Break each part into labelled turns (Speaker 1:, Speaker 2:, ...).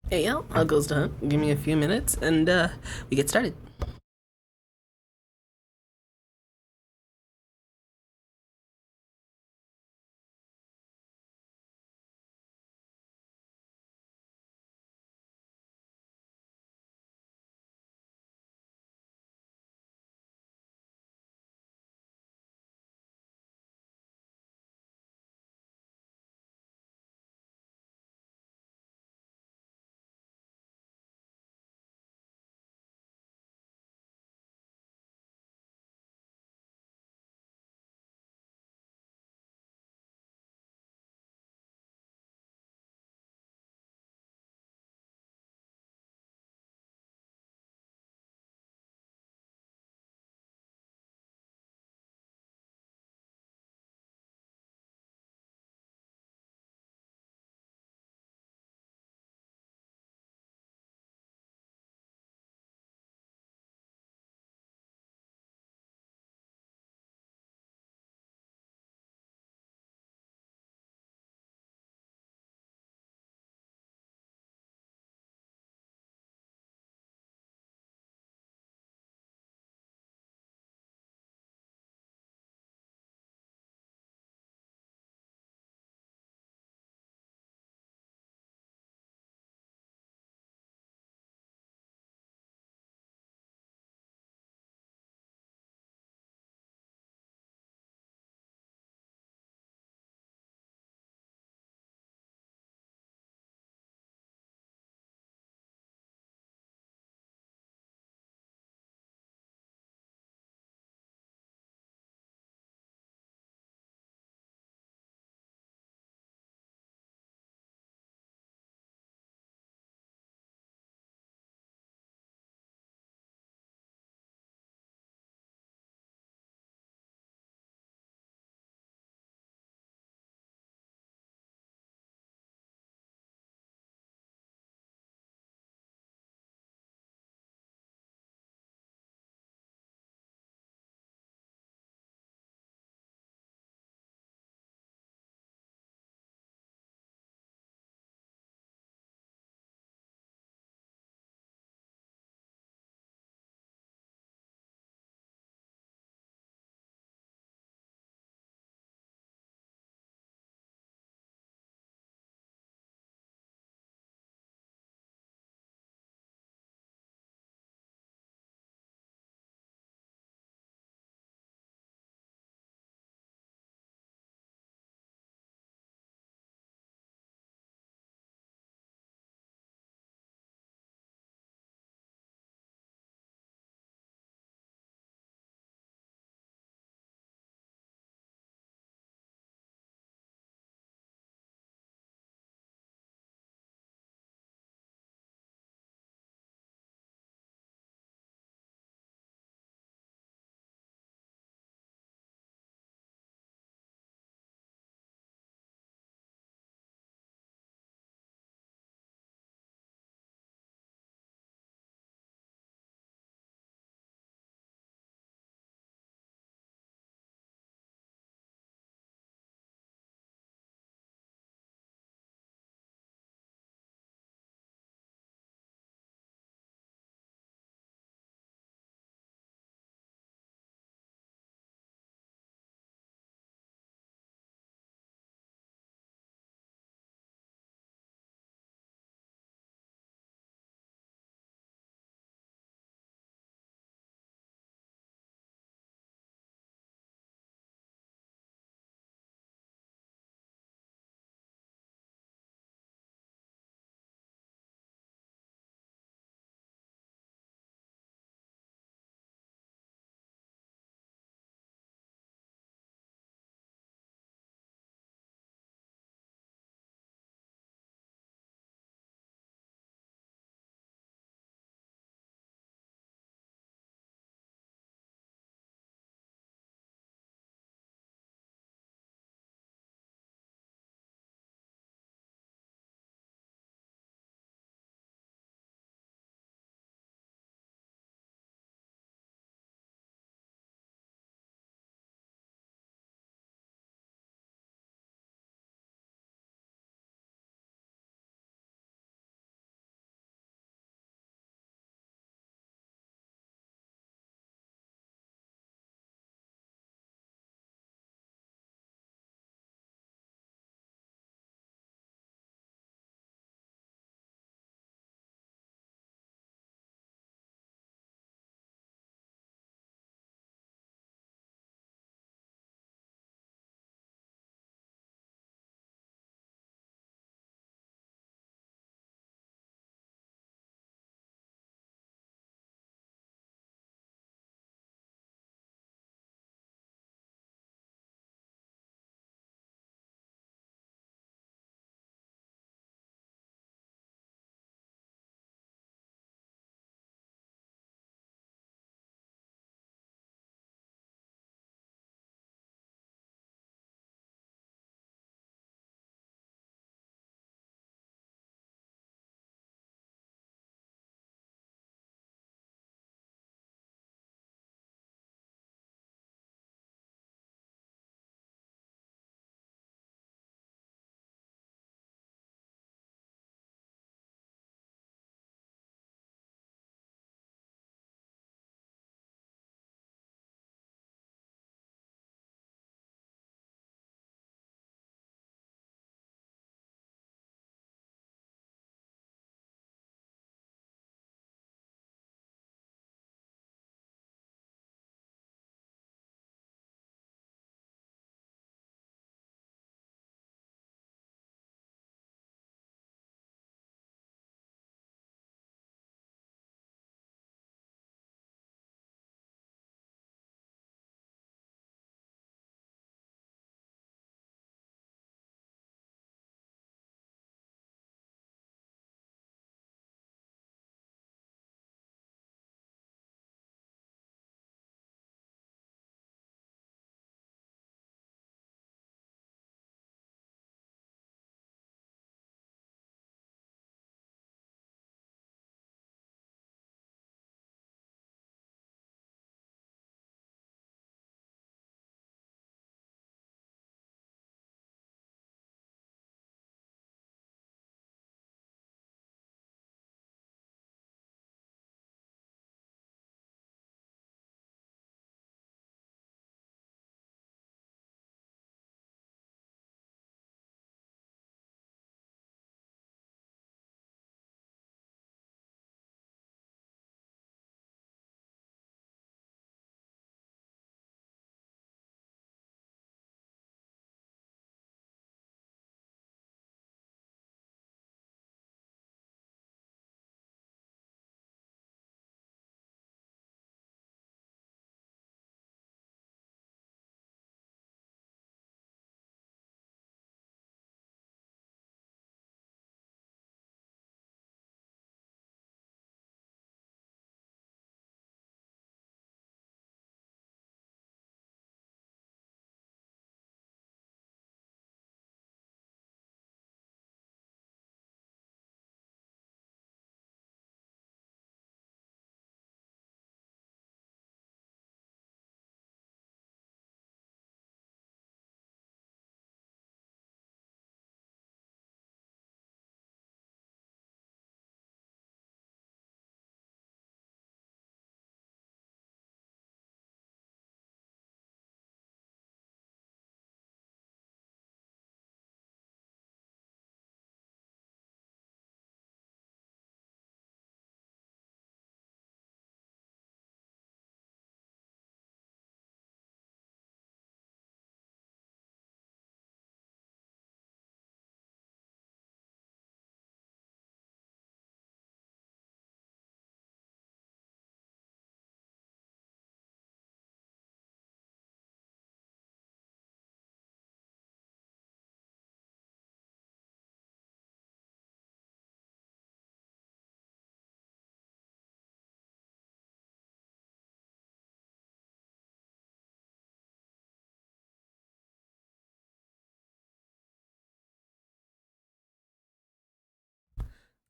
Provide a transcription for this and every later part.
Speaker 1: Hey, yeah, all goes done. Give me a few minutes and we get started.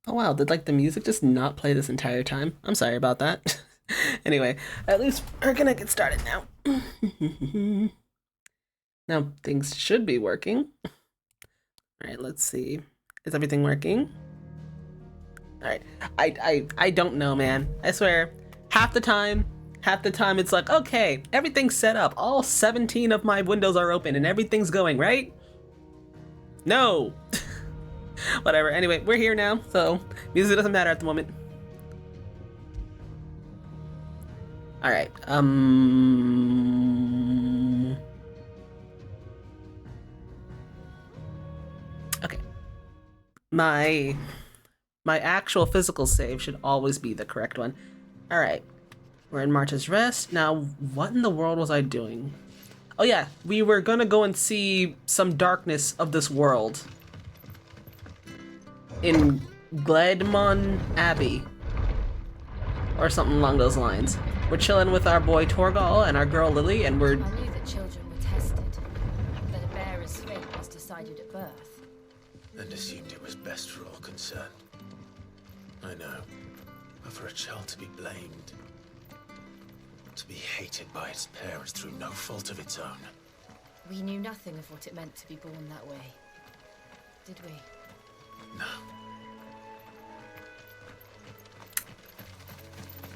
Speaker 1: Oh wow, did like the music just not play this entire time? I'm sorry about that. Anyway, at least we're gonna get started now. Now things should be working. Alright, let's see. Is everything working? Alright. I don't know, man. I swear, half the time it's like, okay, everything's set up. All 17 of my windows are open and everything's going, right? No! Whatever, anyway, we're here now, so music doesn't matter at the moment. Alright, okay. My actual physical save should always be the correct one. Alright, we're in March's Rest. Now, what in the world was I doing? Oh yeah, we were gonna go and see some darkness of this world in Gledmon Abbey, or something along those lines. We're chilling with our boy Torgal and our girl Lily, and we're...
Speaker 2: I knew that children were tested, that a bearer's fate was decided at birth.
Speaker 3: And assumed it was best for all concerned. I know, but for a child to be blamed, to be hated by its parents through no fault of its own.
Speaker 2: We knew nothing of what it meant to be born that way, did we?
Speaker 3: No.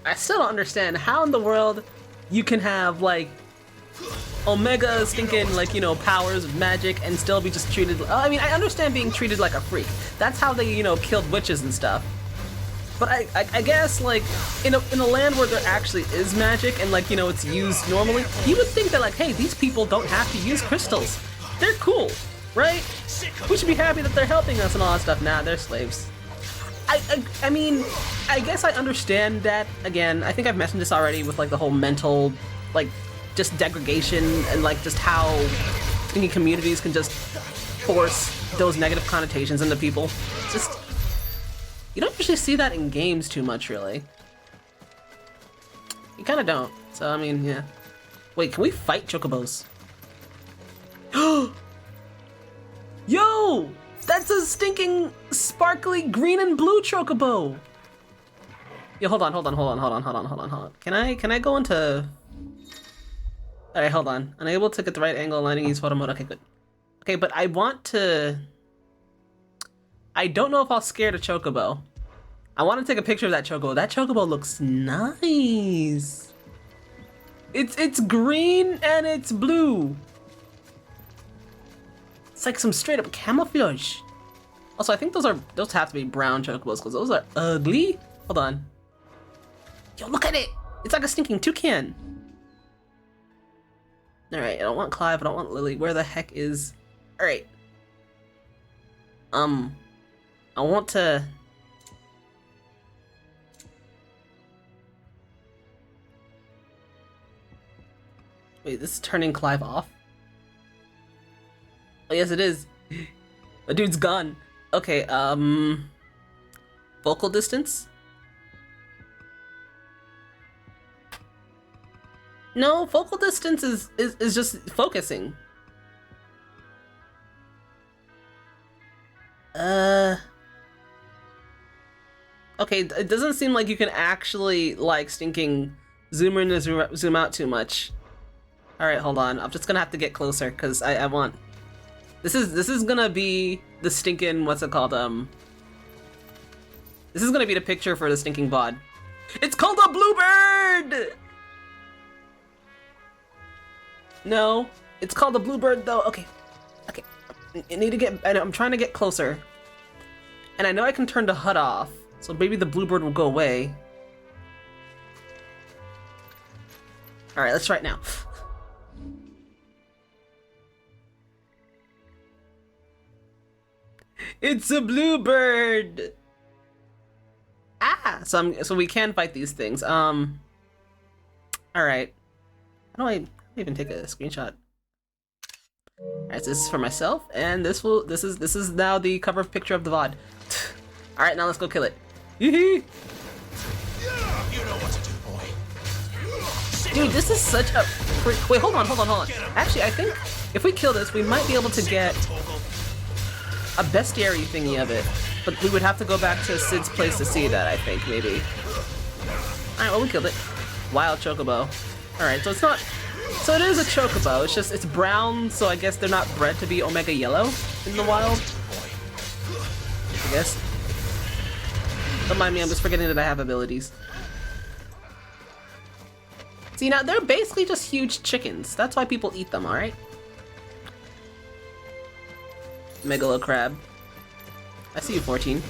Speaker 1: I still don't understand how in the world you can have, like, Omega stinking, like, you know, powers of magic and still be just treated... I mean, I understand being treated like a freak. That's how they, you know, killed witches and stuff. But I guess, like, in a land where there actually is magic and, like, you know, it's used normally, you would think that, like, hey, these people don't have to use crystals. They're cool, right? We should be happy that they're helping us and all that stuff. Nah, they're slaves. I mean, I guess I understand that. Again, I think I've mentioned this already with, like, the whole mental, like, just degradation and, like, just how any communities can just force those negative connotations into people. It's just... You don't usually see that in games too much, really. You kind of don't. So, I mean, yeah. Wait, can we fight chocobos? Yo! That's a stinking sparkly green and blue chocobo! Yo, hold on. Can I go into... Alright, hold on. Unable to get the right angle, aligning use photo mode. Okay, good. Okay, but I want to... I don't know if I'll scare the chocobo. I want to take a picture of that chocobo. That chocobo looks nice. It's green and it's blue. It's like some straight up camouflage. Also, I think those have to be brown chocobos because those are ugly. Hold on. Yo, look at it. It's like a stinking toucan. All right, I don't want Clive. I don't want Lily. Where the heck is? All right. I want to... Wait, this is turning Clive off? Oh, yes, it is. The dude's gone. Okay, focal distance? No, focal distance is just focusing. Okay, it doesn't seem like you can actually, like, stinking zoom in and zoom out too much. Alright, hold on. I'm just gonna have to get closer, because I want... This is gonna be the stinking... What's it called? This is gonna be the picture for the stinking VOD. It's called a bluebird! No, it's called a bluebird, though. Okay. Okay. I need to get... I'm trying to get closer. And I know I can turn the HUD off. So maybe the bluebird will go away. Alright, let's try it now. It's a bluebird! Ah! So we can fight these things. Alright. How do I even take a screenshot? Alright, so this is for myself, and this is now the cover picture of the VOD. Alright, now let's go kill it. Yee-hee!
Speaker 3: You know what to do, boy.
Speaker 1: Dude, this is such a wait, hold on. Actually, I think if we kill this, we might be able to get a bestiary thingy of it. But we would have to go back to Sid's place to see that, I think, maybe. Alright, well, we killed it. Wild chocobo. Alright, so it's not... So it is a chocobo, it's just, it's brown, so I guess they're not bred to be omega yellow in the wild. I guess. Don't mind me, I'm just forgetting that I have abilities. See, now, they're basically just huge chickens. That's why people eat them, alright? Megalo crab. I see you, 14.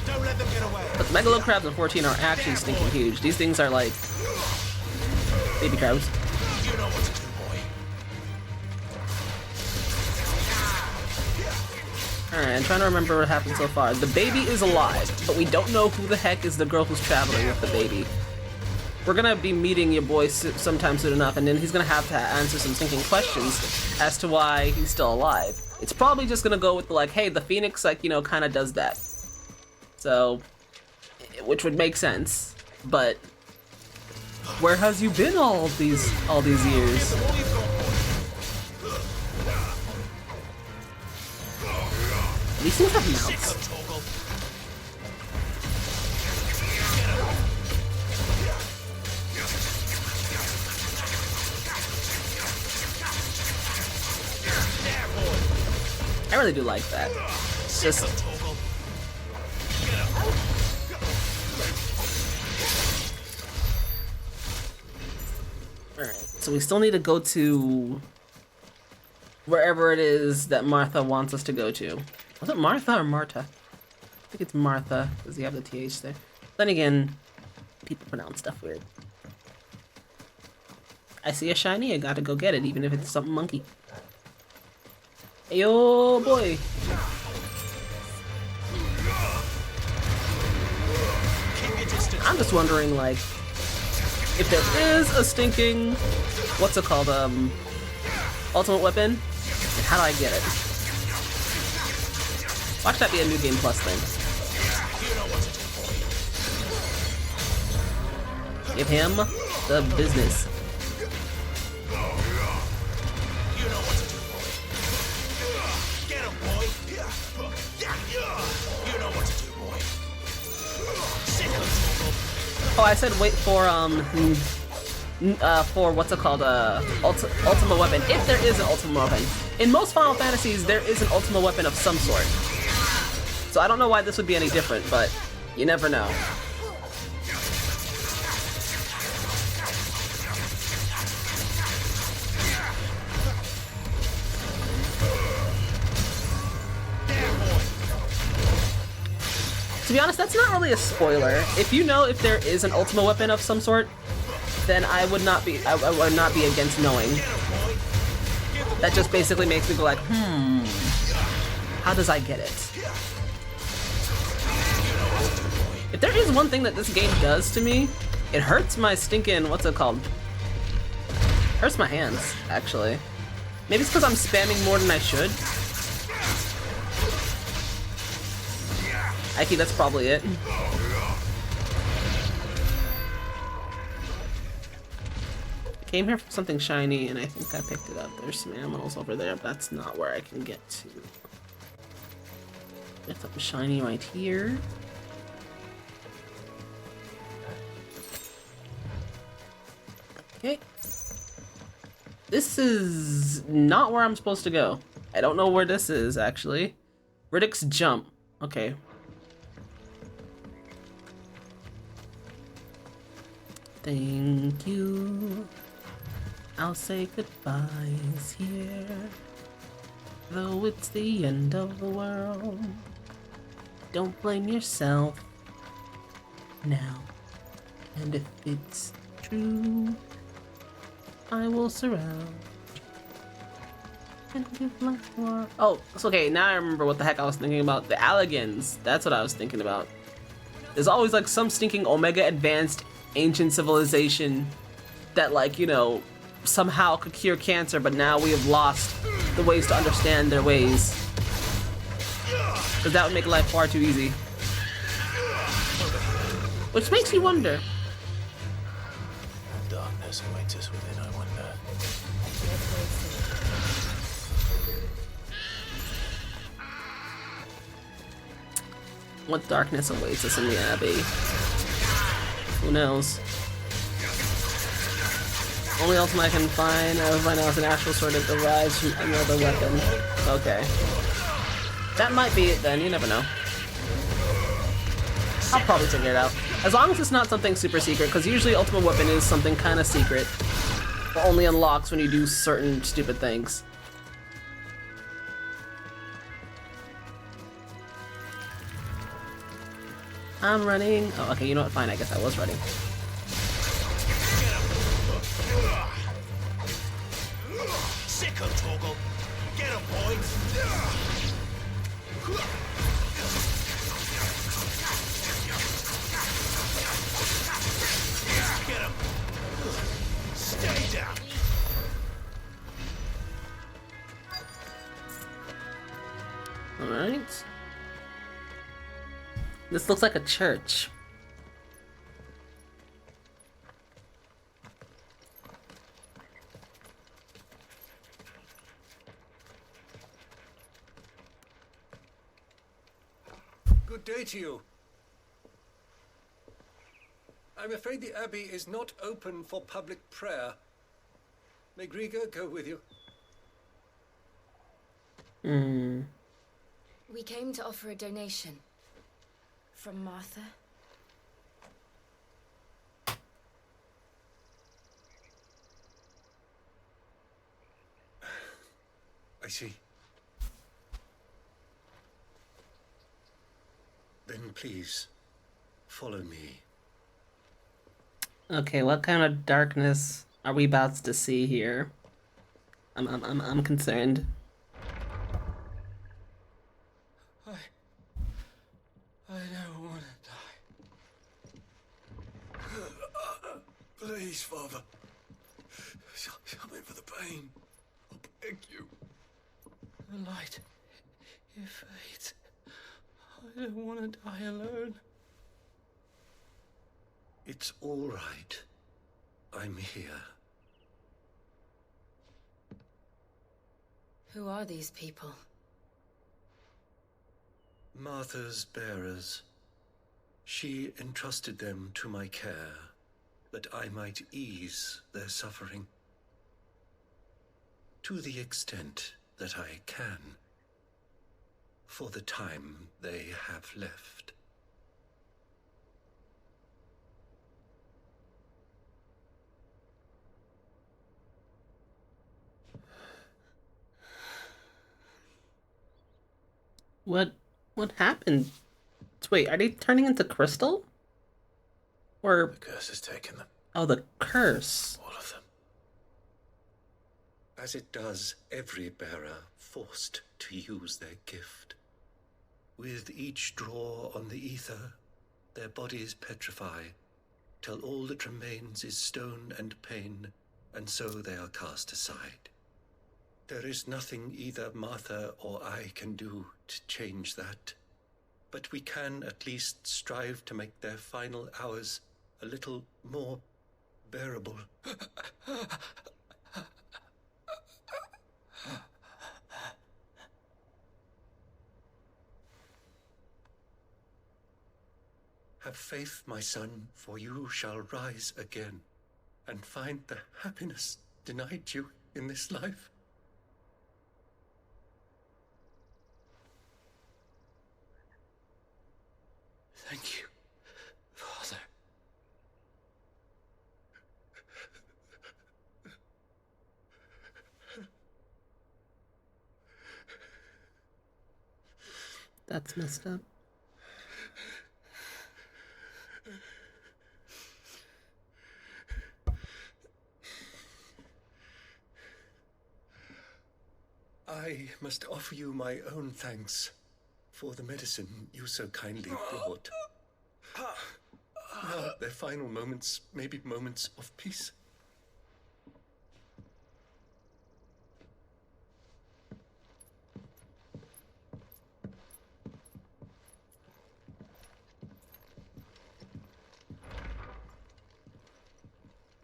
Speaker 3: Don't let them get away.
Speaker 1: But the Megalo crabs and 14 are actually stinking huge. These things are like baby crabs.
Speaker 3: You know what to do, boy.
Speaker 1: Alright, I'm trying to remember what happened so far. The baby is alive, but we don't know who the heck is the girl who's traveling with the baby. We're gonna be meeting your boy sometime soon enough, and then he's gonna have to answer some thinking questions as to why he's still alive. It's probably just gonna go with the, like, hey, the Phoenix, like, you know, kind of does that. So, which would make sense, but where has you been all these years? These things have mouths. I really do like that. It's just... Alright, so we still need to go to wherever it is that Martha wants us to go to. Was it Martha or Marta? I think it's Martha, because you have the TH there. Then again, people pronounce stuff weird. I see a shiny, I gotta go get it, even if it's something monkey. Yo, boy. I'm just wondering, like, if there is a stinking, what's it called, ultimate weapon, and how do I get it? Watch that be a New Game Plus thing. Give him the business. Oh, I said wait for what's it called, ultimate weapon, if there is an ultimate weapon. In most Final Fantasies, there is an ultimate weapon of some sort. So I don't know why this would be any different, but you never know. To be honest, that's not really a spoiler. If you know if there is an ultimate weapon of some sort, then I would not be against knowing. That just basically makes me go like, how does I get it? If there is one thing that this game does to me, it hurts my stinking, what's it called? Hurts my hands, actually. Maybe it's because I'm spamming more than I should. I think that's probably it. I came here for something shiny and I think I picked it up. There's some animals over there, but that's not where I can get to. There's something shiny right here. Okay. This is not where I'm supposed to go. I don't know where this is, actually. Riddick's Jump. Okay. Thank you. I'll say goodbyes here. Though it's the end of the world. Don't blame yourself now. And if it's true, I will surround and give life more. Oh, it's okay. Now I remember what the heck I was thinking about. The Alligans. That's what I was thinking about. There's always like some stinking Omega Advanced ancient civilization that, like, you know, somehow could cure cancer, but now we have lost the ways to understand their ways. Because that would make life far too easy. Which makes you wonder.
Speaker 3: Darkness awaits us within, I wonder.
Speaker 1: What darkness awaits us in the Abbey? Who knows? Only ultimate I can find right now is an actual sword that derives from another weapon. Okay. That might be it then, you never know. I'll probably figure it out. As long as it's not something super secret, because usually ultimate weapon is something kind of secret. But only unlocks when you do certain stupid things. I'm running. Oh, okay, you know what? Fine, I guess I was running.
Speaker 3: Sicko, Torgal. Get him, boys. Get him. Stay down.
Speaker 1: Alright. This looks like a church.
Speaker 4: Good day to you. I'm afraid the Abbey is not open for public prayer. May Griga go with you?
Speaker 2: We came to offer a donation. From Martha.
Speaker 4: I see. Then please, follow me.
Speaker 1: Okay, what kind of darkness are we about to see here? I'm concerned.
Speaker 4: I don't want to die. Please, Father. Come in for the pain. I beg you. The light. It fades. I don't want to die alone. It's all right. I'm here.
Speaker 2: Who are these people?
Speaker 4: Martha's bearers. She entrusted them to my care, that I might ease their suffering. To the extent that I can, for the time they have left.
Speaker 1: What happened? Wait, are they turning into crystal? Or
Speaker 3: The curse has taken them.
Speaker 1: oh, the curse.
Speaker 3: All of them.
Speaker 4: As it does every bearer forced to use their gift. With each draw on the ether, their bodies petrify, till all that remains is stone and pain, and so they are cast aside. There is nothing either Martha or I can do to change that, but we can at least strive to make their final hours a little more bearable. Have faith, my son, for you shall rise again, and find the happiness denied you in this life. Thank you, Father.
Speaker 1: That's messed up.
Speaker 4: I must offer you my own thanks for the medicine you so kindly brought. Now, their final moments may be moments of peace.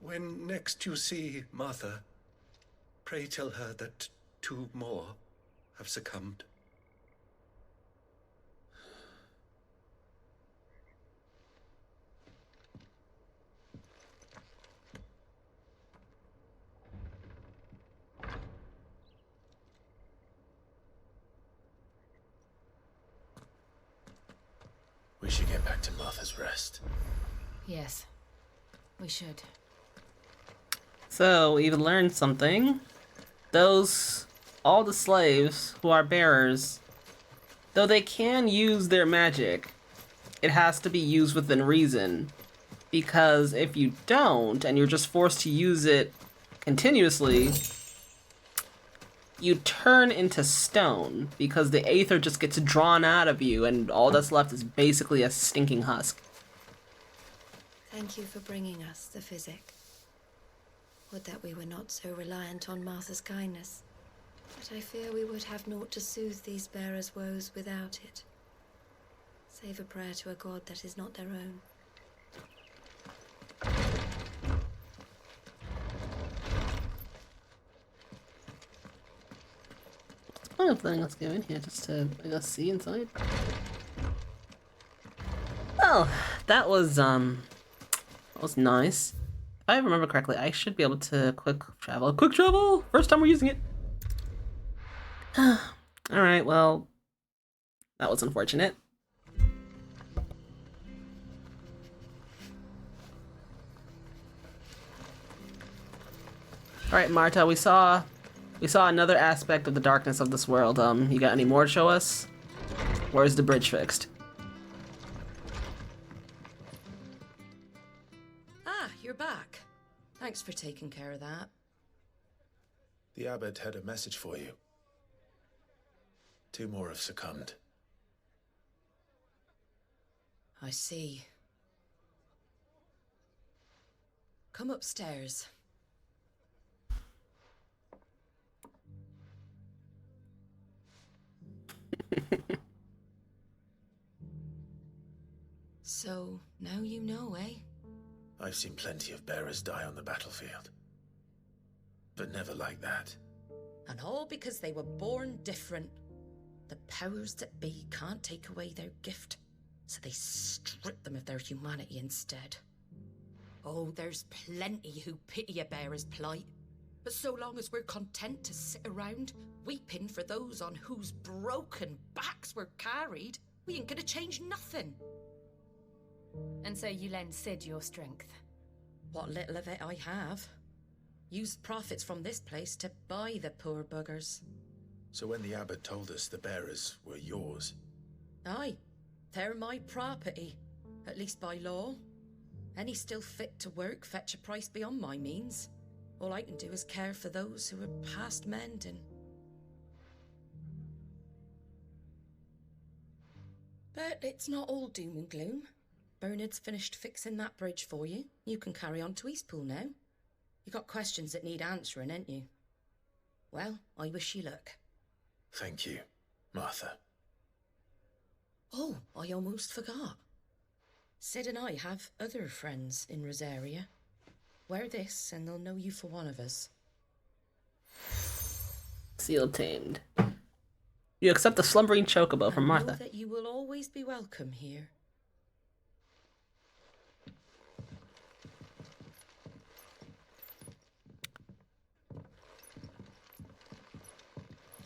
Speaker 4: When next you see Martha, pray tell her that 2 more have succumbed.
Speaker 3: We should get back to Martha's Rest.
Speaker 2: Yes, we should.
Speaker 1: So, we've learned something. All the slaves who are bearers, though they can use their magic, it has to be used within reason. Because if you don't, and you're just forced to use it continuously, you turn into stone, because the aether just gets drawn out of you, and all that's left is basically a stinking husk.
Speaker 5: Thank you for bringing us the physic. Would that we were not so reliant on Martha's kindness. But I fear we would have naught to soothe these bearers' woes without it. Save a prayer to a god that is not their own.
Speaker 1: I don't think let's go in here just to, I guess, see inside. Well, that was nice. If I remember correctly, I should be able to quick travel. Quick travel! First time we're using it. Alright, well, that was unfortunate. Alright, Marta, we saw another aspect of the darkness of this world. You got any more to show us? Where's the bridge fixed?
Speaker 6: Ah, you're back. Thanks for taking care of that.
Speaker 3: The abbot had a message for you. 2 more have succumbed.
Speaker 6: I see. Come upstairs. So, now you know, eh?
Speaker 3: I've seen plenty of bearers die on the battlefield. But never like that.
Speaker 6: And all because they were born different. The powers that be can't take away their gift, so they strip them of their humanity instead. Oh, there's plenty who pity a bearer's plight. But so long as we're content to sit around, weeping for those on whose broken backs we're carried, we ain't gonna change nothing.
Speaker 2: And so you lend Sid your strength.
Speaker 6: What little of it I have. Used profits from this place to buy the poor buggers.
Speaker 3: So when the abbot told us the bearers were yours...
Speaker 6: Aye, they're my property, at least by law. Any still fit to work fetch a price beyond my means. All I can do is care for those who are past mending. But it's not all doom and gloom. Bernard's finished fixing that bridge for you. You can carry on to Eastpool now. You got questions that need answering, ain't you? Well, I wish you luck.
Speaker 3: Thank you, Martha.
Speaker 6: Oh, I almost forgot. Sid and I have other friends in Rosaria. Wear this and they'll know you for one of us.
Speaker 1: Seal tamed. You accept the slumbering chocobo from Martha.
Speaker 6: Know that you will always be welcome here.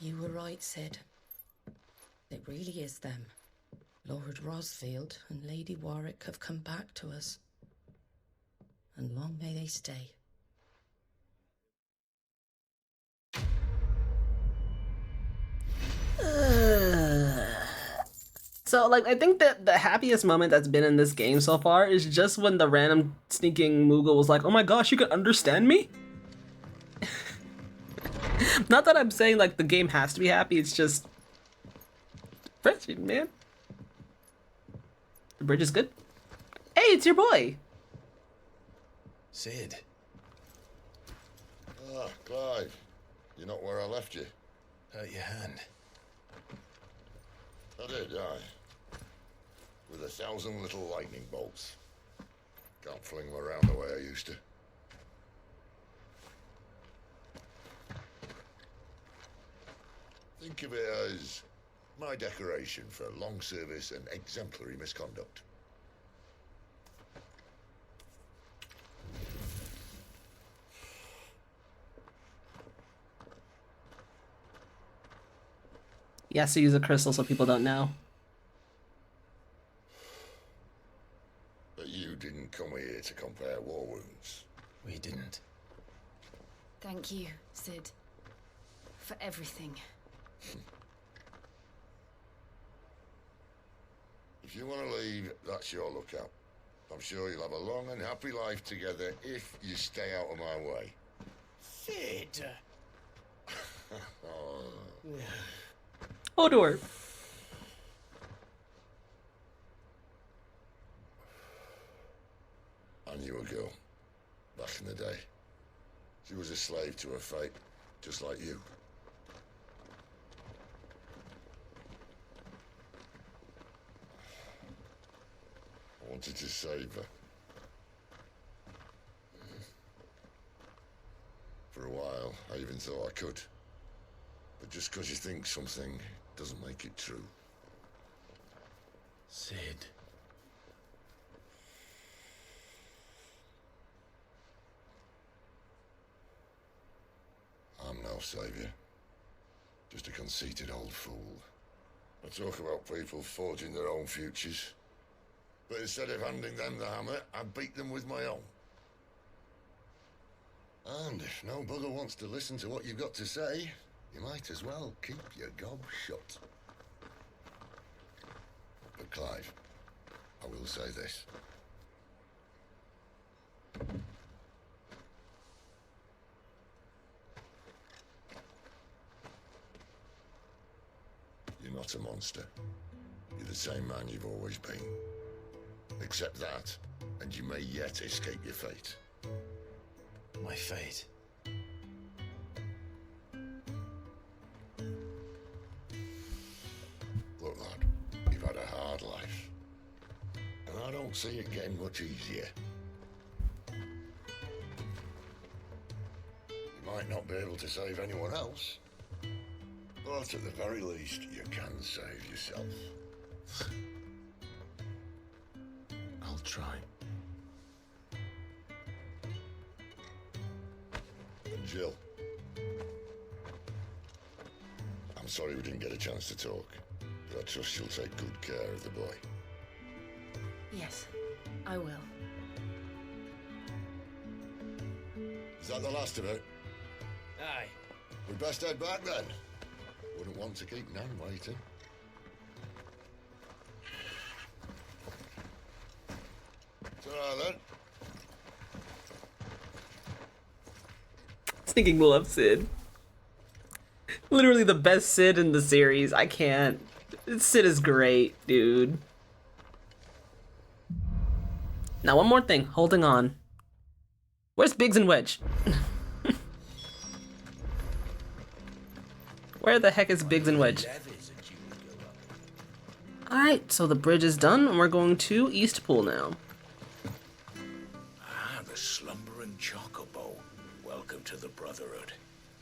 Speaker 6: You were right, Sid. It really is them. Lord Rosfield and Lady Warwick have come back to us. And long may they stay.
Speaker 1: So, like, I think that the happiest moment that's been in this game so far is just when the random sneaking Moogle was like, oh my gosh, you can understand me? Not that I'm saying, like, the game has to be happy, it's just... refreshing, man. The bridge is good. Hey, it's your boy!
Speaker 3: Sid.
Speaker 7: Ah, Clive. You're not where I left you.
Speaker 3: Hurt your hand.
Speaker 7: I did, aye. With 1,000 little lightning bolts. Can't fling them around the way I used to. Think of it as my decoration for long service and exemplary misconduct.
Speaker 1: He has to use a crystal so people don't know.
Speaker 7: didn't come here to compare war wounds.
Speaker 3: We didn't.
Speaker 2: Thank you, Sid. For everything.
Speaker 7: If you want to leave, that's your lookout. I'm sure you'll have a long and happy life together if you stay out of my way.
Speaker 3: Sid!
Speaker 1: Hodor.
Speaker 7: I knew a girl, back in the day. She was a slave to her fate, just like you. I wanted to save her. For a while, I even thought I could. But just because you think something doesn't make it true.
Speaker 3: Sid.
Speaker 7: I'm no savior. Just a conceited old fool. I talk about people forging their own futures. But instead of handing them the hammer, I beat them with my own. And if no bugger wants to listen to what you've got to say, you might as well keep your gob shut. But Clive, I will say this. You're not a monster. You're the same man you've always been. Accept that, and you may yet escape your fate.
Speaker 3: My fate.
Speaker 7: Look, lad, you've had a hard life. And I don't see it getting much easier. You might not be able to save anyone else, but at the very least, you can save yourself.
Speaker 3: I'll try.
Speaker 7: And Jill, I'm sorry we didn't get a chance to talk, but I trust you'll take good care of the boy.
Speaker 2: Yes, I will.
Speaker 7: Is that the last of it?
Speaker 3: Aye.
Speaker 7: We'd best head back then. Wouldn't want to keep Nan waiting. Ta-ra then.
Speaker 1: Thinking love Sid. Literally the best Sid in the series. I can't. Sid is great, dude. Now one more thing. Holding on. Where's Biggs and Wedge? Where the heck is Biggs and Wedge? Alright, so the bridge is done, and we're going to Eastpool now.
Speaker 8: Ah, the slumbering chocobo. Welcome to the Brotherhood.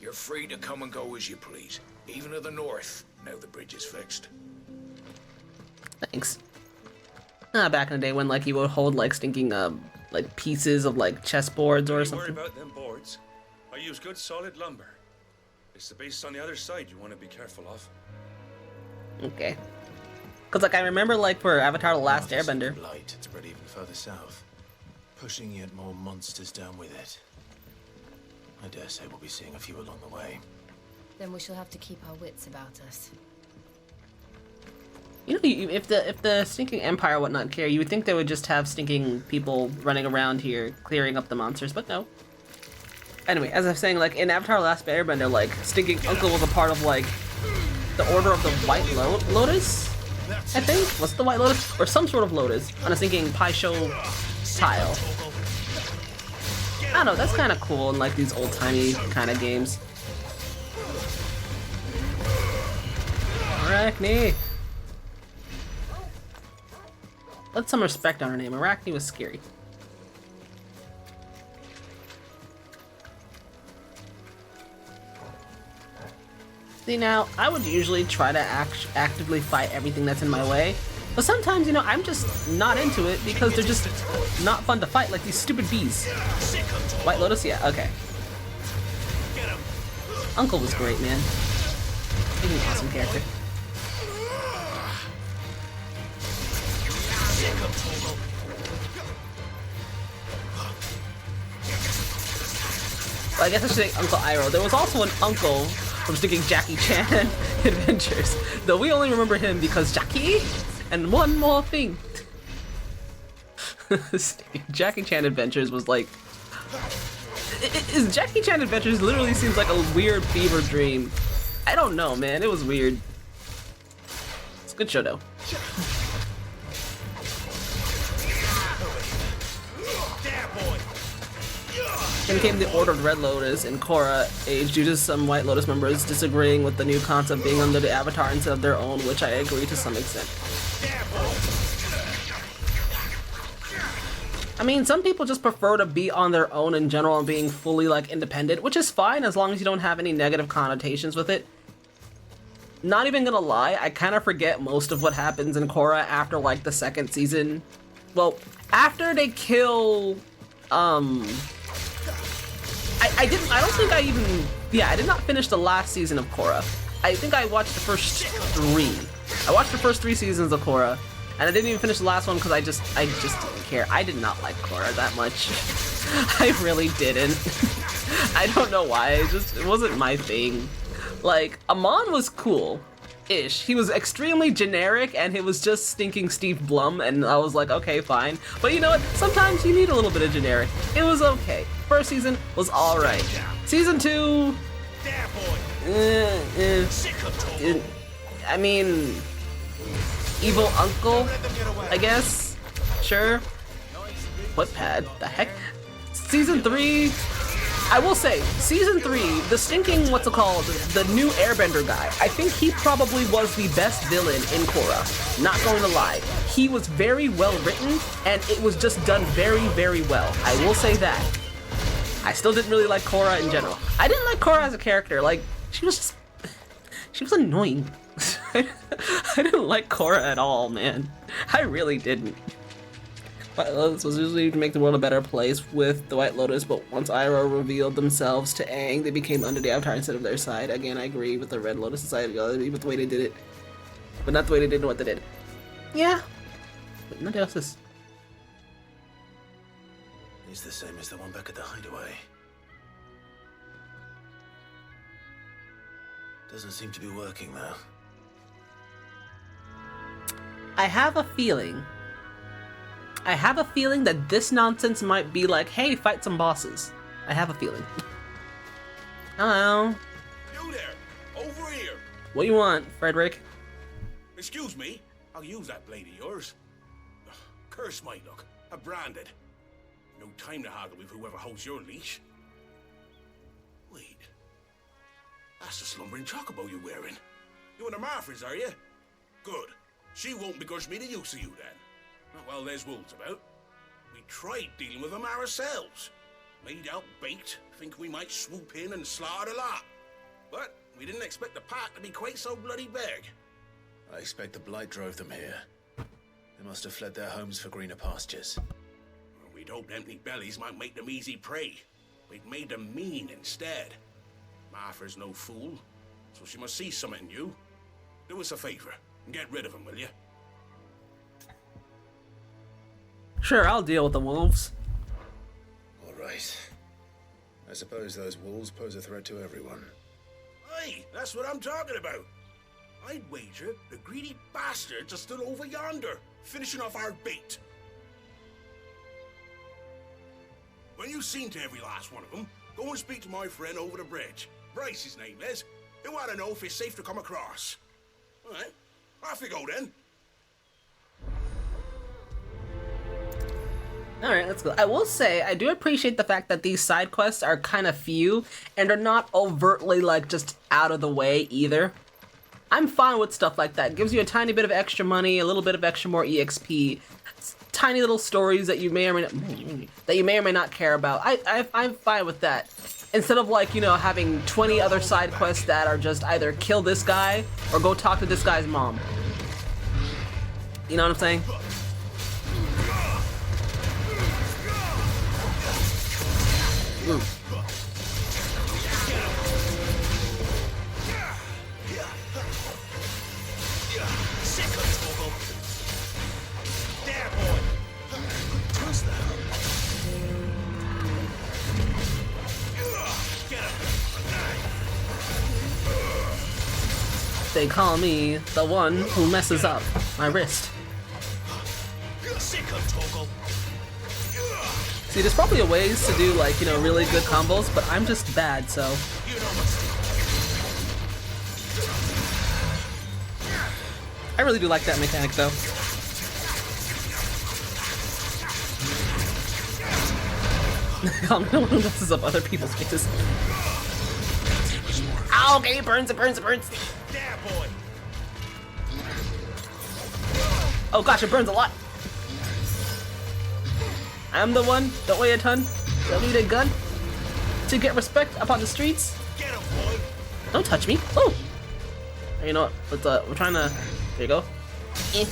Speaker 8: You're free to come and go as you please, even to the north, now the bridge is fixed.
Speaker 1: Thanks. Back in the day when, like, you would hold, like, stinking, like, pieces of, like, chessboards or
Speaker 9: Don't worry
Speaker 1: something.
Speaker 9: about them boards. I use good solid lumber. It's the base on the other side you want to be careful of.
Speaker 1: Okay. Because, like, I remember, like, for Avatar: The Last Airbender.
Speaker 3: Light, it's spread even further south, pushing yet more monsters down with it. I dare say we'll be seeing a few along the way.
Speaker 2: Then we shall have to keep our wits about us.
Speaker 1: You know, if the stinking Empire or whatnot care, you would think they would just have stinking people running around here clearing up the monsters, but no. Anyway, as I was saying, like, in Avatar: The Last Airbender, like, stinking Uncle was a part of, like, the Order of the White Lotus? I think? Was it the White Lotus? Or some sort of lotus on a stinking Paisho tile. I don't know, that's kind of cool in, like, these old-timey kind of games. Arachne! Let some respect on her name. Arachne was scary. See, now, I would usually try to actively fight everything that's in my way, but sometimes, you know, I'm just not into it because they're just not fun to fight, like these stupid bees. White Lotus? Yeah, okay. Uncle was great, man. He's an awesome character. I guess I should say Uncle Iroh. There was also an uncle from sticking Jackie Chan Adventures, though we only remember him because Jackie and one more thing. Jackie Chan Adventures was like... Jackie Chan Adventures literally seems like a weird fever dream. I don't know, man. It was weird. It's a good show, though. Then came the Order of Red Lotus in Korra age due to some White Lotus members disagreeing with the new concept being under the Avatar instead of their own, which I agree to some extent. I mean, some people just prefer to be on their own in general and being fully, like, independent, which is fine as long as you don't have any negative connotations with it. Not even gonna lie, I kind of forget most of what happens in Korra after, like, the second season. Well, after they kill, I did not finish the last season of Korra. I think I watched the first 3. I watched the first 3 seasons of Korra. And I didn't even finish the last one because I just didn't care. I did not like Korra that much. I really didn't. I don't know why. It wasn't my thing. Like, Amon was cool-ish. He was extremely generic, and it was just stinking Steve Blum, and I was like, okay, fine. But you know what? Sometimes you need a little bit of generic. It was okay. First season was alright. Season 2... I mean... Evil Uncle, I guess? Sure. What pad? The heck? Season 3, I will say, Season 3, the stinking, the new Airbender guy, I think he probably was the best villain in Korra. Not going to lie. He was very well written, and it was just done very, very well. I will say that. I still didn't really like Korra in general. I didn't like Korra as a character. Like, she was annoying. I didn't like Korra at all, man. I really didn't. White Lotus was usually to make the world a better place with the White Lotus, but once Iroh revealed themselves to Aang, they became under the Avatar instead of their side. Again, I agree with the Red Lotus Society with the way they did it. But not the way they did what they did. Yeah. But not justice.
Speaker 3: He's the same as the one back at the hideaway. Doesn't seem to be working, though.
Speaker 1: I have a feeling that this nonsense might be like, hey, fight some bosses. I have a feeling. Hello.
Speaker 8: You there! Over here!
Speaker 1: What do you want, Frederick?
Speaker 8: Excuse me, I'll use that blade of yours. Ugh, curse my luck. I'm branded. No time to haggle with whoever holds your leash. Wait. That's the slumbering chocobo you're wearing. You and the Marfors, are you? Good. She won't begrudge me the use of you then. Well, there's wolves about. We tried dealing with them ourselves. Made out baked, think we might swoop in and slaughter the lot. But we didn't expect the pack to be quite so bloody big.
Speaker 3: I expect the blight drove them here. They must have fled their homes for greener pastures.
Speaker 8: We'd hoped empty bellies might make them easy prey. We'd made them mean instead. Martha's no fool, so she must see something in you. Do us a favor and get rid of them, will you?
Speaker 1: Sure, I'll deal with the wolves.
Speaker 3: All right. I suppose those wolves pose a threat to everyone.
Speaker 8: Hey, that's what I'm talking about. I'd wager the greedy bastards are still over yonder, finishing off our bait. When you've seen to every last one of them, go and speak to my friend over the bridge. Bryce, his name is. He'll want to know if it's safe to come across. All right, off you go then.
Speaker 1: Alright, let's go. I will say, I do appreciate the fact that these side quests are kind of few, and are not overtly, like, just out of the way either. I'm fine with stuff like that. It gives you a tiny bit of extra money, a little bit of extra more EXP, tiny little stories that you may or may not care about. I'm fine with that. Instead of, like, you know, having 20 other side quests that are just either kill this guy or go talk to this guy's mom. You know what I'm saying? Ooh. They call me the one who messes up my wrist. See, there's probably a ways to do, like, you know, really good combos, but I'm just bad, so. I really do like that mechanic, though. I'm the one who messes up other people's faces. Ow, okay, it burns, it burns, it burns. Oh gosh, it burns a lot. I'm the one, don't weigh a ton, don't need a gun to get respect upon the streets. Don't touch me. Oh! You know what, let's, we're trying to, there you go. Eh.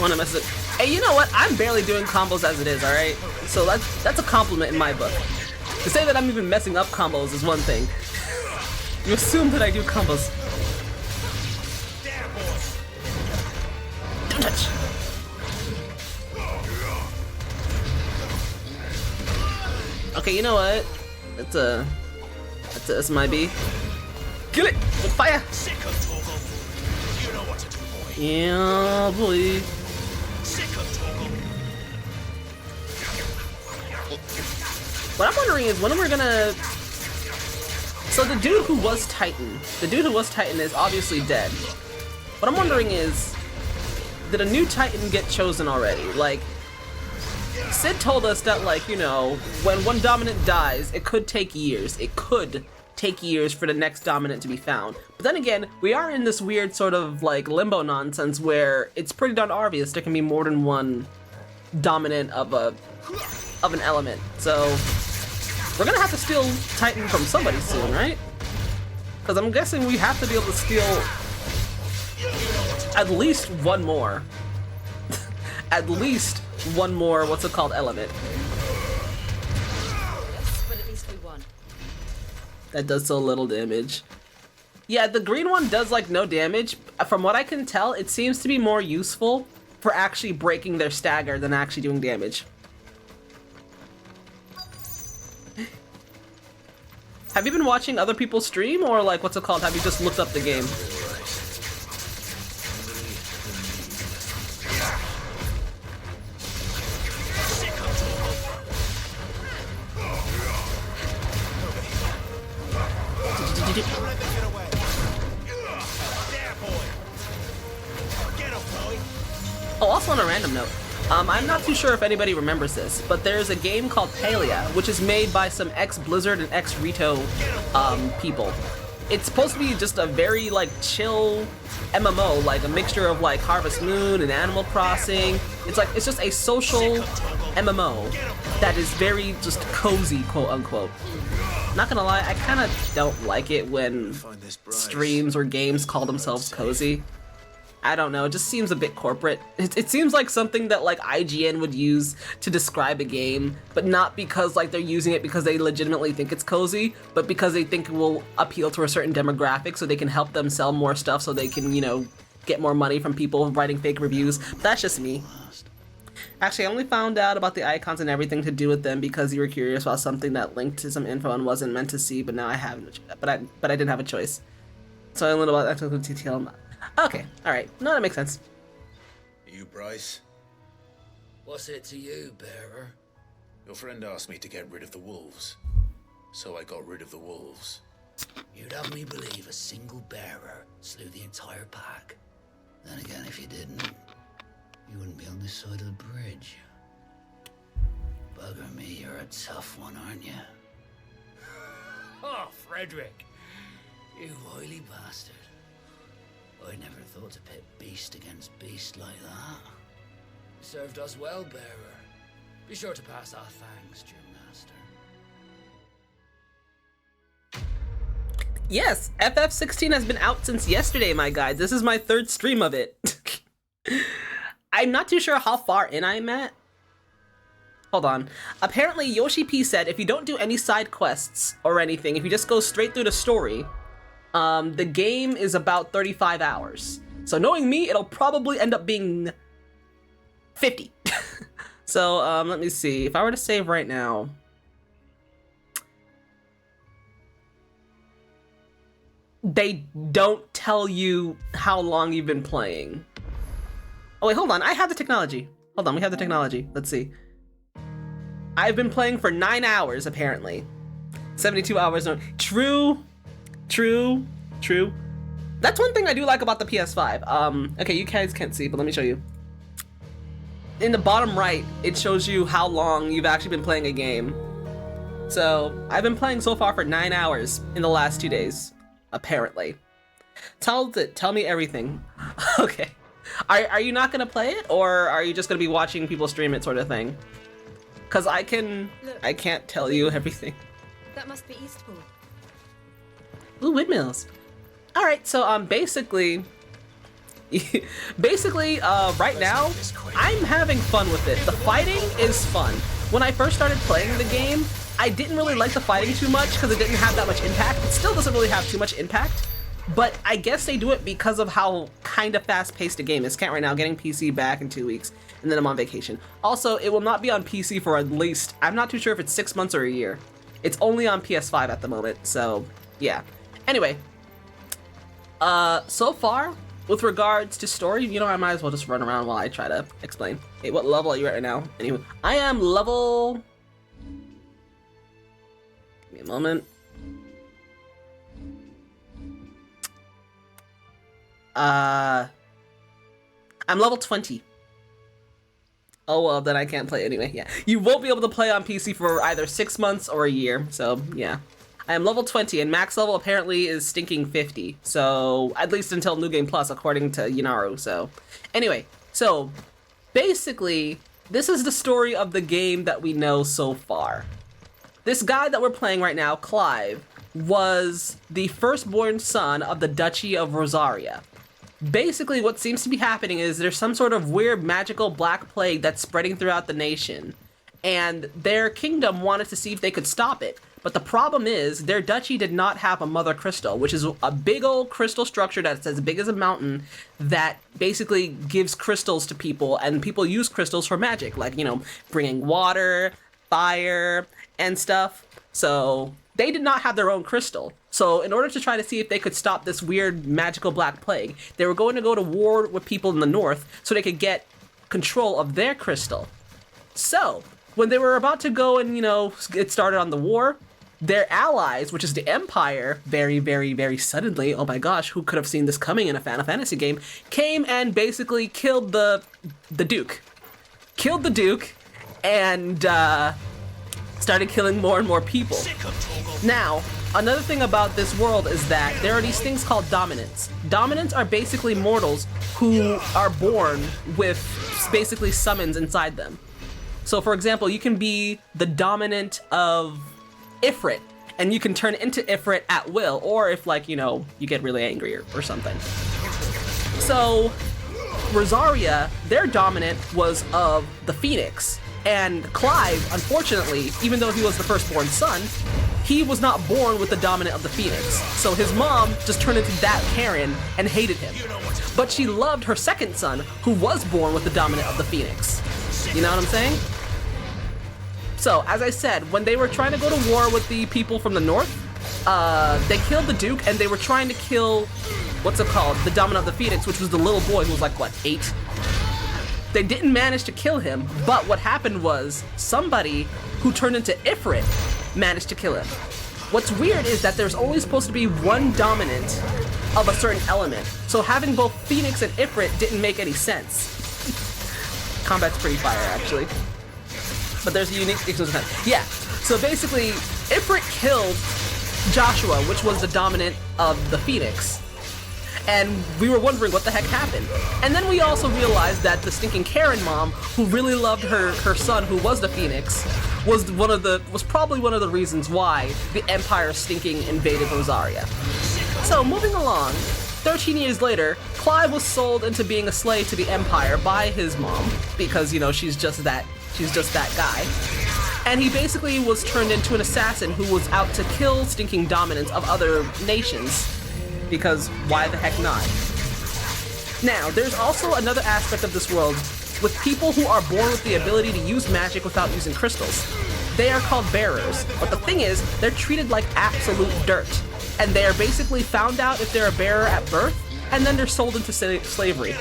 Speaker 1: Wanna mess it. Hey, you know what? I'm barely doing combos as it is, alright? So that's a compliment in my book. To say that I'm even messing up combos is one thing. You assume that I do combos. Don't touch! Okay, you know what? That's my B. Kill it! With fire! Yeah, boy. What I'm wondering is when we're gonna... So the dude who was Titan is obviously dead. What I'm wondering is, did a new Titan get chosen already? Like, Sid told us that, like, you know, when one dominant dies, it could take years. It could take years for the next dominant to be found. But then again, we are in this weird sort of, like, limbo nonsense where it's pretty darn obvious there can be more than one dominant of an element. So we're gonna have to steal Titan from somebody soon, right? Because I'm guessing we have to be able to steal at least one more. At least one more, what's it called, element.
Speaker 2: Yes, but at least we won.
Speaker 1: That does so little damage. Yeah, the green one does like no damage. From what I can tell, it seems to be more useful for actually breaking their stagger than actually doing damage. Have you been watching other people stream, or like, what's it called, have you just looked up the game? Oh, also on a random note, I'm not too sure if anybody remembers this, but there's a game called Palia, which is made by some ex-Blizzard and ex-Rito people. It's supposed to be just a very, like, chill MMO, like a mixture of, like, Harvest Moon and Animal Crossing. It's just a social MMO that is very just cozy, quote-unquote. Not gonna lie, I kind of don't like it when streams or games call themselves cozy. I don't know, it just seems a bit corporate. It seems like something that like IGN would use to describe a game, but not because like they're using it because they legitimately think it's cozy, but because they think it will appeal to a certain demographic so they can help them sell more stuff so they can, you know, get more money from people writing fake reviews. But that's just me. Actually, I only found out about the icons and everything to do with them because you were curious about something that linked to some info and wasn't meant to see, but now I have, but I didn't have a choice. So I learned about technical detail. Okay, alright. No, that makes sense.
Speaker 3: You, Bryce?
Speaker 10: What's it to you, bearer?
Speaker 3: Your friend asked me to get rid of the wolves, so I got rid of the wolves.
Speaker 10: You'd have me believe a single bearer slew the entire pack. Then again, if you didn't, you wouldn't be on this side of the bridge. Bugger me, you're a tough one, aren't you? Oh, Frederick! You wily bastard. I never thought to pit beast against beast like that. You served us well, bearer. Be sure to pass our thanks to your master.
Speaker 1: Yes, FF16 has been out since yesterday, my guys. This is my third stream of it. I'm not too sure how far in I'm at. Hold on. Apparently, Yoshi P said if you don't do any side quests or anything, if you just go straight through the story, the game is about 35 hours. So knowing me, it'll probably end up being 50. So, let me see. If I were to save right now, they don't tell you how long you've been playing. Oh wait, hold on, I have the technology. Hold on, we have the technology. Let's see. I've been playing for 9 hours, apparently. 72 hours. No, true. That's one thing I do like about the PS5. Okay, you guys can't see, but let me show you. In the bottom right, it shows you how long you've actually been playing a game. So, I've been playing so far for 9 hours in the last 2 days, apparently. Tell me everything. Okay. Are you not gonna play it, or are you just gonna be watching people stream it, sort of thing? Cause I can't tell you everything.
Speaker 2: That must be Eastbourne.
Speaker 1: Ooh, windmills. All right, so basically, right now, I'm having fun with it. The fighting is fun. When I first started playing the game, I didn't really like the fighting too much because it didn't have that much impact. It still doesn't really have too much impact. But I guess they do it because of how kind of fast-paced the game is. Can't right now, getting PC back in 2 weeks, and then I'm on vacation. Also, it will not be on PC for at least, I'm not too sure if it's 6 months or a year. It's only on PS5 at the moment, so yeah. Anyway, so far, with regards to story, you know, I might as well just run around while I try to explain. Hey, what level are you at right now? Anyway, I am level... Give me a moment. I'm level 20. Oh well, then I can't play anyway. Yeah, you won't be able to play on PC for either 6 months or a year. So yeah, I am level 20, and max level apparently is stinking 50. So at least until New Game Plus, according to Yinaru. So anyway, so basically, this is the story of the game that we know so far. This guy that we're playing right now, Clive, was the firstborn son of the Duchy of Rosaria. Basically, what seems to be happening is there's some sort of weird magical black plague that's spreading throughout the nation, and their kingdom wanted to see if they could stop it. But the problem is their duchy did not have a mother crystal, which is a big old crystal structure that's as big as a mountain that basically gives crystals to people, and people use crystals for magic, like, you know, bringing water, fire, and stuff. So they did not have their own crystal. So in order to try to see if they could stop this weird magical black plague, they were going to go to war with people in the north so they could get control of their crystal. So when they were about to go and, you know, get started on the war, their allies, which is the Empire, very, very, very suddenly, oh my gosh, who could have seen this coming in a Final Fantasy game, came and basically killed the Duke. Killed the Duke and started killing more and more people. Now, another thing about this world is that there are these things called dominants. Dominants are basically mortals who are born with basically summons inside them. So for example, you can be the dominant of IFREET, and you can turn into IFREET at will, or if, like, you know, you get really angry or something. So Rosaria, their dominant was of the Phoenix, and Clive, unfortunately, even though he was the firstborn son, he was not born with the dominant of the Phoenix. So his mom just turned into that Karen and hated him. But she loved her second son, who was born with the dominant of the Phoenix. You know what I'm saying? So, as I said, when they were trying to go to war with the people from the north, they killed the Duke, and they were trying to kill, what's it called, the dominant of the Phoenix, which was the little boy who was like, what, 8? They didn't manage to kill him, but what happened was somebody who turned into IFREET managed to kill him. What's weird is that there's only supposed to be one dominant of a certain element, so having both Phoenix and IFREET didn't make any sense. Combat's pretty fire, actually. But there's a unique exclusive time. Yeah, so basically, IFREET killed Joshua, which was the dominant of the Phoenix. And we were wondering what the heck happened. And then we also realized that the stinking Karen mom, who really loved her son, who was the Phoenix, was probably one of the reasons why the Empire stinking invaded Rosaria. So moving along, 13 years later, Clive was sold into being a slave to the Empire by his mom, because, you know, she's just that guy. And he basically was turned into an assassin who was out to kill stinking dominants of other nations, because why the heck not? Now, there's also another aspect of this world with people who are born with the ability to use magic without using crystals. They are called bearers, but the thing is, they're treated like absolute dirt. and they are basically found out if they're a bearer at birth, and then they're sold into slavery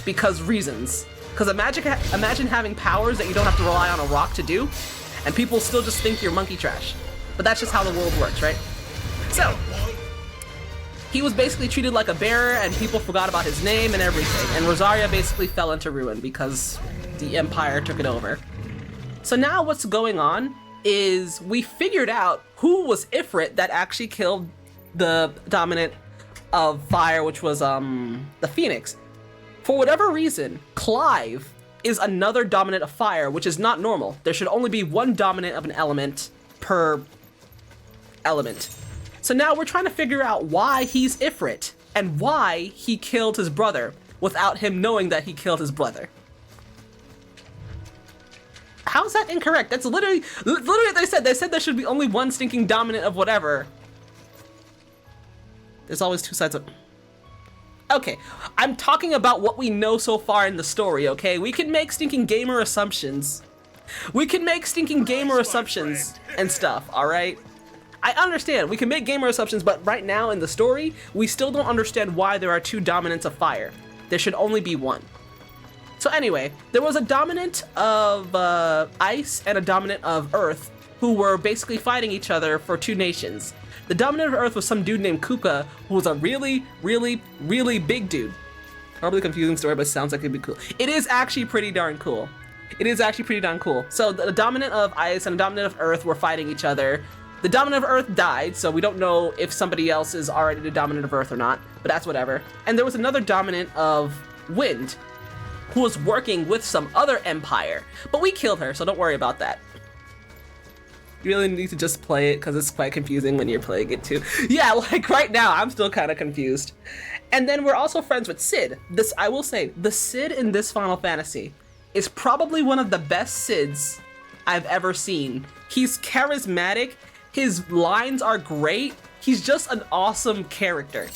Speaker 1: because reasons. Because imagine having powers that you don't have to rely on a rock to do, and people still just think you're monkey trash. But that's just how the world works, right? So, he was basically treated like a bearer, and people forgot about his name and everything, and Rosaria basically fell into ruin because the Empire took it over. So now what's going on is we figured out who was Ifrit that actually killed the dominant of fire, which was the Phoenix. For whatever reason, Clive is another dominant of fire, which is not normal. There should only be one dominant of an element per element. So now we're trying to figure out why he's Ifrit and why he killed his brother without him knowing that he killed his brother. How's that incorrect? That's literally what they said. They said there should be only one stinking dominant of whatever. There's always two sides of... Okay, I'm talking about what we know so far in the story, okay? We can make stinking gamer assumptions. We can make stinking gamer assumptions and stuff, alright? I understand, we can make gamer assumptions, but right now in the story, we still don't understand why there are two dominants of fire. There should only be one. So anyway, there was a dominant of ice and a dominant of earth who were basically fighting each other for two nations. The dominant of earth was some dude named Kuka, who was a really, really, really big dude. Probably a confusing story, but it sounds like it'd be cool. It is actually pretty darn cool. It is actually pretty darn cool. So the dominant of ice and the dominant of earth were fighting each other. The dominant of earth died, so we don't know if somebody else is already the dominant of earth or not, but that's whatever. And there was another dominant of wind who was working with some other empire, but we killed her, so don't worry about that. You really need to just play it because it's quite confusing when you're playing it too. Yeah, like right now, I'm still kind of confused. And then we're also friends with Sid. This, I will say, the Sid in this Final Fantasy is probably one of the best Sids I've ever seen. He's charismatic, his lines are great, he's just an awesome character.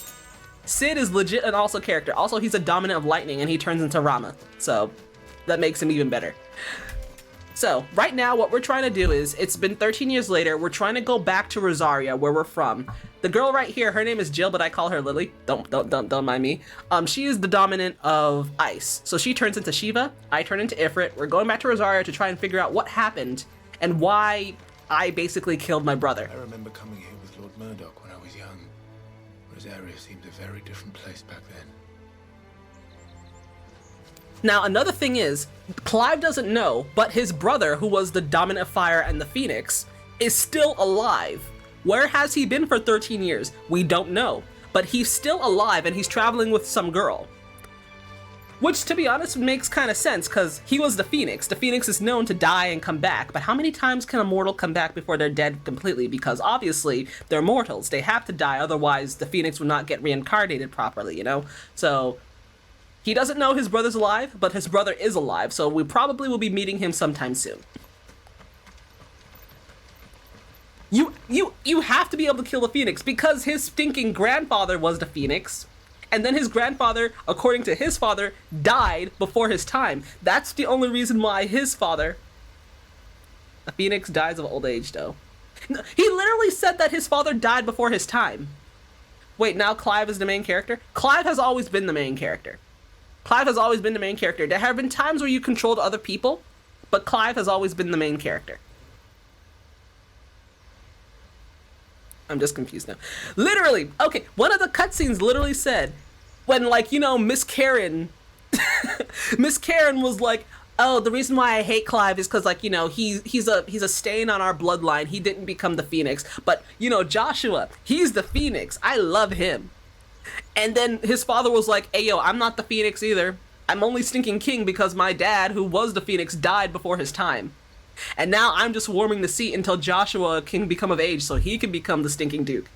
Speaker 1: Sid is legit an awesome character. Also, he's a dominant of lightning and he turns into Rama, so that makes him even better. So, right now, what we're trying to do is, it's been 13 years later, we're trying to go back to Rosaria, where we're from. The girl right here, her name is Jill, but I call her Lily. Don't mind me. She is the dominant of ice. So she turns into Shiva, I turn into Ifrit. We're going back to Rosaria to try and figure out what happened and why I basically killed my brother.
Speaker 3: I remember coming here with Lord Murdoch when I was young. Rosaria seemed a very different place back then.
Speaker 1: Now, another thing is, Clive doesn't know, but his brother, who was the dominant of fire and the Phoenix, is still alive. Where has he been for 13 years? We don't know, but he's still alive and he's traveling with some girl. Which, to be honest, makes kind of sense, because he was the Phoenix. The Phoenix is known to die and come back, but how many times can a mortal come back before they're dead completely? Because obviously, they're mortals. They have to die, otherwise the Phoenix would not get reincarnated properly, you know? So, he doesn't know his brother's alive, but his brother is alive, so we probably will be meeting him sometime soon. You have to be able to kill the Phoenix, because his stinking grandfather was the Phoenix, and then his grandfather, according to his father, died before his time. That's the only reason why his father... The Phoenix dies of old age, though. He literally said that his father died before his time. Wait, now Clive is the main character? Clive has always been the main character. Clive has always been the main character. There have been times where you controlled other people, but Clive has always been the main character. I'm just confused now. Literally, okay, one of the cutscenes literally said, when, like, you know, Miss Karen, Miss Karen was like, oh, the reason why I hate Clive is because, like, you know, he's a stain on our bloodline. He didn't become the Phoenix. But, you know, Joshua, he's the Phoenix. I love him. And then his father was like, hey, yo, I'm not the Phoenix either. I'm only stinking king because my dad, who was the Phoenix, died before his time. And now I'm just warming the seat until Joshua can become of age so he can become the stinking duke.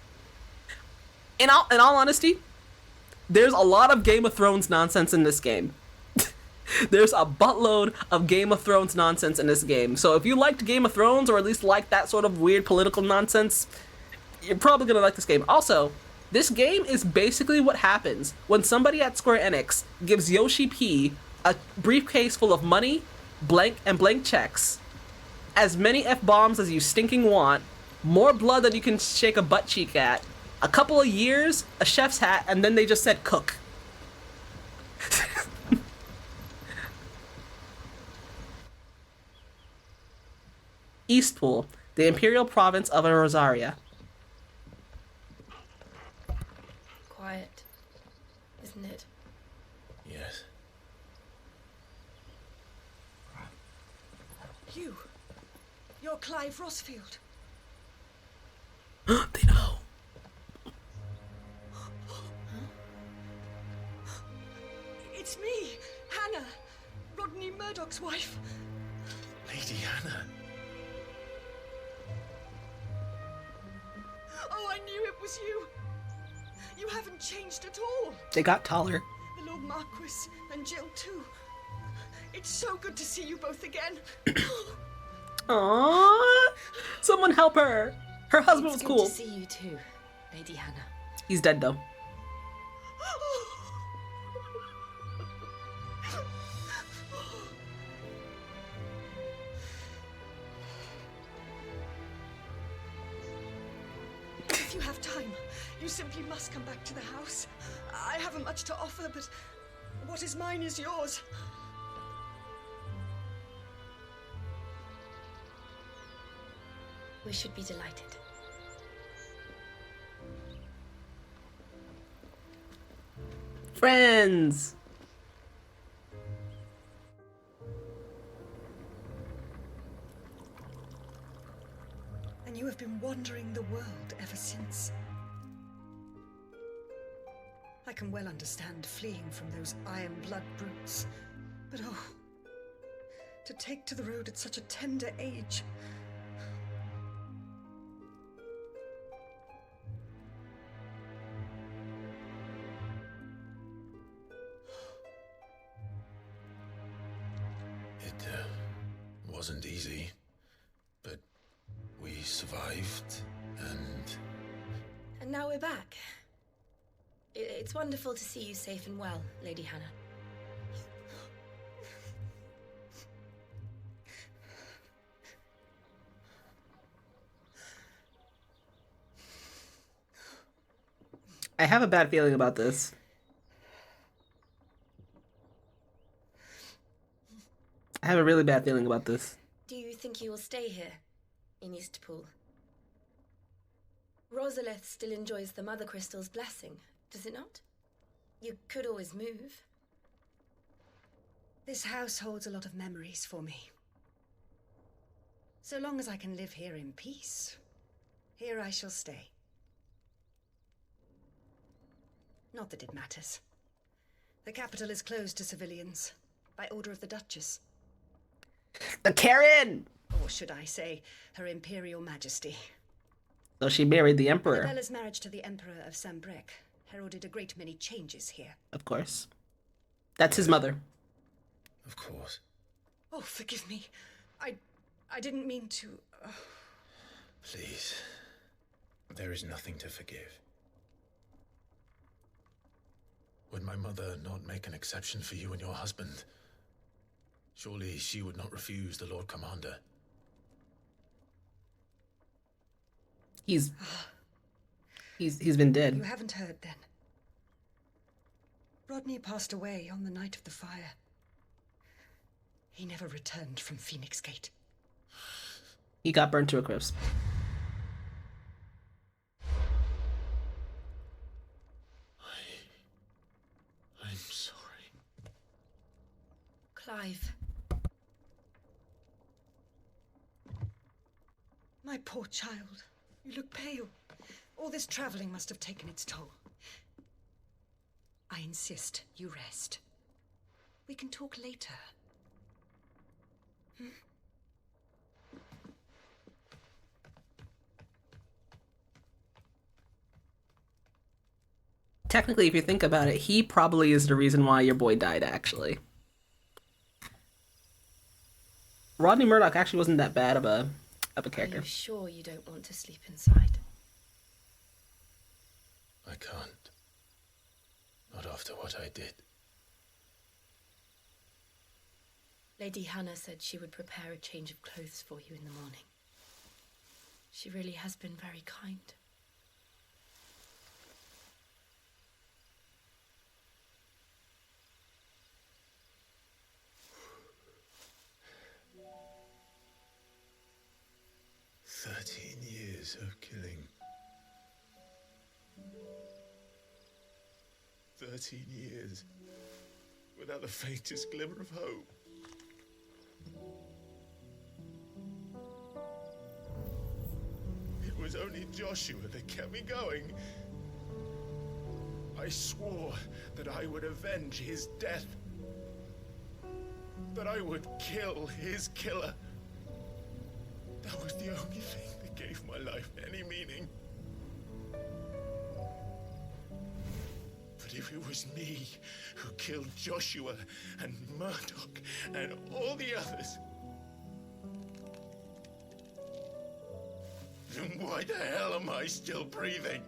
Speaker 1: In all honesty, there's a lot of Game of Thrones nonsense in this game. There's a buttload of Game of Thrones nonsense in this game. So if you liked Game of Thrones, or at least like that sort of weird political nonsense, you're probably gonna like this game. Also, this game is basically what happens when somebody at Square Enix gives Yoshi P a briefcase full of money, blank checks, as many F-bombs as you stinking want, more blood than you can shake a butt cheek at, A couple of years, a chef's hat, and then they just said cook. Eastpool, the imperial province of Rosaria.
Speaker 5: Quiet, isn't it?
Speaker 3: Yes.
Speaker 6: You're Clive Rossfield.
Speaker 1: They know.
Speaker 6: It's me, Hannah, Rodney Murdoch's wife.
Speaker 3: Lady Hannah.
Speaker 6: Oh, I knew it was you. You haven't changed at all.
Speaker 1: They got taller.
Speaker 6: The Lord Marquis and Jill too. It's so good to see you both again.
Speaker 1: Aww. Someone help her. Her husband was
Speaker 2: It's
Speaker 1: cool.
Speaker 2: good to see you too, Lady Hannah.
Speaker 1: He's dead though.
Speaker 6: If you have time, you simply must come back to the house. I haven't much to offer, but what is mine is yours.
Speaker 5: We should be delighted.
Speaker 1: Friends.
Speaker 6: And you have been wandering the world ever since. I can well understand fleeing from those iron blood brutes, but oh, to take to the road at such a tender age.
Speaker 3: It wasn't easy, but we survived, and
Speaker 5: And now we're back. It's wonderful to see you safe and well, Lady Hannah.
Speaker 1: I have a bad feeling about this. I have a really bad feeling about this.
Speaker 5: Do you think you will stay here, in Eastpool? Rosalith still enjoys the Mother Crystal's blessing, does it not? You could always move.
Speaker 6: This house holds a lot of memories for me. So long as I can live here in peace, here I shall stay. Not that it matters. The capital is closed to civilians, by order of the Duchess.
Speaker 1: The Karen!
Speaker 6: Or should I say, Her Imperial Majesty.
Speaker 1: So she married the Emperor.
Speaker 6: Arabella's marriage to the Emperor of Sambrec heralded a great many changes here.
Speaker 1: Of course. That's his mother.
Speaker 3: of course.
Speaker 6: Oh, forgive me. I didn't mean to...
Speaker 3: Please. There is nothing to forgive. Would my mother not make an exception for you and your husband? Surely she would not refuse the Lord Commander.
Speaker 1: He's been dead.
Speaker 6: You haven't heard, then. Rodney passed away on the night of the fire. He never returned from Phoenix Gate.
Speaker 1: He got burnt to a crisp.
Speaker 3: I'm sorry.
Speaker 5: Clive.
Speaker 6: My poor child. You look pale. All this traveling must have taken its toll. I insist you rest. We can talk later.
Speaker 1: Technically, if you think about it, he probably is the reason why your boy died, actually. Rodney Murdoch actually wasn't that bad of a character.
Speaker 5: Are you sure you don't want to sleep inside?
Speaker 3: I can't. Not after what I did.
Speaker 5: Lady Hannah said she would prepare a change of clothes for you in the morning. She really has been very kind.
Speaker 3: 13 years without the faintest glimmer of hope. It was only Joshua that kept me going. I swore that I would avenge his death. That I would kill his killer. That was the only thing that gave my life any meaning. But if it was me who killed Joshua and Murdoch and all the others, then why the hell am I still breathing?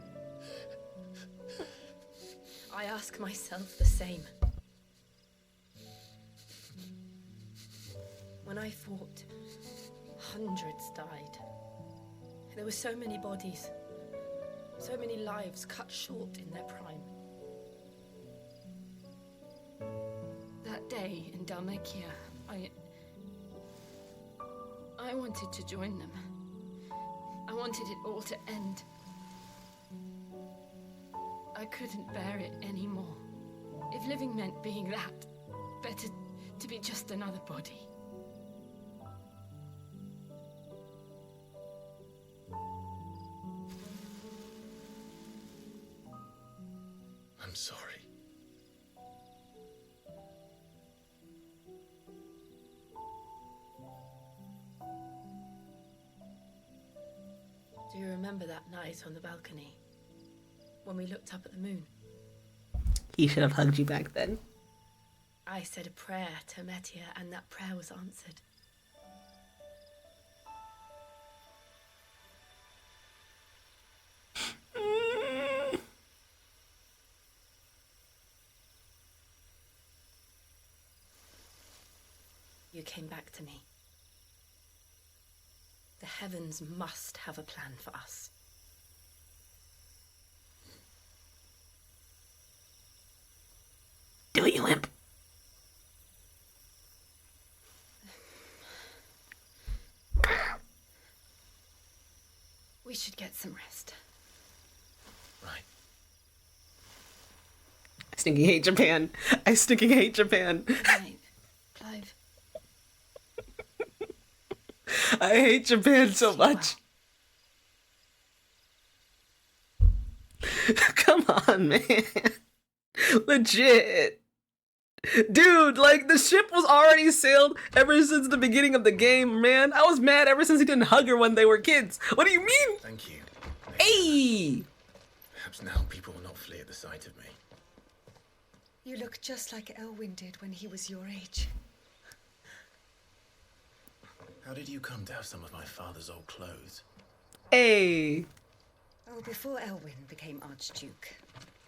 Speaker 2: I ask myself the same. When I fought, hundreds died. There were so many bodies, so many lives cut short in their prime. That day in Dalmekia, I wanted to join them. I wanted it all to end. I couldn't bear it anymore. If living meant being that, better to be just another body.
Speaker 3: I'm sorry.
Speaker 2: Do you remember that night on the balcony? When we looked up at the moon?
Speaker 1: He should have hugged you back then.
Speaker 2: I said a prayer to Metia, and that prayer was answered. You came back to me. The heavens must have a plan for us.
Speaker 1: Do it, you imp.
Speaker 2: We should get some rest.
Speaker 3: Right.
Speaker 1: I stinking hate Japan. I stinking hate Japan.
Speaker 2: Good night, Clive.
Speaker 1: I hate Japan so much. Come on, man. Legit. Dude, like, the ship was already sailed ever since the beginning of the game, man. I was mad ever since he didn't hug her when they were kids. What do you mean?
Speaker 3: Thank you.
Speaker 1: Hey!
Speaker 3: Perhaps now people will not flee at the sight of me.
Speaker 11: You look just like Elwyn did when he was your age.
Speaker 3: How did you come to have some of my father's old clothes?
Speaker 1: Hey!
Speaker 11: Oh, before Elwyn became Archduke,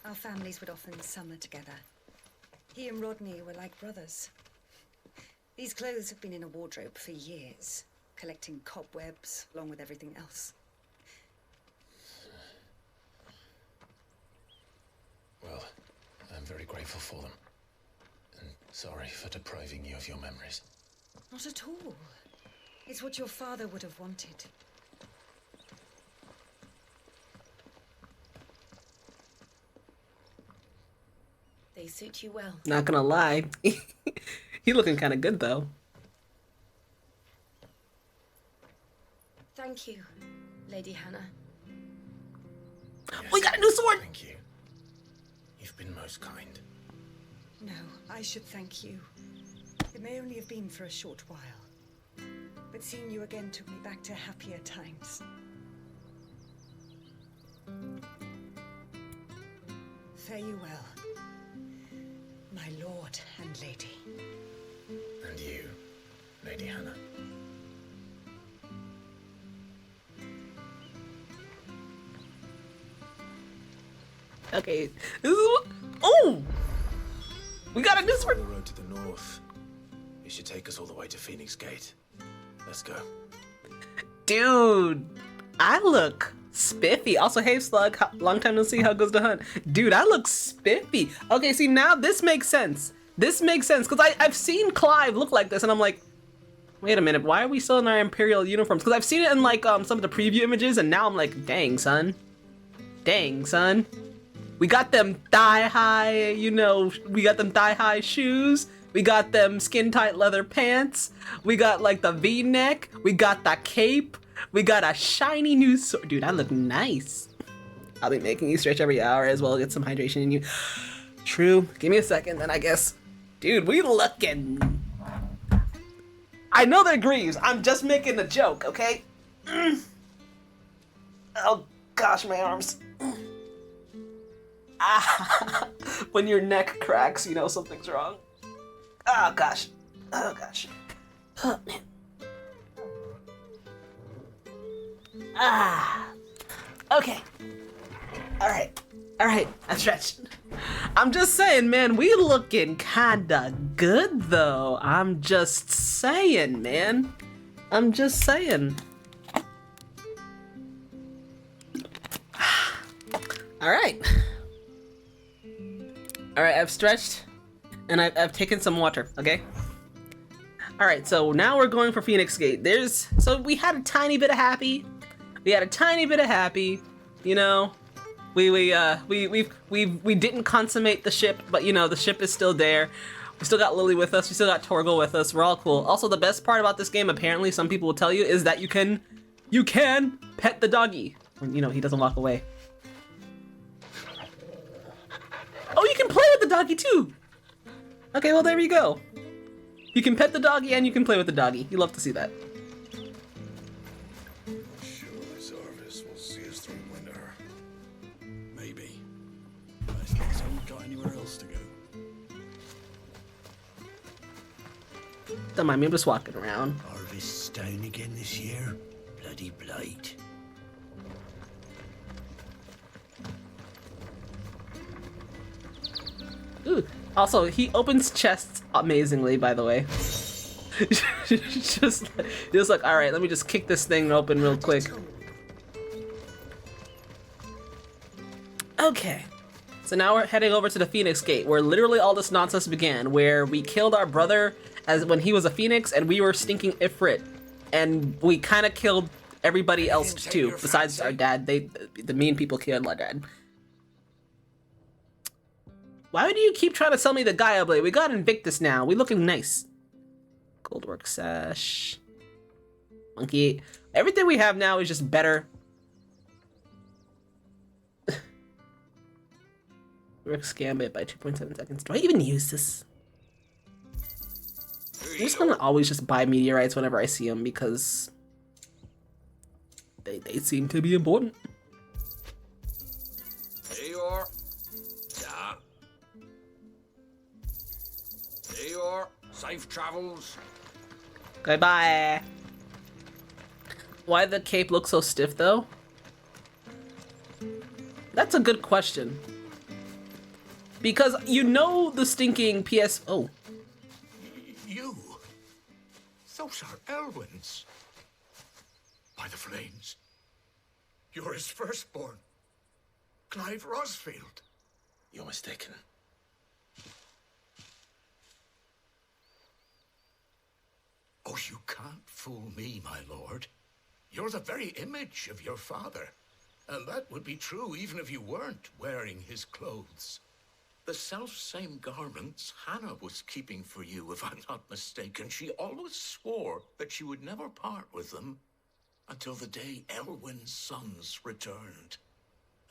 Speaker 11: our families would often summer together. He and Rodney were like brothers. These clothes have been in a wardrobe for years, collecting cobwebs along with everything else.
Speaker 3: Well, I'm very grateful for them. And sorry for depriving you of your memories.
Speaker 11: Not at all. It's what your father would have wanted.
Speaker 2: They suit you well.
Speaker 1: Not gonna lie. He looking kind of good, though.
Speaker 2: Thank you, Lady Hannah.
Speaker 3: Yes,
Speaker 1: We got a new sword!
Speaker 3: Thank you. You've been most kind.
Speaker 11: No, I should thank you. It may only have been for a short while, but seeing you again took me back to happier times. Fare you well, my lord and lady.
Speaker 3: And you, Lady Hannah.
Speaker 1: Okay, this is what... Oh! We got a new sword!
Speaker 3: The road to the north. It should take us all the way to Phoenix Gate. Let's go.
Speaker 1: Dude, I look spiffy. Also, hey Slug, long time no see, how goes the hunt? Dude, I look spiffy. Okay, see, now this makes sense. This makes sense, because I've seen Clive look like this, and I'm like, wait a minute, why are we still in our Imperial uniforms? Because I've seen it in, like, some of the preview images, and now I'm like, dang, son. Dang, son. We got them thigh-high, you know, we got them thigh-high shoes. We got them skin-tight leather pants. We got, like, the V-neck. We got the cape. We got a shiny new sword. Dude, I look nice. I'll be making you stretch every hour as well, get some hydration in you. True. Give me a second, then I guess. Dude, we looking... I know they're greaves. I'm just making a joke, okay? Oh, gosh, my arms. Ah, when your neck cracks, you know something's wrong. Oh, gosh. Oh, gosh. Oh, man. Ah. Okay. All right. I stretched. I'm just saying, man, we looking kinda good, though. I'm just saying, man. I'm just saying. All right, I've stretched, and I've taken some water, okay? All right, so now we're going for Phoenix Gate. So we had a tiny bit of happy. You know, we didn't consummate the ship, but you know, the ship is still there. We still got Lily with us. We still got Torgal with us. We're all cool. Also, the best part about this game, apparently, some people will tell you, is that you can pet the doggy when, you know, he doesn't walk away. Oh, you can play with the doggy too! Okay, well, there you go. You can pet the doggy and you can play with the doggy. You love to see that.
Speaker 7: Sure, Zarvis will see us through winter.
Speaker 8: Maybe. But it's not as though we've got anywhere else to go.
Speaker 1: Don't mind me, I'm just walking around.
Speaker 12: Harvest's down again this year. Bloody blight.
Speaker 1: Ooh. Also, he opens chests amazingly, by the way. just like, all right, let me just kick this thing open real quick. Okay. So now we're heading over to the Phoenix Gate, where literally all this nonsense began, where we killed our brother when he was a Phoenix, and we were stinking IFREET. And we kind of killed everybody else too, besides our dad. The mean people killed our dad. Why do you keep trying to sell me the Gaia Blade? We got Invictus now. We looking nice. Goldwork Sash. Monkey. Everything we have now is just better. Rick's Gambit by 2.7 seconds. Do I even use this? I'm just gonna always just buy meteorites whenever I see them because they seem to be important.
Speaker 8: There you are. Yeah. There you are. Safe travels.
Speaker 1: Goodbye. Why the cape look so stiff though? That's a good question. Because you know the stinking PS... Oh.
Speaker 8: You? Those are Elwyn's. By the flames. You're his firstborn. Clive Rosfield.
Speaker 3: You're mistaken.
Speaker 8: Oh, you can't fool me, my lord. You're the very image of your father. And that would be true even if you weren't wearing his clothes. The self-same garments Hannah was keeping for you, if I'm not mistaken. She always swore that she would never part with them until the day Elwyn's sons returned.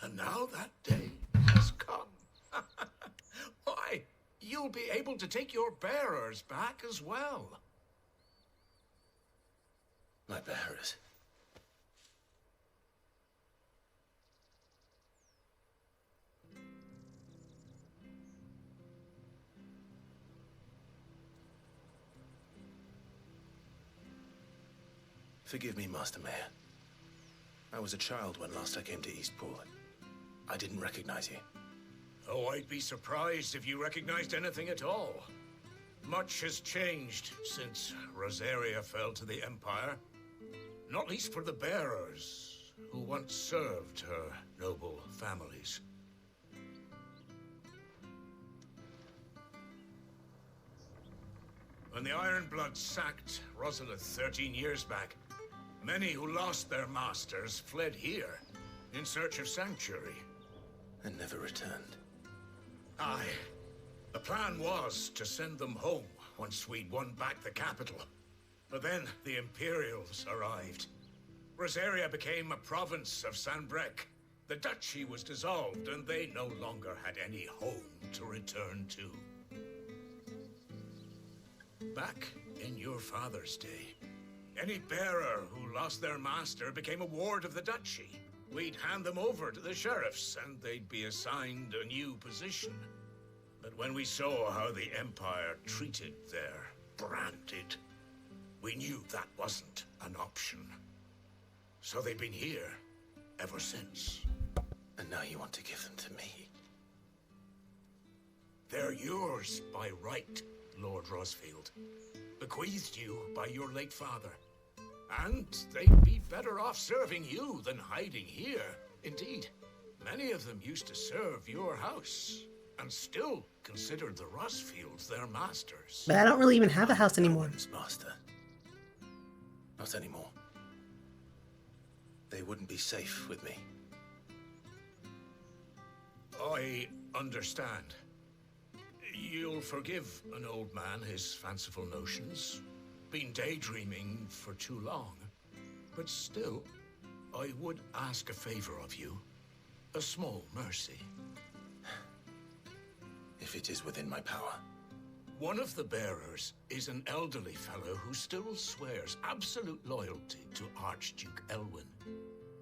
Speaker 8: And now that day has come. Why, you'll be able to take your bearers back as well.
Speaker 3: My bearers? Forgive me, Master Mayor. I was a child when last I came to Eastpool. I didn't recognize you.
Speaker 8: Oh, I'd be surprised if you recognized anything at all. Much has changed since Rosaria fell to the Empire. Not least for the bearers, who once served her noble families. When the Ironbloods sacked Rosalith 13 years back, many who lost their masters fled here in search of sanctuary.
Speaker 3: and never returned.
Speaker 8: Aye. The plan was to send them home once we'd won back the capital. But then the Imperials arrived. Rosaria became a province of Sanbreque. The duchy was dissolved, and they no longer had any home to return to. Back in your father's day, any bearer who lost their master became a ward of the duchy. We'd hand them over to the sheriffs, and they'd be assigned a new position. But when we saw how the Empire treated their branded, we knew that wasn't an option. So they've been here ever since.
Speaker 3: And now you want to give them to me?
Speaker 8: They're yours by right, Lord Rosfield. Bequeathed you by your late father. And they'd be better off serving you than hiding here. Indeed, many of them used to serve your house, and still considered the Rosfields their masters.
Speaker 1: But I don't really even have a house anymore.
Speaker 3: Master. Not anymore. They wouldn't be safe with me.
Speaker 8: I understand. You'll forgive an old man his fanciful notions. Been daydreaming for too long. But still, I would ask a favor of you. A small mercy.
Speaker 3: If it is within my power.
Speaker 8: One of the bearers is an elderly fellow who still swears absolute loyalty to Archduke Elwyn.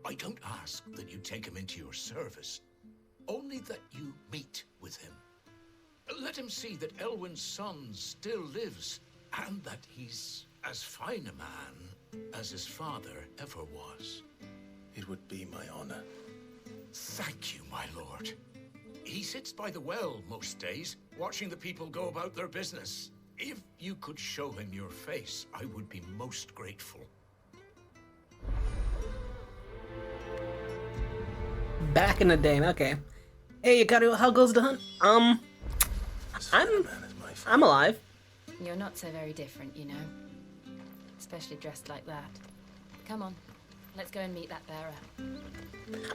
Speaker 8: I don't ask that you take him into your service, only that you meet with him. Let him see that Elwyn's son still lives, and that he's as fine a man as his father ever was.
Speaker 3: It would be my honor.
Speaker 8: Thank you, my lord. He sits by the well most days, watching the people go about their business. If you could show him your face, I would be most grateful.
Speaker 1: Back in the day, okay. Hey, Yakaru, how goes the hunt? I'm alive.
Speaker 2: You're not so very different, you know. Especially dressed like that. Come on, let's go and meet that bearer.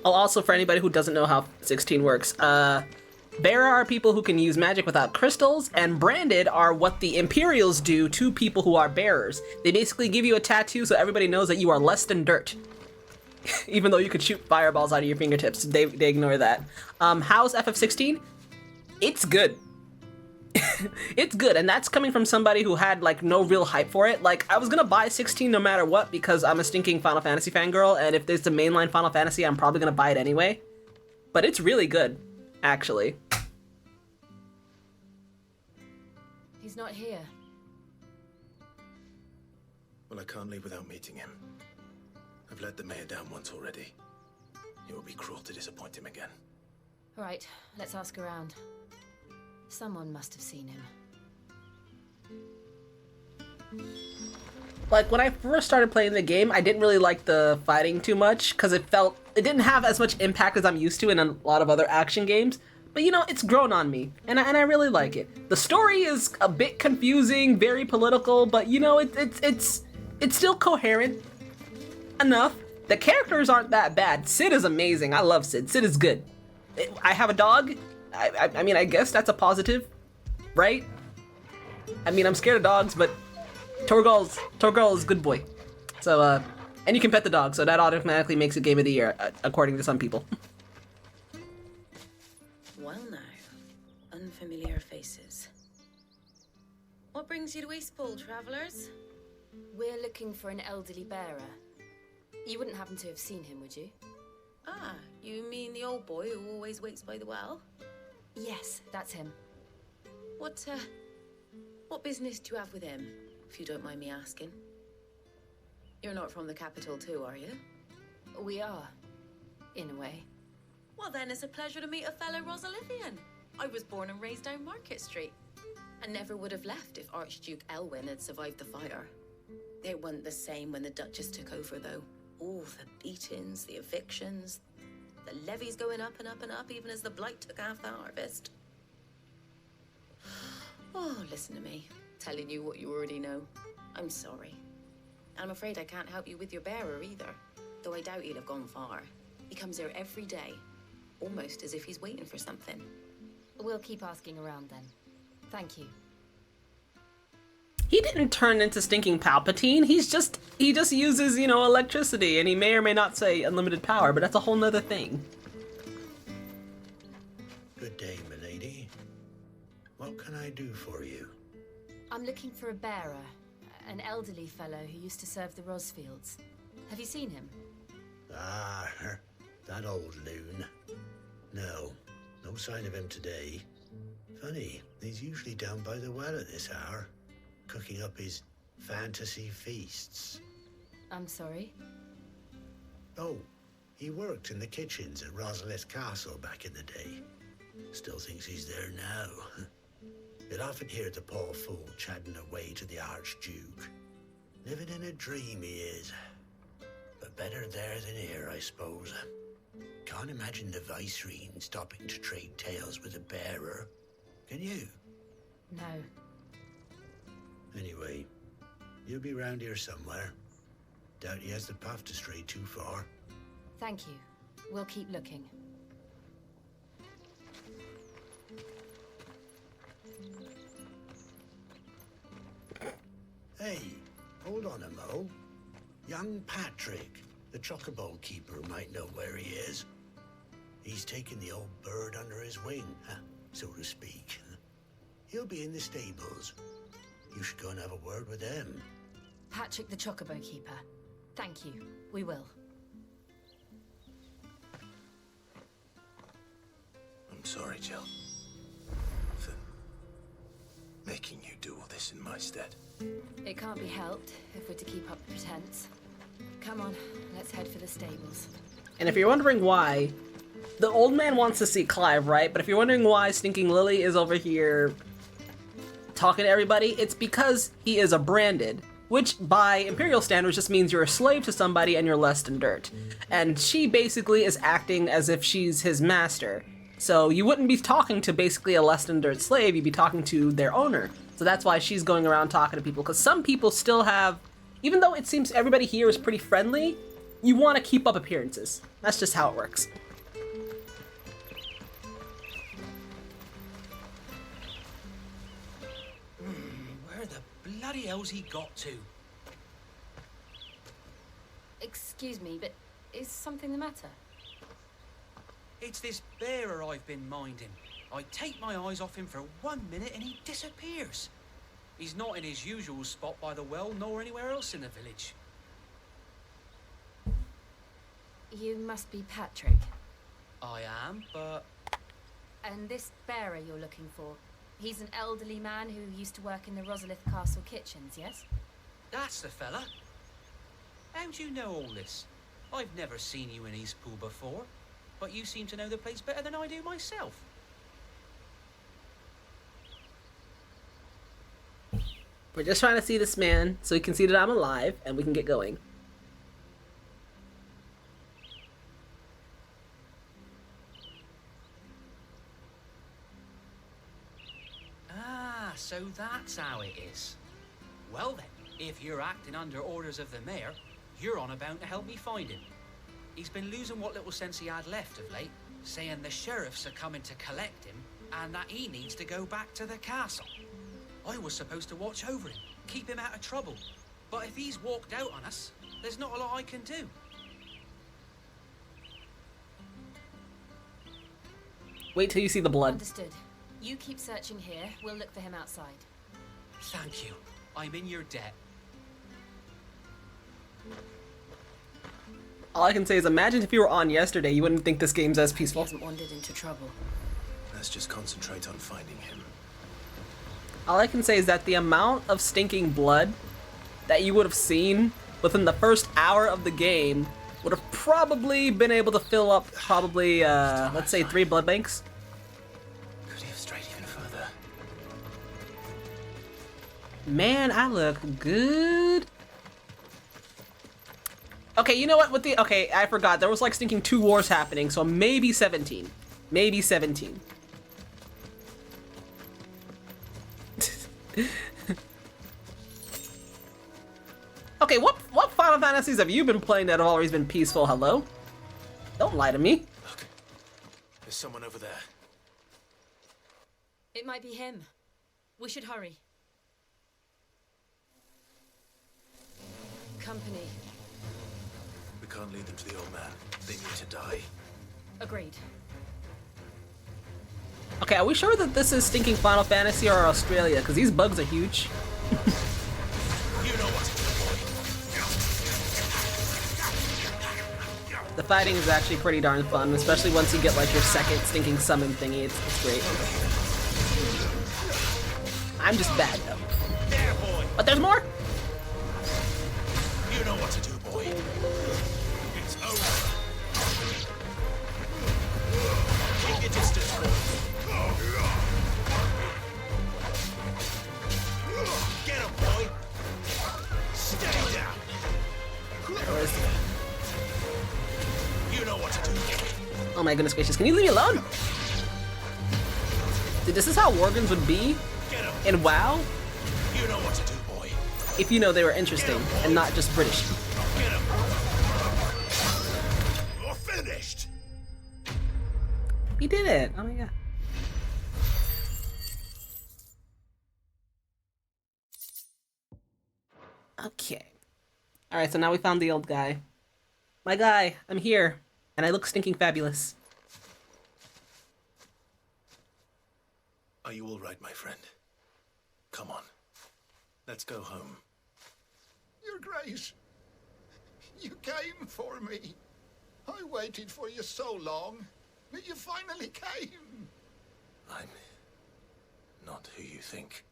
Speaker 1: Oh, also for anybody who doesn't know how 16 works, bearer are people who can use magic without crystals, and branded are what the Imperials do to people who are bearers. They basically give you a tattoo so everybody knows that you are less than dirt. Even though you could shoot fireballs out of your fingertips, they ignore that. How's FF16? It's good. It's good, and that's coming from somebody who had like no real hype for it. Like, I was gonna buy 16 no matter what because I'm a stinking Final Fantasy fangirl, and if there's the mainline Final Fantasy, I'm probably gonna buy it anyway. But it's really good, actually.
Speaker 2: He's not here.
Speaker 3: Well, I can't leave without meeting him. I've let the mayor down once already. It would be cruel to disappoint him again.
Speaker 2: All right, let's ask around. Someone must have seen him.
Speaker 1: Like, when I first started playing the game, I didn't really like the fighting too much, because it didn't have as much impact as I'm used to in a lot of other action games. But, you know, it's grown on me, and I really like it. The story is a bit confusing, very political, but, you know, it's still coherent enough. The characters aren't that bad. Sid is amazing. I love Sid. Sid is good. I have a dog. I mean, I guess that's a positive, right? I mean, I'm scared of dogs, but Torgal is a good boy. So, and you can pet the dog, so that automatically makes it Game of the Year, according to some people.
Speaker 13: Well now, unfamiliar faces. What brings you to Eastpool, travellers?
Speaker 2: We're looking for an elderly bearer. You wouldn't happen to have seen him, would you?
Speaker 13: Ah, you mean the old boy who always waits by the well?
Speaker 2: Yes, that's him.
Speaker 13: What business do you have with him, if you don't mind me asking? You're not from the capital too, are you?
Speaker 2: We are, in a way.
Speaker 13: Well then, it's a pleasure to meet a fellow Rosalivian. I was born and raised down Market Street, and never would have left if Archduke Elwyn had survived the fire. It wasn't the same when the Duchess took over, though. All the beatings, the evictions, the levies going up and up and up, even as the blight took half the harvest. Oh, listen to me, telling you what you already know. I'm sorry. I'm afraid I can't help you with your bearer either, though I doubt he'll have gone far. He comes here every day, almost as if he's waiting for something.
Speaker 2: We'll keep asking around then. Thank you.
Speaker 1: He didn't turn into stinking Palpatine. He just uses, you know, electricity, and he may or may not say unlimited power, but that's a whole nother thing.
Speaker 12: Good day, milady. What can I do for you?
Speaker 2: I'm looking for a bearer, an elderly fellow who used to serve the Rosfields. Have you seen him?
Speaker 12: Ah, that old loon. No sign of him today. Funny, he's usually down by the well at this hour, cooking up his fantasy feasts.
Speaker 2: I'm sorry?
Speaker 12: Oh, he worked in the kitchens at Rosalith Castle back in the day. Still thinks he's there now. You'd often hear the poor fool chatting away to the Archduke. Living in a dream he is. But better there than here, I suppose. Can't imagine the Viceroy stopping to trade tales with a bearer. Can you?
Speaker 2: No.
Speaker 12: Anyway, you'll be round here somewhere. Doubt he has the path to stray too far.
Speaker 2: Thank you. We'll keep looking.
Speaker 12: Hey, hold on a mo. Young Patrick, the chocobo keeper, might know where he is. He's taken the old bird under his wing, so to speak. He'll be in the stables. You should go and have a word with him.
Speaker 2: Patrick the Chocobo Keeper. Thank you. We will.
Speaker 3: I'm sorry, Jill. For making you do all this in my stead.
Speaker 2: It can't be helped if we're to keep up the pretense. Come on, let's head for the stables.
Speaker 1: And if you're wondering why, the old man wants to see Clive, right? But if you're wondering why Stinking Lily is over here talking to everybody, it's because he is a branded, which by Imperial standards just means you're a slave to somebody and you're less than dirt. And she basically is acting as if she's his master. So you wouldn't be talking to basically a less than dirt slave, you'd be talking to their owner. So that's why she's going around talking to people, because some people still have, even though it seems everybody here is pretty friendly, you want to keep up appearances. That's just how it works.
Speaker 10: Where the bloody hell's he got to?
Speaker 2: Excuse me, but is something the matter?
Speaker 10: It's this bearer I've been minding. I take my eyes off him for 1 minute and he disappears. He's not in his usual spot by the well, nor anywhere else in the village.
Speaker 2: You must be Patrick.
Speaker 10: I am, but...
Speaker 2: And this bearer you're looking for, he's an elderly man who used to work in the Rosalith Castle kitchens, yes?
Speaker 10: That's the fella. How'd you know all this? I've never seen you in Eastpool before, but you seem to know the place better than I do myself.
Speaker 1: We're just trying to see this man so he can see that I'm alive and we can get going.
Speaker 10: Ah, so that's how it is. Well then, if you're acting under orders of the mayor, you're on about to help me find him. He's been losing what little sense he had left of late, saying the sheriffs are coming to collect him and that he needs to go back to the castle. I was supposed to watch over him, keep him out of trouble. But if he's walked out on us, there's not a lot I can do.
Speaker 1: Wait till you see the blood.
Speaker 2: Understood. You keep searching here, we'll look for him outside.
Speaker 10: Thank you. I'm in your debt.
Speaker 1: All I can say is imagine if you were on yesterday, you wouldn't think this game's as peaceful.
Speaker 2: He hasn't wandered into trouble.
Speaker 3: Let's just concentrate on finding him.
Speaker 1: All I can say is that the amount of stinking blood that you would have seen within the first hour of the game would have probably been able to fill up probably, let's say 3 blood banks.
Speaker 3: Could he have strayed even further?
Speaker 1: Man, I look good. Okay, you know what? Okay, I forgot. There was like stinking 2 wars happening, so maybe 17. Maybe 17. Okay, what Final Fantasies have you been playing that have always been peaceful? Hello? Don't lie to me.
Speaker 3: Look, someone over there.
Speaker 2: It might be him. We should hurry. Company.
Speaker 3: We can't lead them to the old man. They need to die.
Speaker 2: Agreed.
Speaker 1: Okay, are we sure that this is stinking Final Fantasy or Australia? Because these bugs are huge.
Speaker 3: You know what to do, boy.
Speaker 1: The fighting is actually pretty darn fun, especially once you get like your second stinking summon thingy. It's great. I'm just bad though.
Speaker 3: There, boy.
Speaker 1: But there's more.
Speaker 3: You know what to do, boy. It's over. Keep your distance, boy. Get him, boy. Stay down.
Speaker 1: Where is he?
Speaker 3: You know what to do.
Speaker 1: Oh my goodness gracious! Can you leave me alone? Dude, this is how Worgans would be in WoW.
Speaker 3: You know what to do, boy.
Speaker 1: If you know they were interesting and not just British.
Speaker 3: Get him. You're finished.
Speaker 1: He did it. Oh my god. Okay. Alright, so now we found the old guy. My guy, I'm here. And I look stinking fabulous.
Speaker 3: Are you all right, my friend? Come on. Let's go home.
Speaker 14: Your Grace, you came for me. I waited for you so long, but you finally came.
Speaker 3: I'm not who you think.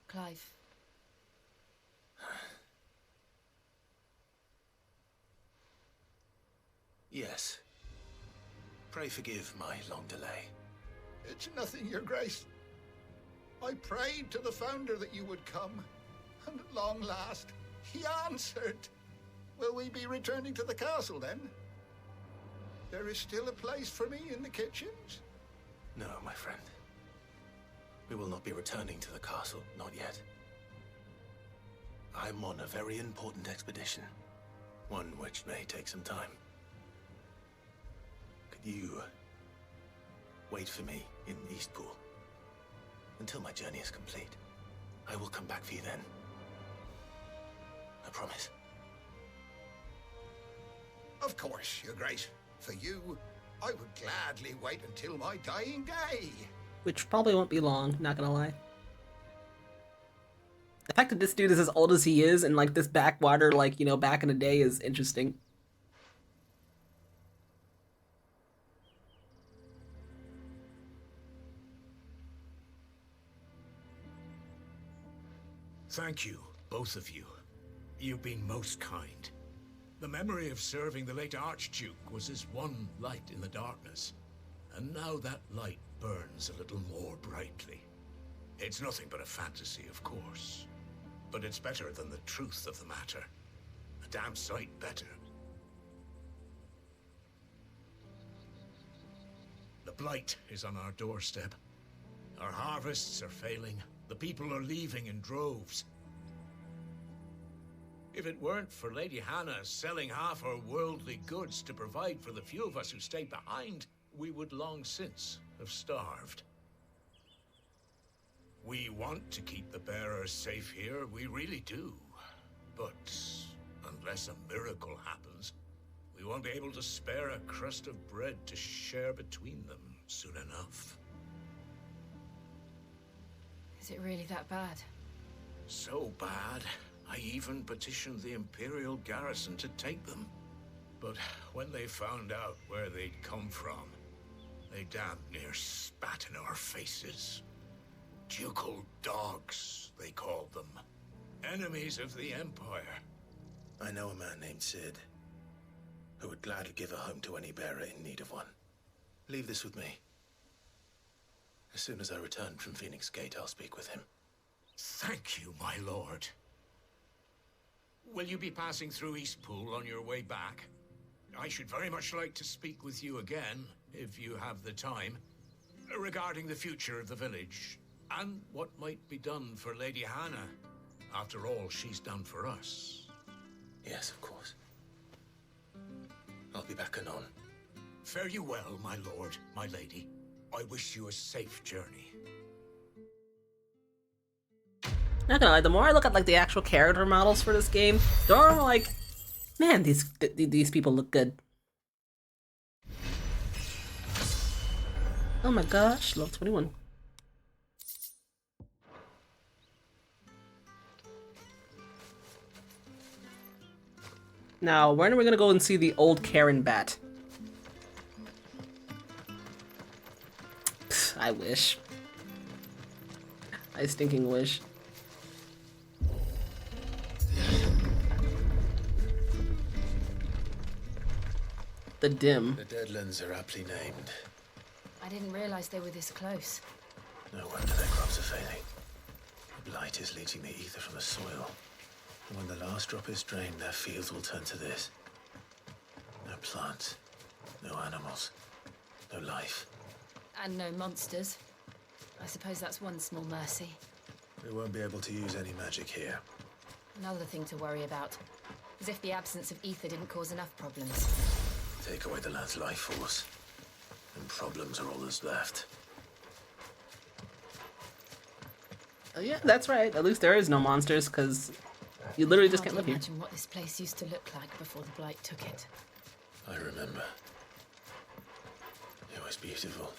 Speaker 2: Clive.
Speaker 3: Yes. Pray forgive my long delay.
Speaker 14: It's nothing, Your Grace. I prayed to the Founder that you would come, and at long last, he answered. Will we be returning to the castle, then? There is still a place for me in the kitchens?
Speaker 3: No, my friend. We will not be returning to the castle, not yet. I'm on a very important expedition, one which may take some time. Could you wait for me in Eastpool until my journey is complete? I will come back for you then. I promise.
Speaker 14: Of course, Your Grace. For you, I would gladly wait until my dying day.
Speaker 1: Which probably won't be long, not gonna lie. The fact that this dude is as old as he is and like this backwater, like, you know, back in the day is interesting.
Speaker 8: Thank you, both of you. You've been most kind. The memory of serving the late Archduke was as one light in the darkness, and now that light burns a little more brightly. It's nothing but a fantasy, of course, but it's better than the truth of the matter. A damn sight better. The blight is on our doorstep. Our harvests are failing. The people are leaving in droves. If it weren't for Lady Hannah selling half her worldly goods to provide for the few of us who stayed behind, we would long since have starved. We want to keep the bearers safe here, we really do. But unless a miracle happens, we won't be able to spare a crust of bread to share between them soon enough.
Speaker 2: Is it really that bad?
Speaker 8: So bad, I even petitioned the Imperial garrison to take them. But when they found out where they'd come from, they damn near spat in our faces. Ducal dogs, they called them. Enemies of the Empire.
Speaker 3: I know a man named Sid, who would gladly give a home to any bearer in need of one. Leave this with me. As soon as I return from Phoenix Gate, I'll speak with him.
Speaker 8: Thank you, my lord. Will you be passing through Eastpool on your way back? I should very much like to speak with you again, if you have the time, regarding the future of the village, and what might be done for Lady Hannah, after all she's done for us.
Speaker 3: Yes, of course. I'll be back anon.
Speaker 14: Fare you well, my lord, my lady. I wish you a safe journey.
Speaker 1: Not gonna lie, the more I look at like the actual character models for this game, they're all like, man, these people look good. Oh my gosh, level 21. Now, when are we gonna go and see the old Karen bat? Pfft, I wish. I stinking wish. The dim.
Speaker 3: The Deadlands are aptly named.
Speaker 2: I didn't realize they were this close.
Speaker 3: No wonder their crops are failing. The blight is leaching the ether from the soil. And when the last drop is drained, their fields will turn to this. No plants, no animals, no life.
Speaker 2: And no monsters. I suppose that's one small mercy.
Speaker 3: We won't be able to use any magic here.
Speaker 2: Another thing to worry about. As if the absence of ether didn't cause enough problems.
Speaker 3: Take away the land's life force, and problems are all that's left.
Speaker 1: Oh yeah, that's right. At least there is no monsters, because you literally just can't live here.
Speaker 2: Imagine what this place used to look like before the blight took it.
Speaker 3: I remember. It was beautiful.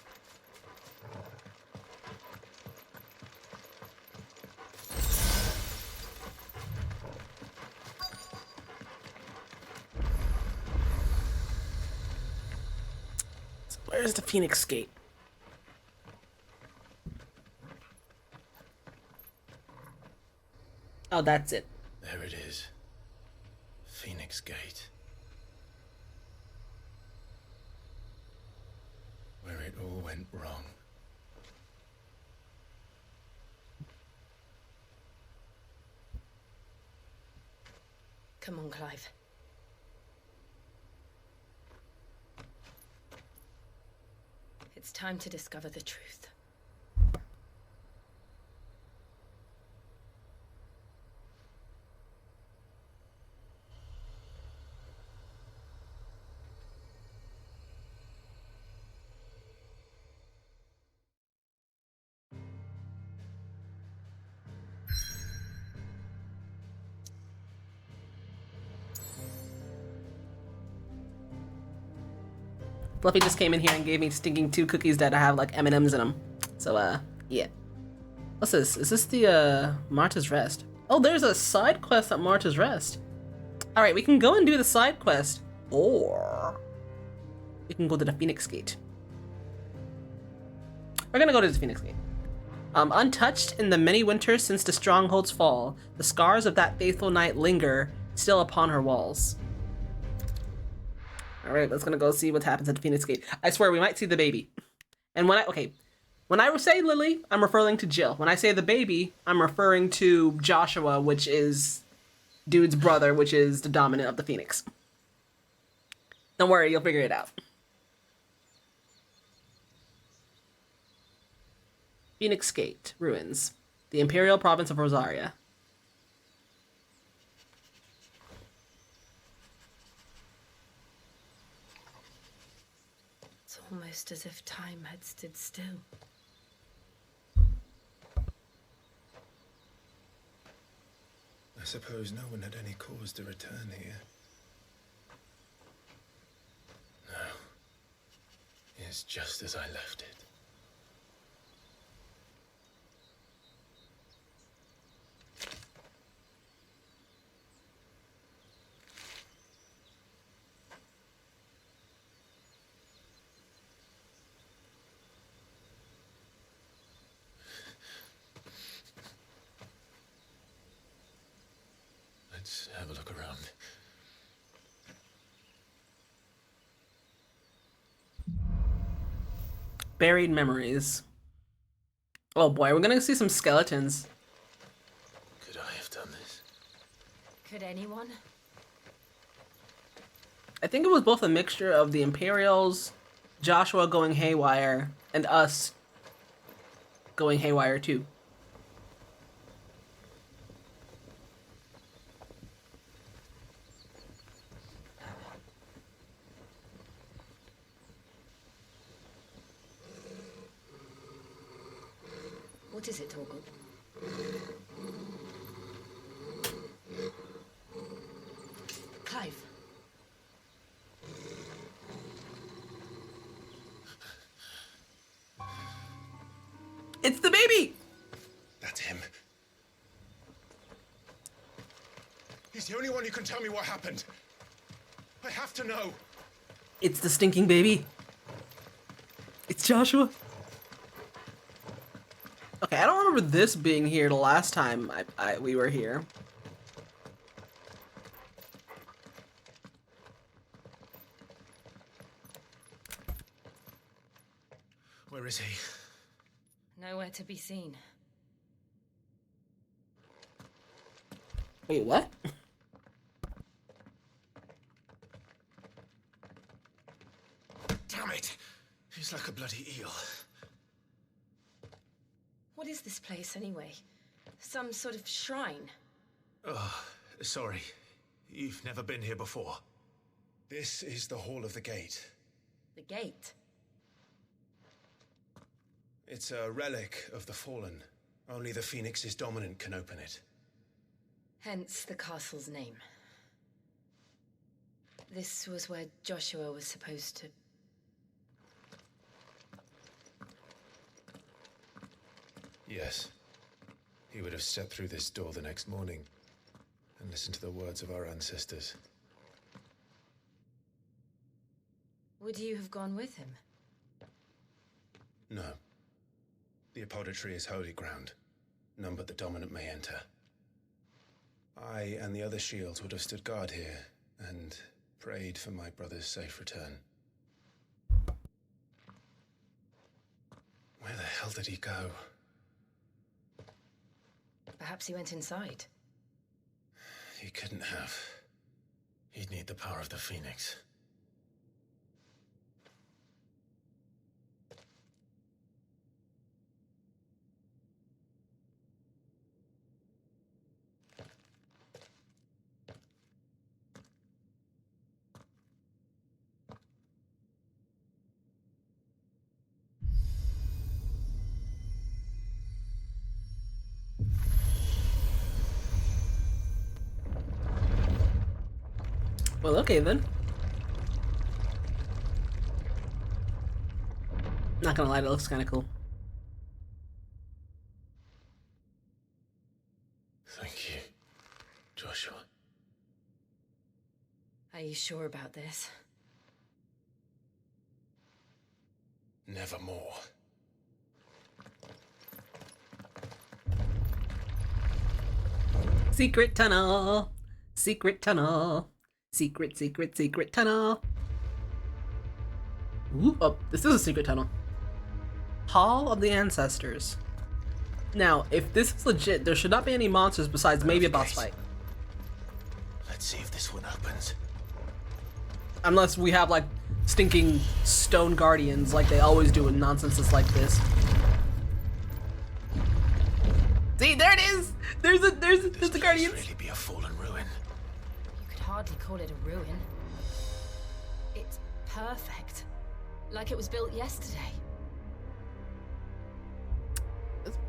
Speaker 1: So where's the Phoenix Gate? Oh, that's it.
Speaker 3: There it is. Phoenix Gate. Where it all went wrong.
Speaker 2: Come on, Clive. It's time to discover the truth.
Speaker 1: Fluffy just came in here and gave me stinking 2 cookies that have like M&Ms in them. So, yeah. What's this? Is this the, Marta's Rest? Oh, there's a side quest at Marta's Rest. Alright, we can go and do the side quest. Or we can go to the Phoenix Gate. We're gonna go to the Phoenix Gate. Untouched in the many winters since the stronghold's fall, the scars of that faithful night linger still upon her walls. Alright, let's gonna go see what happens at the Phoenix Gate. I swear we might see the baby. And when I say Lily, I'm referring to Jill. When I say the baby, I'm referring to Joshua, which is Dude's brother, which is the dominant of the Phoenix. Don't worry, you'll figure it out. Phoenix Gate, ruins. The Imperial Province of Rosaria.
Speaker 2: It's almost as if time had stood still.
Speaker 3: I suppose no one had any cause to return here. No. It's just as I left it. Let's have a look around.
Speaker 1: Buried memories. Oh boy, we're gonna see some skeletons.
Speaker 3: Could I have done this?
Speaker 2: Could anyone?
Speaker 1: I think it was both a mixture of the Imperials, Joshua going haywire, and us going haywire too.
Speaker 11: What is it, Torgal?
Speaker 6: Clive.
Speaker 1: It's the baby!
Speaker 3: That's him. He's the only one who can tell me what happened. I have to know.
Speaker 1: It's the stinking baby. It's Joshua. Okay, I don't remember this being here the last time we were here.
Speaker 3: Where is he?
Speaker 2: Nowhere to be seen.
Speaker 1: Wait, what?
Speaker 3: Damn it! He's like a bloody eel.
Speaker 2: What is this place, anyway? Some sort of shrine?
Speaker 3: Oh, sorry. You've never been here before. This is the Hall of the Gate.
Speaker 2: The gate?
Speaker 3: It's a relic of the Fallen. Only the Phoenix's dominant can open it.
Speaker 2: Hence the castle's name. This was where Joshua was supposed to...
Speaker 3: Yes. He would have stepped through this door the next morning and listened to the words of our ancestors.
Speaker 2: Would you have gone with him?
Speaker 3: No. The apodatory is holy ground. None but the dominant may enter. I and the other shields would have stood guard here and prayed for my brother's safe return. Where the hell did he go?
Speaker 2: Perhaps he went inside.
Speaker 3: He couldn't have. He'd need the power of the Phoenix.
Speaker 1: Well, okay then. Not gonna lie, it looks kind of cool.
Speaker 3: Thank you, Joshua.
Speaker 2: Are you sure about this?
Speaker 3: Nevermore.
Speaker 1: Secret tunnel. Secret tunnel. Secret, secret, secret tunnel. Ooh, oh, this is a secret tunnel. Hall of the Ancestors. Now, if this is legit, there should not be any monsters besides maybe a boss fight.
Speaker 3: Let's see if this one opens.
Speaker 1: Unless we have, like, stinking stone guardians like they always do in nonsenses like this. See, there it is! There's the guardians!
Speaker 3: This really be a fallen ruin.
Speaker 2: You could hardly call it a ruin. It's perfect. Like it was built yesterday.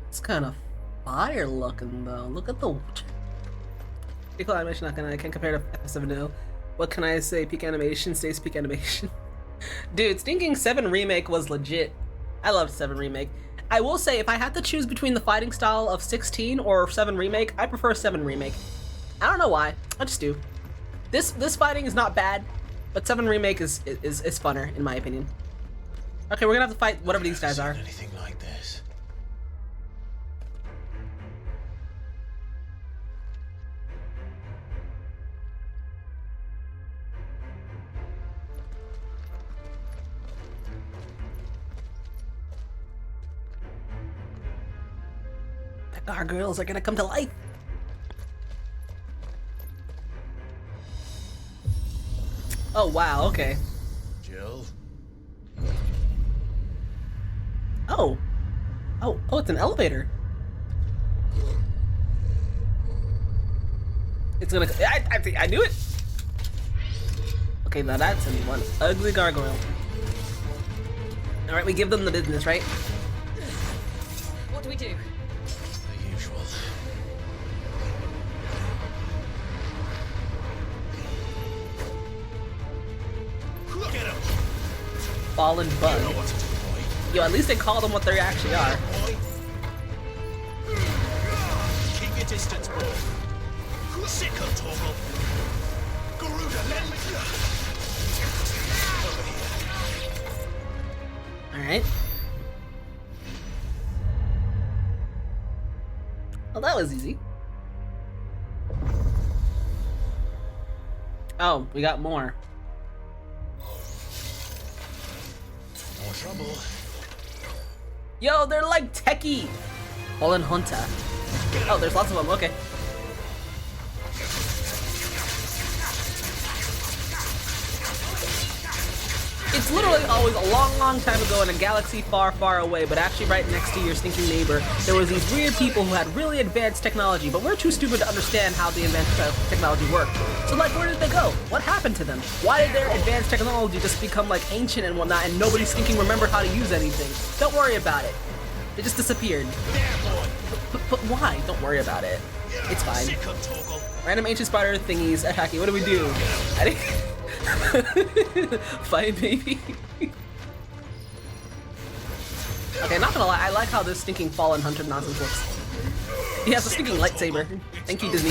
Speaker 1: It's kind of fire looking though. Look at the pretty cool animation. I can't compare to FF7. What can I say? Peak animation stays peak animation. Dude, Stinking 7 Remake was legit. I loved 7 Remake. I will say, if I had to choose between the fighting style of 16 or 7 Remake, I prefer 7 Remake. I don't know why. I just do. This fighting is not bad, but 7 Remake is funner in my opinion. Okay, we're gonna have to fight whatever these guys are.
Speaker 3: Anything like this?
Speaker 1: The gargoyles are gonna come to life. Oh wow, okay.
Speaker 3: Jill?
Speaker 1: Oh, it's an elevator. It's gonna. I knew it. Okay, now that's one ugly gargoyle. All right, we give them the business, right?
Speaker 2: What do we do?
Speaker 1: fallen bug. Yo, at least they call them what they actually are.
Speaker 3: Keep your distance, boy. Sick of Torgal. Garuda, let me...
Speaker 1: Alright. Well, that was easy. Oh, we got more.
Speaker 3: More trouble.
Speaker 1: Yo, they're like techie. Fallen Hunter. Oh, there's lots of them. Okay. It's literally always a long, long time ago in a galaxy far, far away, but actually right next to your stinking neighbor, there was these weird people who had really advanced technology, but we're too stupid to understand how the advanced technology worked. So like, where did they go? What happened to them? Why did their advanced technology just become like ancient and whatnot, and nobody stinking remembered how to use anything? Don't worry about it. They just disappeared. But why? Don't worry about it. It's fine. Random ancient spider thingies attacking. What do we do? I think... Fight, baby. Okay, not gonna lie, I like how this stinking fallen hunter nonsense looks. He has a stinking lightsaber. Thank you, Disney.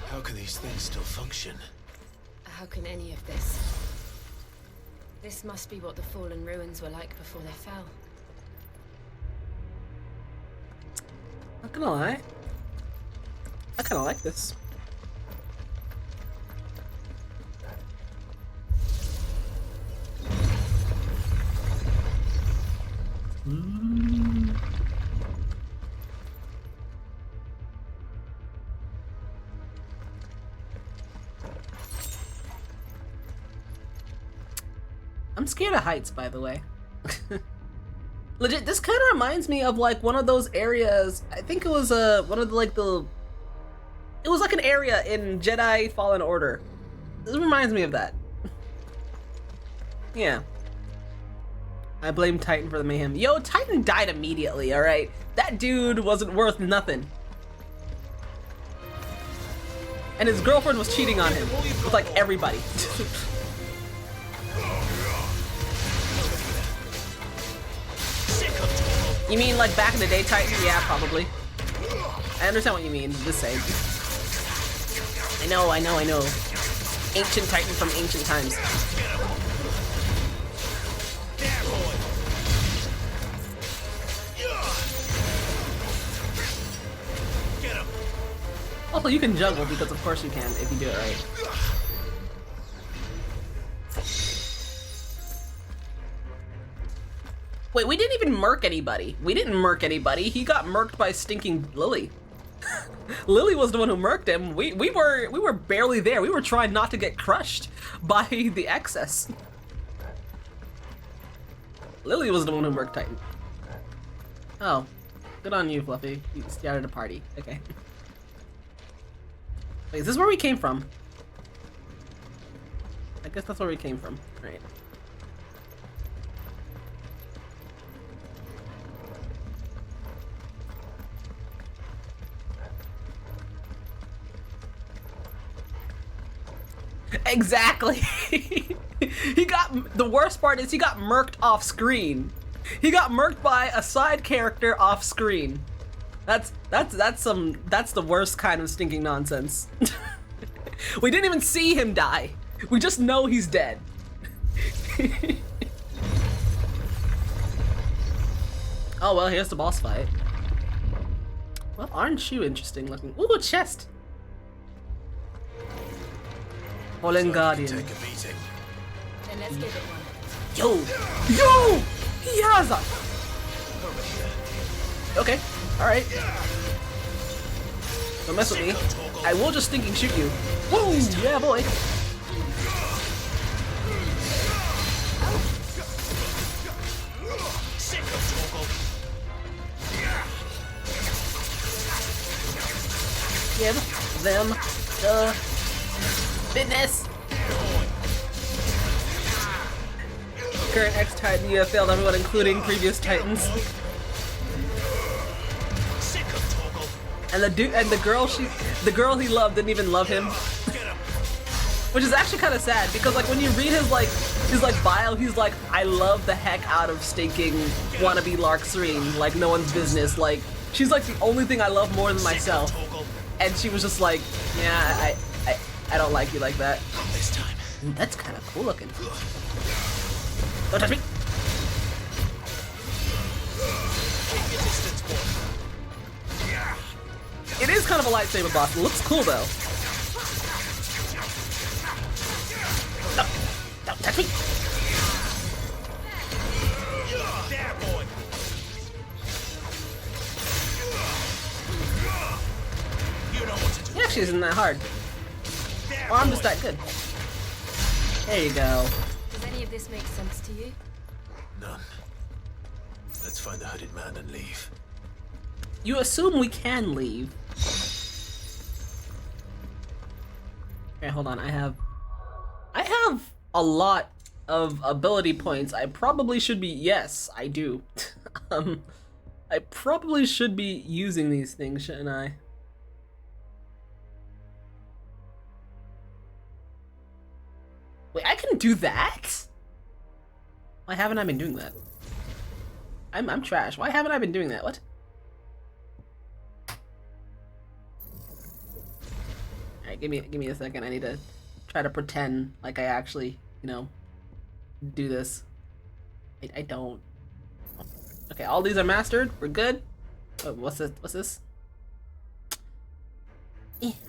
Speaker 3: How can these things still function?
Speaker 2: How can any of this? This must be what the fallen ruins were like before they fell.
Speaker 1: Not gonna lie, I kinda like this. I'm scared of heights, by the way. Legit, this kind of reminds me of like one of those areas. I think it was one of the like the. It was like an area in Jedi Fallen Order. This reminds me of that. Yeah. I blame Titan for the mayhem. Yo, Titan died immediately, alright? That dude wasn't worth nothing. And his girlfriend was cheating on him with like everybody. You mean like back in the day Titan? Yeah, probably. I understand what you mean, just saying. I know. Ancient Titan from ancient times. Also, you can juggle because of course you can if you do it right. Wait, we didn't even murk anybody. We didn't murk anybody. He got murked by stinking Lily. Lily was the one who murked him. We were barely there. We were trying not to get crushed by the excess. Lily was the one who murked Titan. Oh, good on you, Fluffy. You started a party. Okay. Wait, is this where we came from? I guess that's where we came from. Right. Exactly. The worst part is he got murked off screen. He got murked by a side character off screen. That's the worst kind of stinking nonsense. We didn't even see him die. We just know he's dead. Oh well, here's the boss fight. Well, aren't you interesting looking? Ooh, a chest. Fallen Guardian.
Speaker 3: Take a beating.
Speaker 2: Then let's give it one.
Speaker 1: Yo! He has us! Okay, alright. Don't mess with me. I will just stinking shoot you. Woo! Yeah, boy! Give them the business! Current X-Titan, you have failed everyone, including previous Titans. And the girl he loved didn't even love him. Which is actually kind of sad because like when you read his bio, he's like, I love the heck out of stinking wannabe Lark Serene, like no one's business. Like she's like the only thing I love more than myself. And she was just like, yeah, I don't like you like that.
Speaker 3: This time.
Speaker 1: That's kind of cool looking. Don't touch me. It is kind of a lightsaber boss. It looks cool though. Don't touch me.
Speaker 8: There, boy. You know what to do.
Speaker 1: It actually isn't that hard. Or I'm just that good. There you go.
Speaker 5: Does any of this make sense to you?
Speaker 3: None. Let's find the hooded man and leave.
Speaker 1: You assume we can leave. Okay, hold on. I have a lot of ability points. I probably should be. Yes, I do. I probably should be using these things, shouldn't I? Wait, I can do that? Why haven't I been doing that? I'm trash. Why haven't I been doing that? What? Alright, give me a second. I need to try to pretend like I actually, you know, do this. I don't. Okay, all these are mastered. We're good. Oh, what's this? What's this?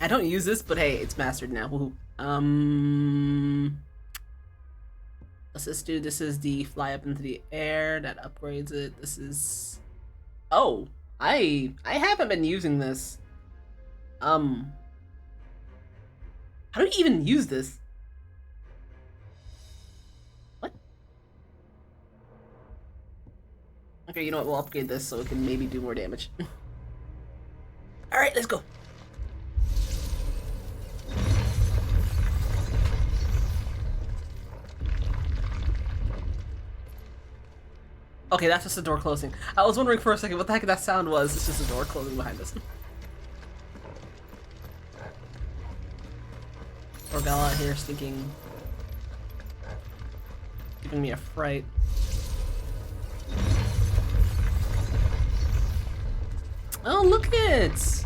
Speaker 1: I don't use this, but hey, it's mastered now. Woohoo. What's this do? This is the fly up into the air. That upgrades it. This is... Oh! I haven't been using this. How do you even use this? What? Okay, you know what? We'll upgrade this so it can maybe do more damage. Alright, let's go. Okay, that's just a door closing. I was wondering for a second what the heck that sound was. It's just a door closing behind us. Poor Bella out here stinking. Giving me a fright. Oh, look it!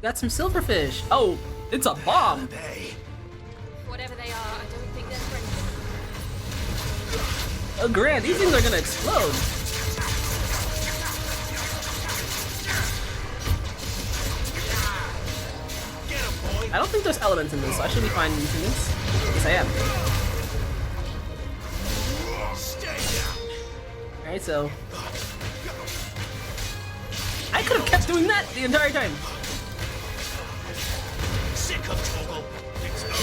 Speaker 1: Got some silverfish. Oh, it's a bomb!
Speaker 5: Whatever they are, I don't think they're friendly.
Speaker 1: Oh, Grant, these things are gonna explode. I don't think there's elements in this, so I should be fine using this. Yes, I am. Alright, so... I could have kept doing that the entire time.
Speaker 8: Sick of Toggle. It's over.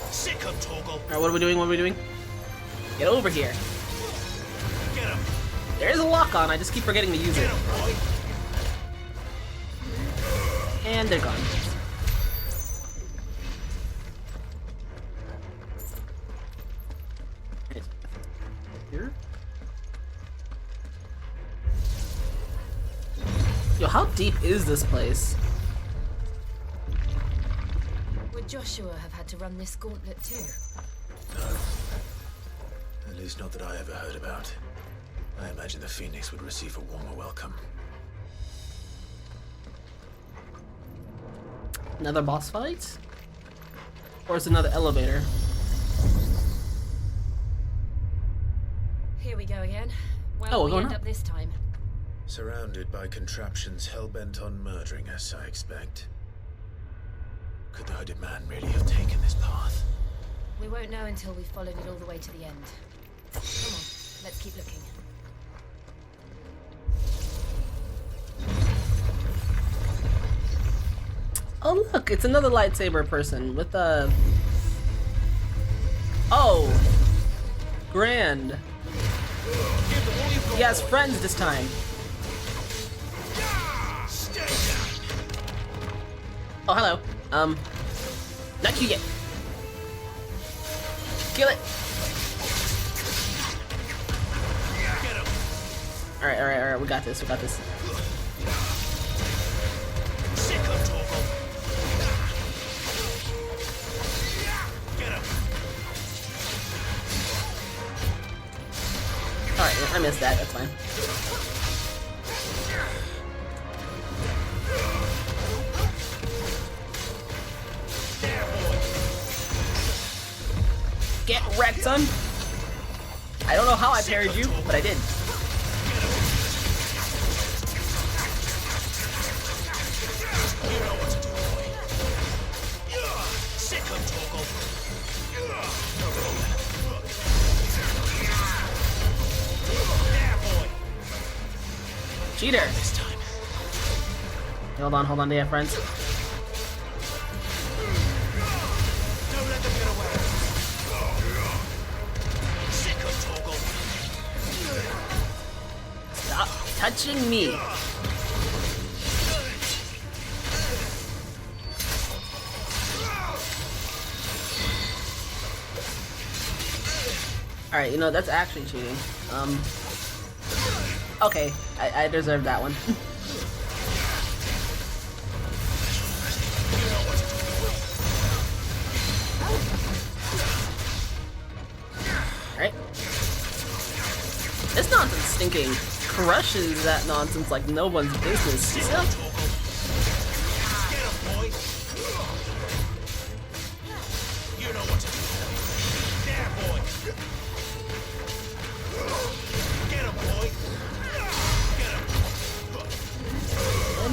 Speaker 8: Sick of Toggle.
Speaker 1: Alright, what are we doing? What are we doing? Get over here.
Speaker 8: Get him.
Speaker 1: There is a lock on, I just keep forgetting to use it. And they're gone. Here? Yo, how deep is this place?
Speaker 5: Would Joshua have had to run this gauntlet too?
Speaker 3: No. At least not that I ever heard about. I imagine the Phoenix would receive a warmer welcome.
Speaker 1: Another boss fight? Or is it another elevator?
Speaker 5: Here we go again. Where
Speaker 1: Oh,
Speaker 5: will
Speaker 1: we're
Speaker 5: we
Speaker 1: going
Speaker 5: end
Speaker 1: up.
Speaker 5: up this time?
Speaker 3: Surrounded by contraptions hell-bent on murdering us, I expect. Could the hooded man really have taken this path?
Speaker 5: We won't know until we've followed it all the way to the end. Come on, let's keep looking.
Speaker 1: Oh look, it's another lightsaber person with a... Oh! Grand. He has friends this time. Oh, hello. Not you yet. Kill it. Alright, we got this, I missed that. That's fine. Get wrecked, son! I don't know how I parried you, but I did. Cheater! Hold on, they have friends. Stop touching me! Alright, you know, that's actually cheating. Okay, I deserve that one. Alright. This nonsense stinking crushes that nonsense like no one's business. You know?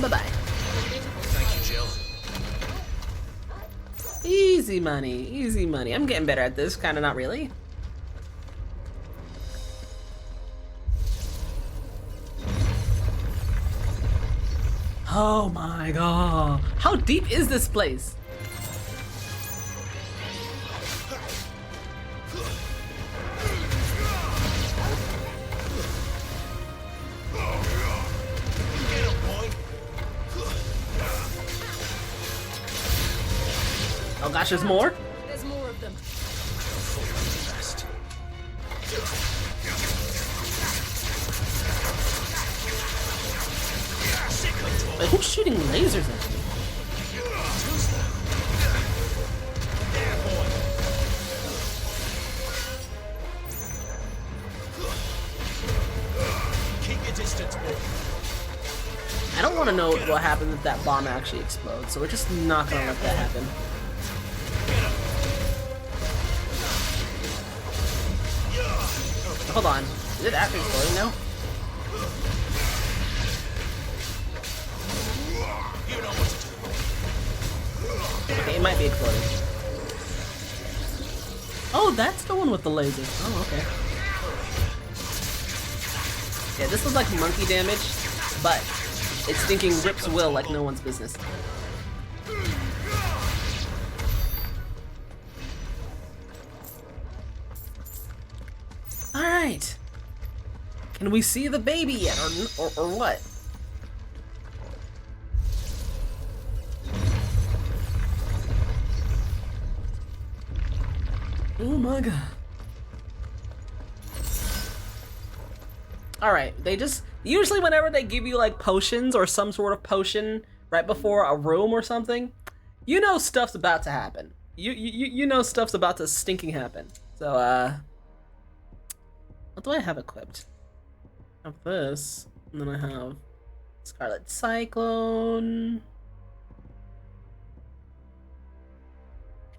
Speaker 1: Bye-bye.
Speaker 3: Thank you, Jill.
Speaker 1: Easy money, easy money. I'm getting better at this, kinda not really. Oh my god. How deep is this place? Oh gosh, there's more?
Speaker 2: There's more of them.
Speaker 1: Wait, who's shooting lasers at me?
Speaker 3: Keep your distance, boy.
Speaker 1: I don't want to know what happens if that bomb actually explodes, so we're just not gonna let that happen. Hold on, is it actually exploding now? Okay, it might be exploding. Oh, that's the one with the lasers. Oh, okay. Yeah, this was like monkey damage, but it's stinking rips will like no one's business. Alright. Can we see the baby yet, or what? Oh my god. Alright, they just... Usually whenever they give you like potions or some sort of potion right before a room or something, you know stuff's about to happen. You know stuff's about to stinking happen. So, what do I have equipped? I have this, and then I have Scarlet Cyclone.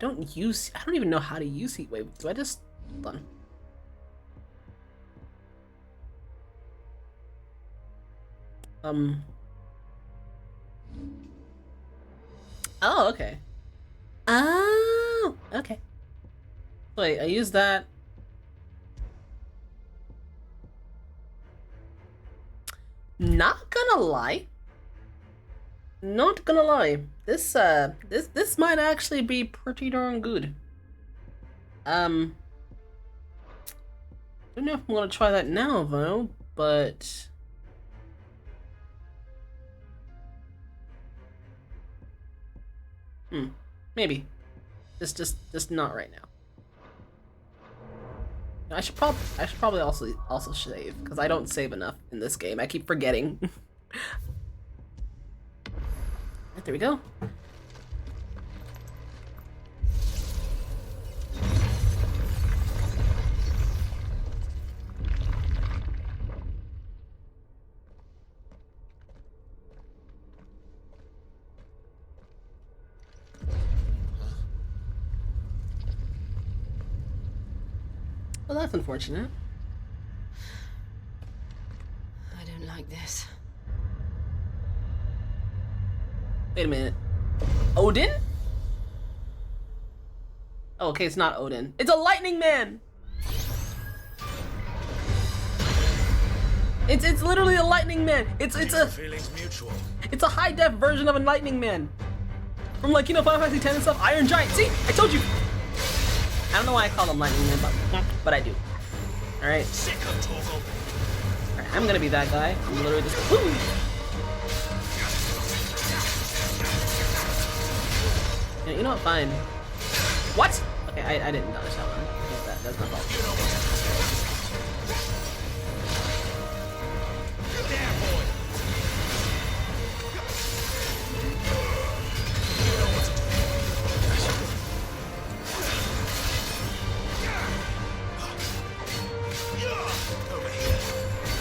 Speaker 1: I don't even know how to use Heat Wave. Do I just... Hold on. Oh, okay. Oh, okay. Wait, I use that. Not gonna lie. Not gonna lie. This might actually be pretty darn good. Don't know if I'm gonna try that now though, but maybe. Just not right now. I should probably also save, because I don't save enough in this game. I keep forgetting. Right, there we go. Well, that's unfortunate.
Speaker 2: I don't like this.
Speaker 1: Wait a minute. Odin? Oh, okay, it's not Odin. It's a lightning man! It's literally a lightning man. It's a high def version of a lightning man. From like, you know, Final Fantasy X and stuff. Iron Giant. See? I told you. I don't know why I call him lightning man, but I do. Alright. Alright, I'm gonna be that guy. I'm literally just woo! Yeah, you know what? Fine. What? Okay, I didn't dodge that one. Yeah, that's my fault.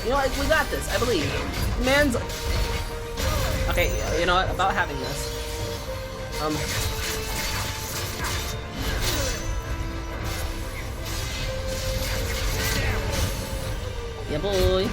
Speaker 1: You know what? We got this. I believe. Man's. Okay. You know what? About having this. Yeah, boy.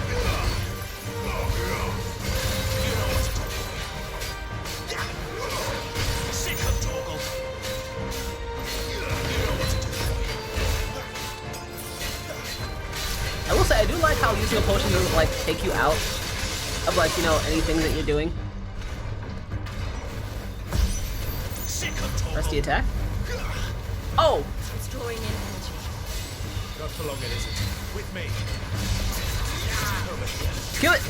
Speaker 1: I will say, I do like how using a potion doesn't, like, take you out of, like, you know, anything that you're doing. Press the attack. Oh!
Speaker 2: It's drawing in energy.
Speaker 3: Not for long, it isn't. With me.
Speaker 1: Kill it!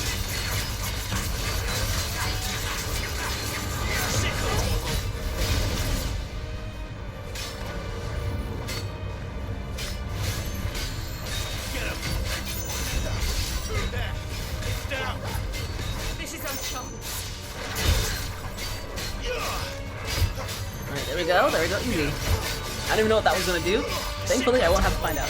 Speaker 1: Alright, there we go, easy. I don't even know what that was gonna do. Thankfully, I won't have to find out.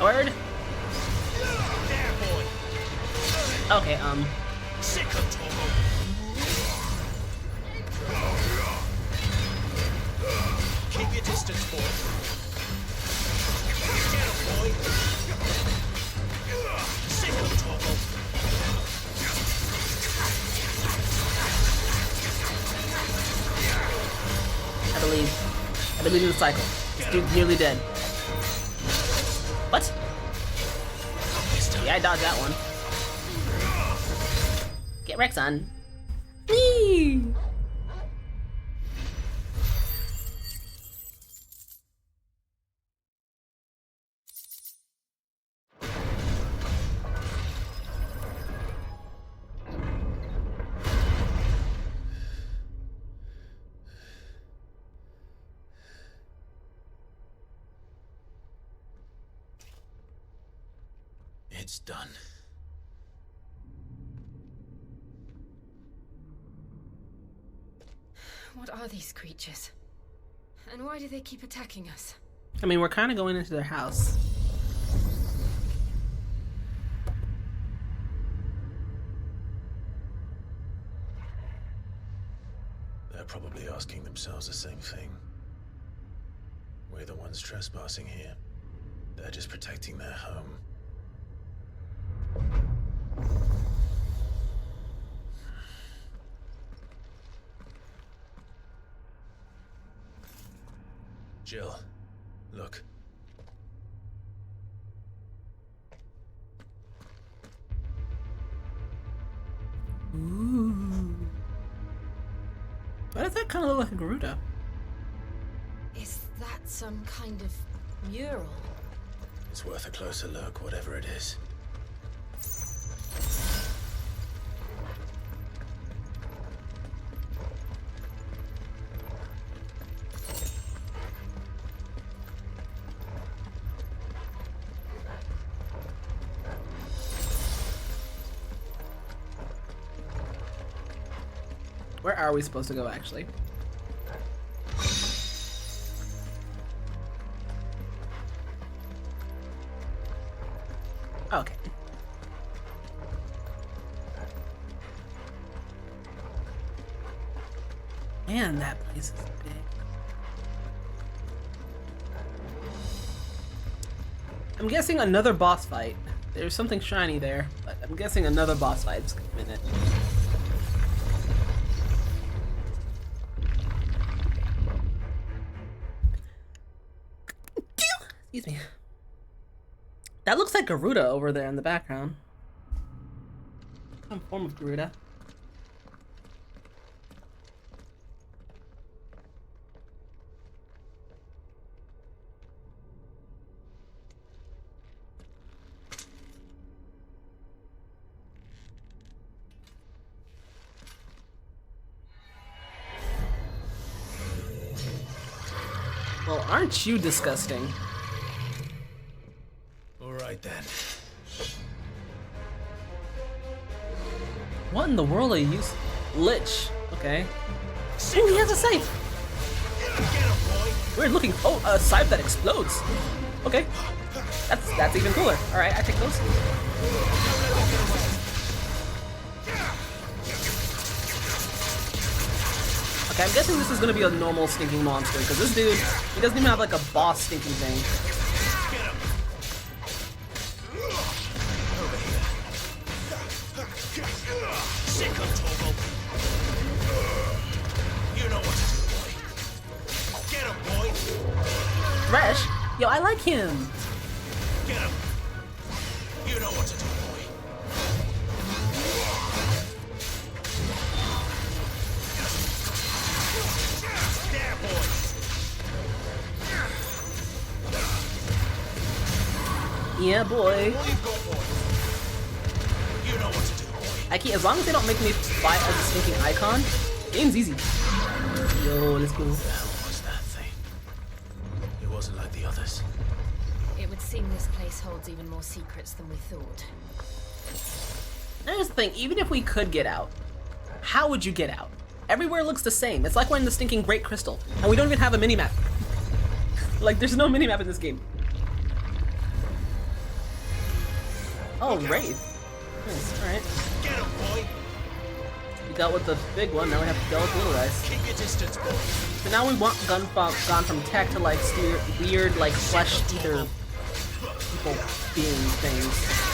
Speaker 1: Word? Okay,
Speaker 3: Keep your distance, boy. Get him, boy. Sick of Toggle.
Speaker 1: I believe in the cycle. This dude's nearly dead. What? Yeah, I dodged that one. Get Rex on. Whee!
Speaker 3: It's done.
Speaker 2: What are these creatures? And why do they keep attacking us?
Speaker 1: I mean, we're kind of going into their house.
Speaker 3: They're probably asking themselves the same thing. We're the ones trespassing here. They're just protecting their home. Jill, look.
Speaker 1: Ooh. Why does that kind of look like a Garuda?
Speaker 2: Is that some kind of mural?
Speaker 3: It's worth a closer look, whatever it is.
Speaker 1: Where are we supposed to go, actually? Okay. Man, that place is big. I'm guessing another boss fight. There's something shiny there, but I'm guessing another boss fight. Just a minute. Excuse me. That looks like Garuda over there in the background. Some form of Garuda. Well, aren't you disgusting?
Speaker 3: All right then.
Speaker 1: What in the world are you using? Lich. Okay. Oh, he has a scythe. Weird looking. Oh, a scythe that explodes. Okay. That's even cooler. All right, I take those. Okay, I'm guessing this is gonna be a normal stinking monster because this dude, he doesn't even have like a boss stinking thing.
Speaker 8: You know what to do, boy. Get him, boy.
Speaker 1: Thresh? Yo, I like him.
Speaker 8: Get him. You know what to do, boy. There, boy.
Speaker 1: Yeah, boy.
Speaker 8: What you go, boy? You know what to do, boy.
Speaker 1: I can't, as long as they don't make me fight as a stinking icon, game's easy. Yo, let's go.
Speaker 3: What the hell was that thing? It wasn't like the others.
Speaker 2: It would seem this place holds even more secrets than we thought.
Speaker 1: Here's the thing, even if we could get out, how would you get out? Everywhere looks the same. It's like we're in the stinking Great Crystal, and we don't even have a minimap. Like, there's no minimap in this game. Oh, Wraith. Nice, alright.
Speaker 8: Get him, boy.
Speaker 1: We dealt with the big one, now we have to deal with little guys.
Speaker 8: Keep your distance, boy.
Speaker 1: So now we want gone from tech to like weird like flesh eater people being things.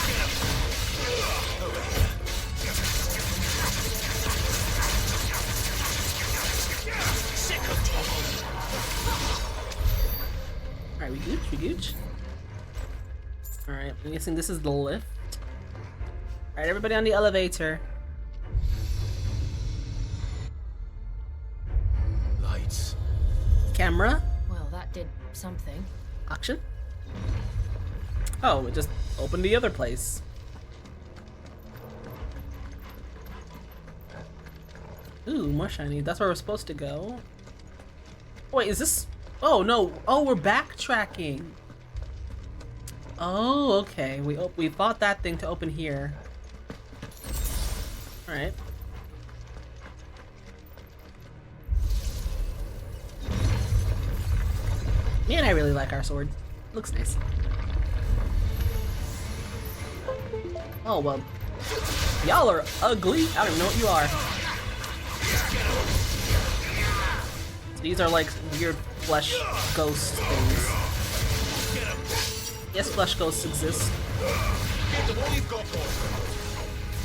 Speaker 1: Alright, we gooch. Alright, I'm guessing this is the lift. Alright, everybody on the elevator.
Speaker 3: Lights.
Speaker 1: Camera.
Speaker 2: Well, that did something.
Speaker 1: Auction. Oh, we just opened the other place. Ooh, more shiny. That's where we're supposed to go. Wait, is this... Oh, no. Oh, we're backtracking. Oh, okay. We fought that thing to open here. Alright. Man, I really like our sword. Looks nice. Oh, well. Y'all are ugly. I don't even know what you are. So these are like weird flesh ghost things. Yes, flesh ghosts exist.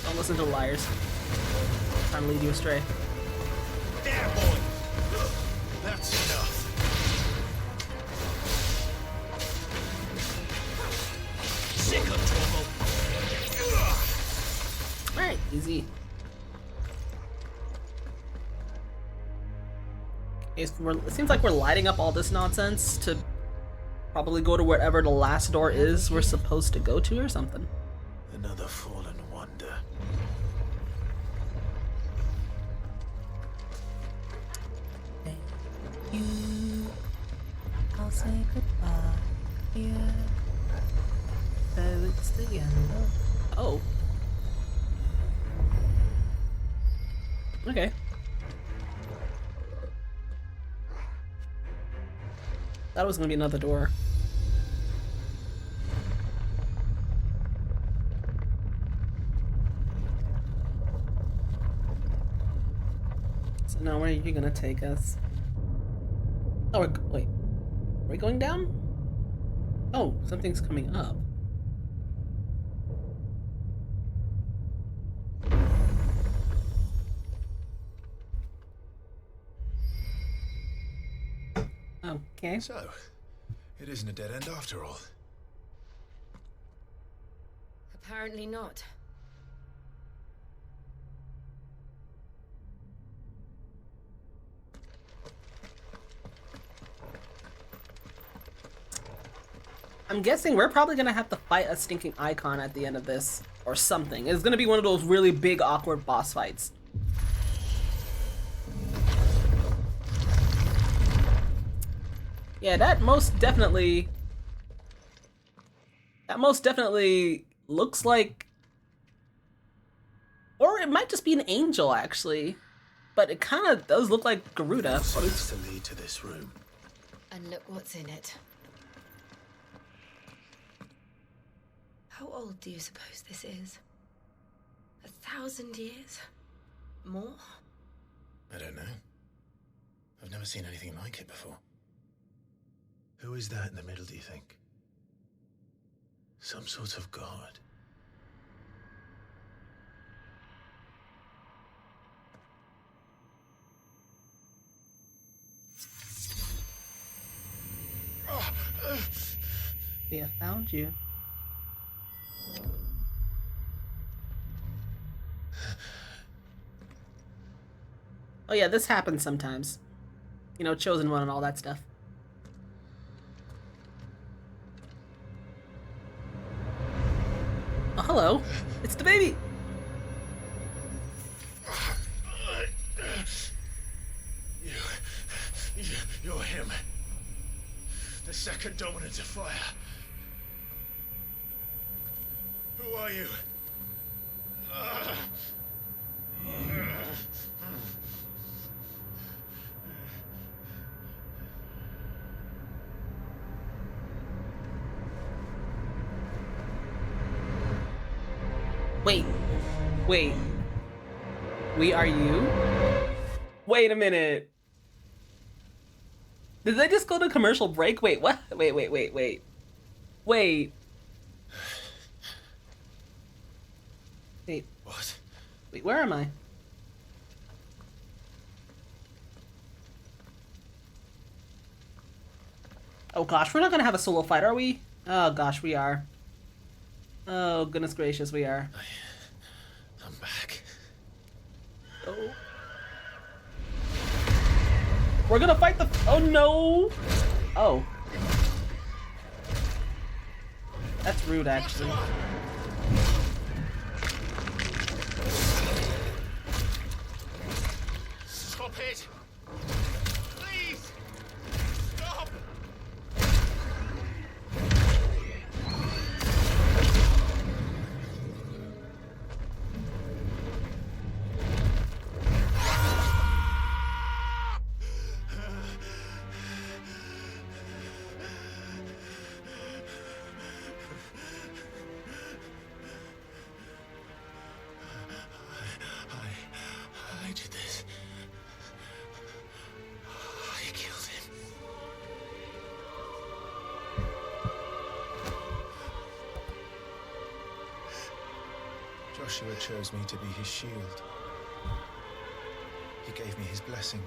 Speaker 1: Don't listen to liars. Trying to lead you astray.
Speaker 8: There, boy. That's enough. Sick of trouble.
Speaker 1: Alright, easy. Okay, so it seems like we're lighting up all this nonsense to probably go to wherever the last door is we're supposed to go to or something.
Speaker 3: Another fallen wonder.
Speaker 1: Thank you. I'll say goodbye. Yeah. So it's the end of... Oh. Okay. That was gonna be another door. know where you're gonna take us. Oh, wait. Are we going down? Oh, something's coming up. Okay.
Speaker 3: So, it isn't a dead end after all.
Speaker 2: Apparently not.
Speaker 1: I'm guessing we're probably gonna have to fight a stinking icon at the end of this, or something. It's gonna be one of those really big, awkward boss fights. Yeah, that most definitely looks like, or it might just be an angel actually, but it kind of does look like Garuda.
Speaker 3: Seems to lead to this room.
Speaker 2: And look what's in it. How old do you suppose this is? 1,000 years? More?
Speaker 3: I don't know. I've never seen anything like it before. Who is that in the middle, do you think? Some sort of god?
Speaker 1: Yeah, found you. Oh yeah, this happens sometimes. You know, chosen one and all that stuff. Oh, hello. It's the baby.
Speaker 3: You're him. The second dominant of fire. Who are you?
Speaker 1: Wait. We are you? Wait a minute. Did they just go to commercial break? Wait, what? Wait. Wait,
Speaker 3: what?
Speaker 1: Wait, where am I? Oh gosh, we're not gonna have a solo fight, are we? Oh gosh, we are. Oh goodness gracious, we are.
Speaker 3: I'm back.
Speaker 1: Oh. We're gonna fight the. Oh no! Oh. That's rude, actually.
Speaker 3: Stop it! Please! Stop! I did this. I killed him. Joshua chose me to be his shield. He gave me his blessing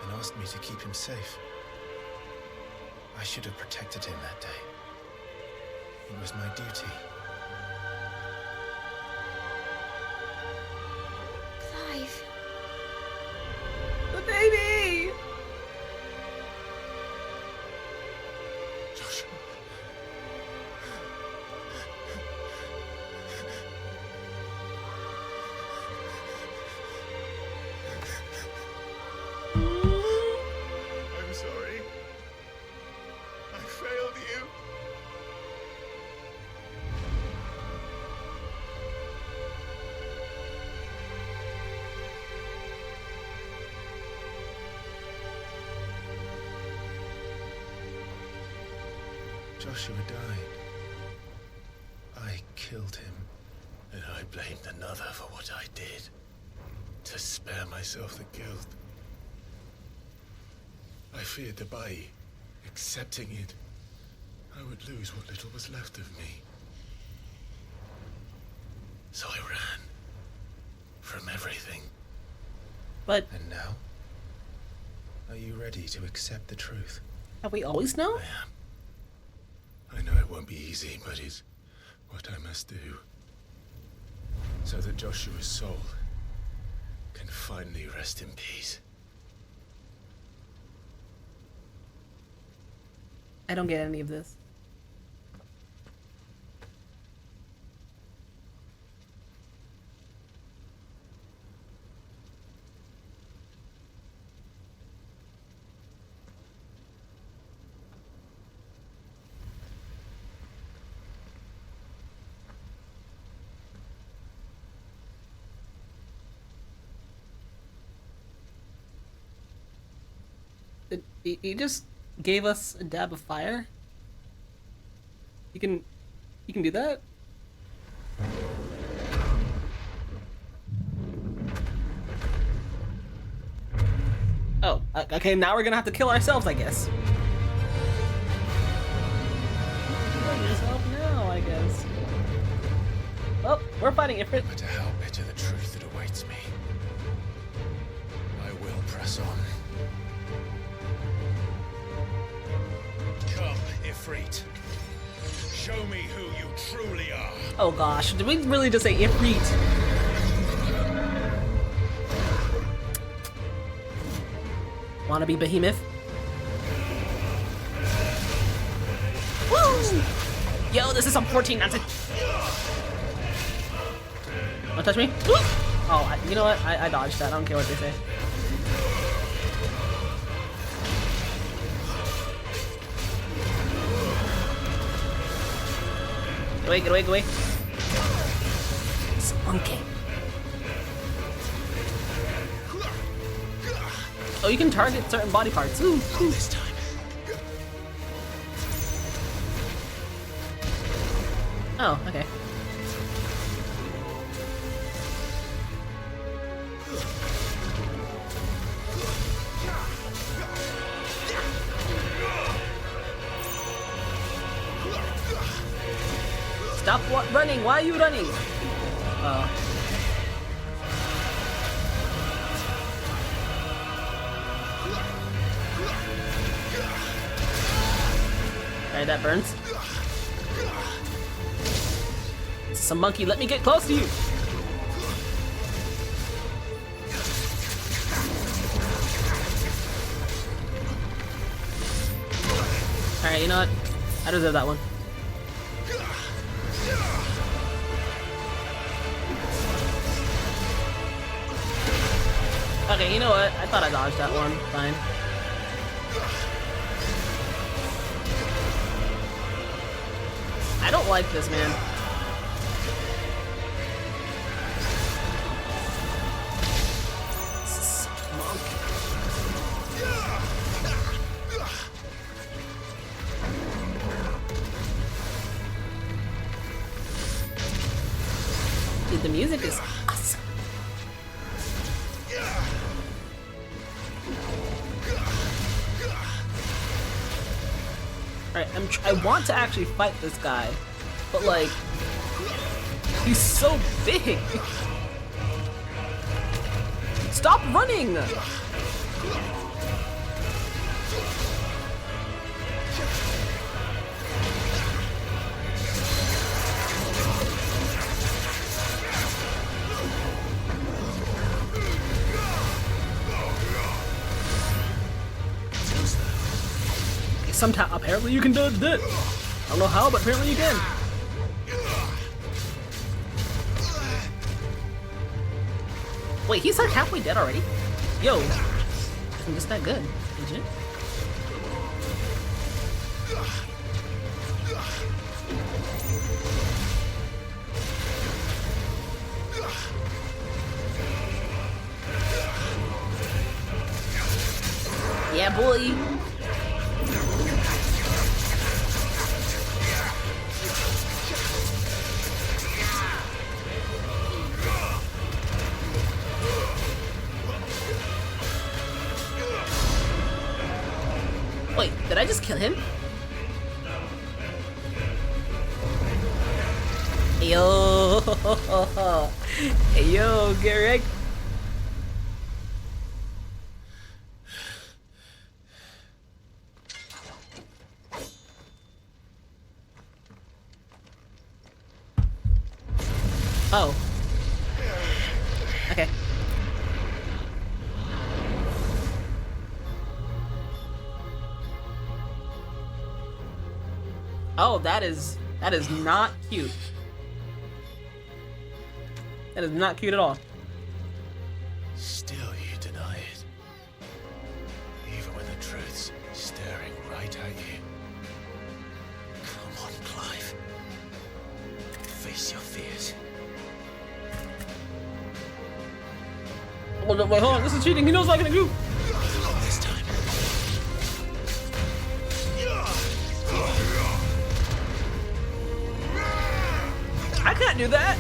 Speaker 3: and asked me to keep him safe. I should have protected him that day. It was my duty.
Speaker 5: Clive.
Speaker 1: The baby!
Speaker 3: Joshua. I'm sorry. I failed you. Joshua died. I killed him. And I blamed another for what I did. to spare myself the guilt. I feared that by accepting it, I would lose what little was left of me. So I ran from everything.
Speaker 1: But...
Speaker 3: And now? Are you ready to accept the truth?
Speaker 1: Have we always known?
Speaker 3: I am. I know it won't be easy, but it's what I must do. So that Joshua's soul can finally rest in peace.
Speaker 1: I don't get any of this. He just gave us a dab of fire. You can do that? Oh, okay, now we're gonna have to kill ourselves, I guess. Kill yourself now, I guess. Oh, we're fighting IFREET.
Speaker 3: No matter how bitter the truth that awaits me, I will press on.
Speaker 8: Come, IFREET. Show me who you truly are.
Speaker 1: Oh gosh, did we really just say IFREET? Wanna be behemoth? Woo! Yo, this is some 14 nonsense. Don't touch me. Woo! Oh, you know what? I dodged that. I don't care what they say. Get away, get away, get away. Spunky. Oh, you can target certain body parts. Ooh, ooh.
Speaker 3: This time.
Speaker 1: Oh, okay. Stop running! Why are you running? Alright, that burns. Some monkey, let me get close to you! Alright, you know what? I deserve that one. Okay, you know what? I thought I dodged that one. Fine. I don't like this, man. Dude, the music is awesome. Alright, I want to actually fight this guy, but like, he's so big. Stop running! Sometimes, apparently you can dodge that. I don't know how, but apparently you can. Wait, he's like halfway dead already? Yo, I'm just that good, isn't it? Yeah, boy. Wait, did I just kill him? Yo, hey yo, Garrick. Oh. Okay. Oh, that is not cute. That is not cute at all.
Speaker 3: Still you deny it. Even when the truth's staring right at you. Come on, Clive. Face your fears.
Speaker 1: Hold on, wait, hold on. This is cheating. He knows what I can do.
Speaker 3: Not this time.
Speaker 1: I can't do that.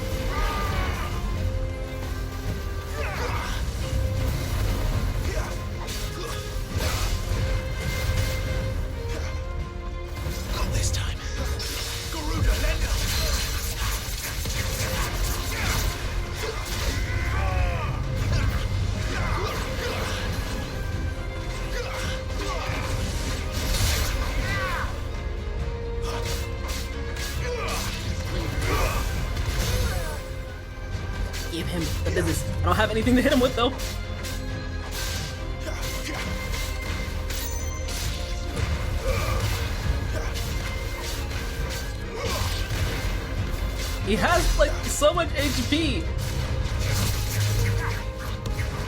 Speaker 3: Not this time. Garuda, let go.
Speaker 1: Give him the business. I don't have anything to hit him with though. He has like so much HP.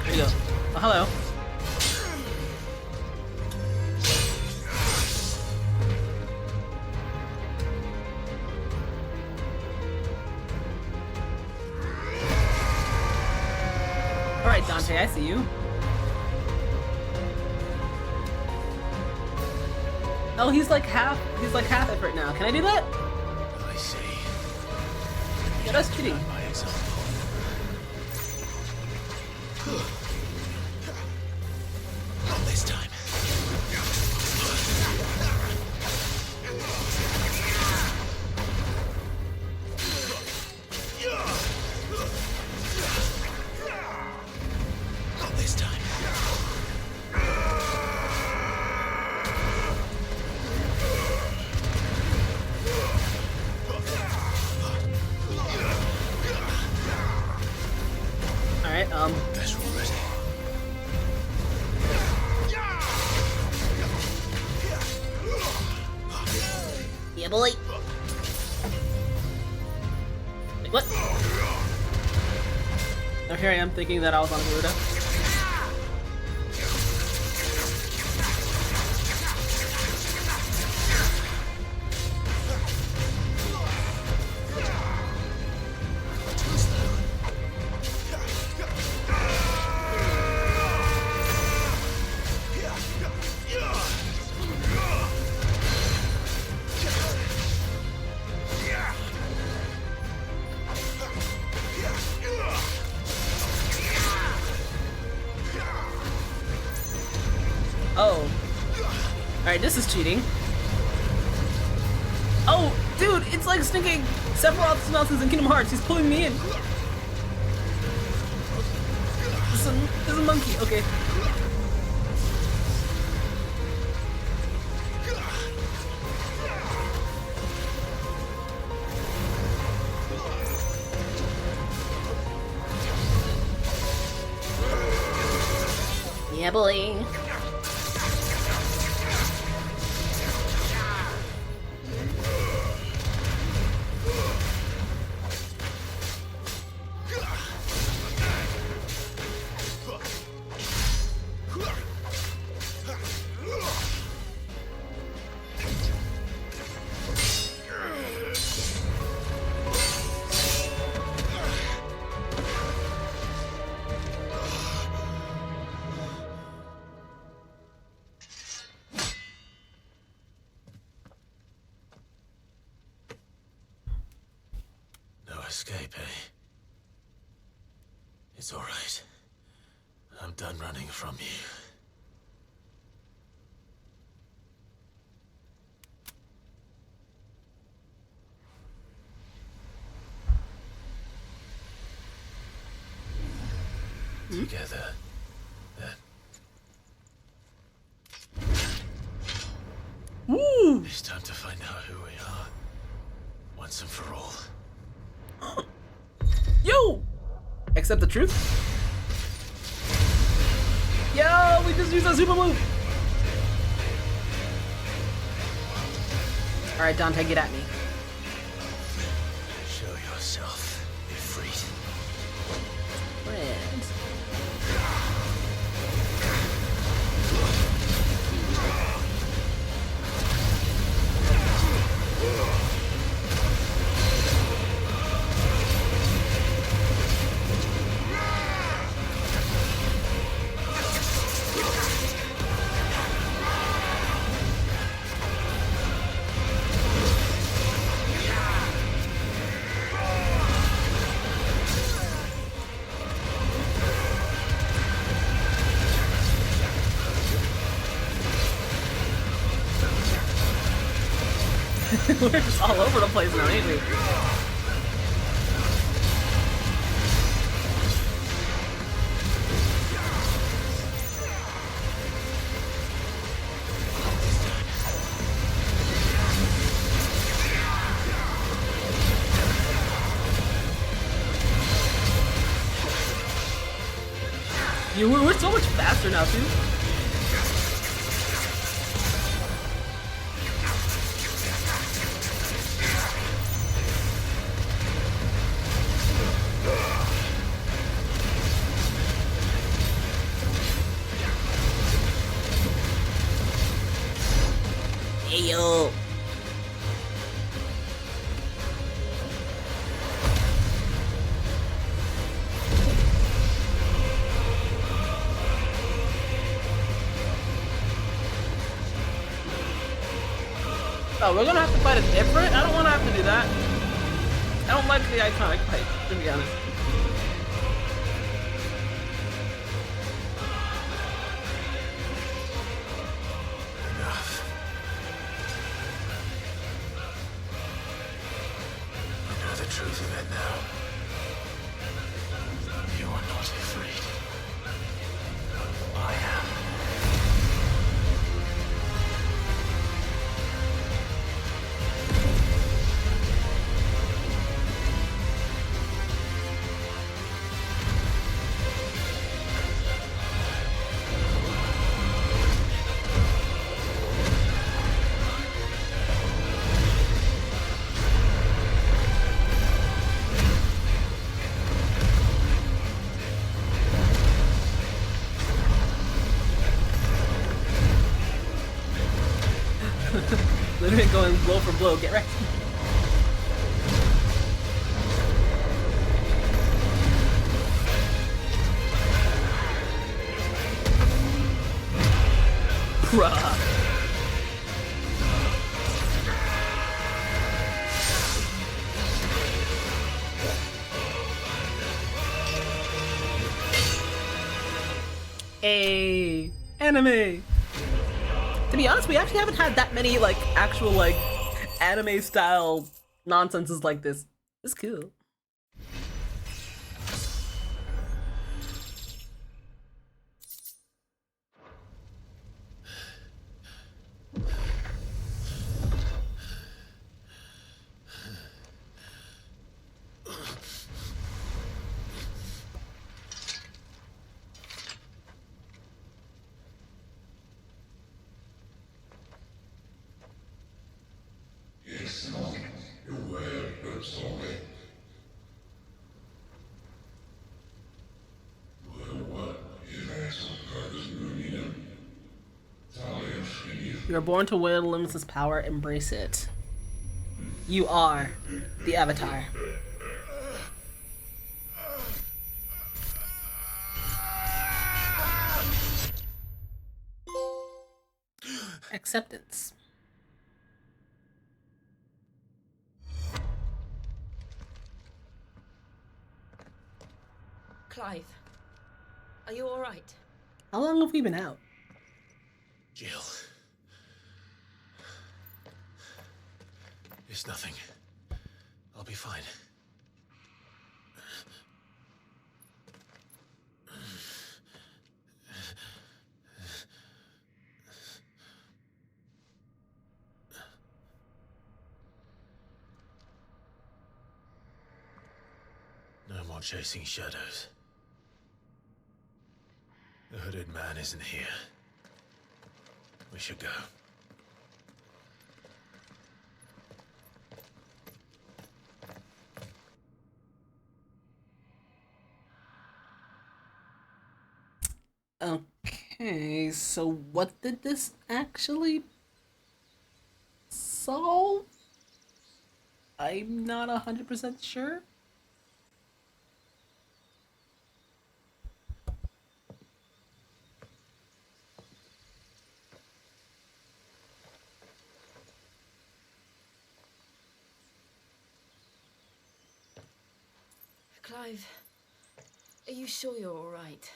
Speaker 1: There you go. Oh, hello. Alright, Dante, I see you. Oh, he's like half effort now. Can I do that?
Speaker 3: I see.
Speaker 1: Yeah, that's cheating.
Speaker 3: My example. Not this time. Not this time.
Speaker 1: Alright,
Speaker 3: Guess we're ready.
Speaker 1: yeah, boy. Wait, what? Now here I am thinking that I was on Garuda. Oh. Alright, this is cheating. Oh, dude, it's like stinking Sephiroth's nonsense in Kingdom Hearts. He's pulling me in. This is a monkey. Okay. Yeah, boy.
Speaker 3: Escape, eh? It's all right. I'm done running from you. together, then
Speaker 1: Woo!
Speaker 3: it's time to find out who we are, once and for all.
Speaker 1: Yo! Accept the truth? Yo, we just used a super move! Alright, Dante, get at me.
Speaker 3: Show yourself, IFREET.
Speaker 1: Friends. We're just all over the place now, ain't we? We're so much faster now, too. Hey, yo. Oh, we're gonna have to fight a different? I don't wanna have to do that. I don't like the iconic fight, to be honest.
Speaker 3: Enough. I know the truth of it now. You are not IFREET. I am.
Speaker 1: Literally going blow for blow, get ready. Bruh. Hey, anime. To be honest, we actually haven't had that many like actual like anime style nonsenses like this. It's cool. You are born to wield limitless power, embrace it. You are the Avatar. Acceptance.
Speaker 2: Clive, are you all right?
Speaker 1: How long have we been out?
Speaker 3: Jill. It's nothing. I'll be fine. more chasing shadows. The hooded man isn't here. We should go.
Speaker 1: Okay, so what did this actually solve? I'm not 100% sure.
Speaker 2: Clive, are you sure you're all right?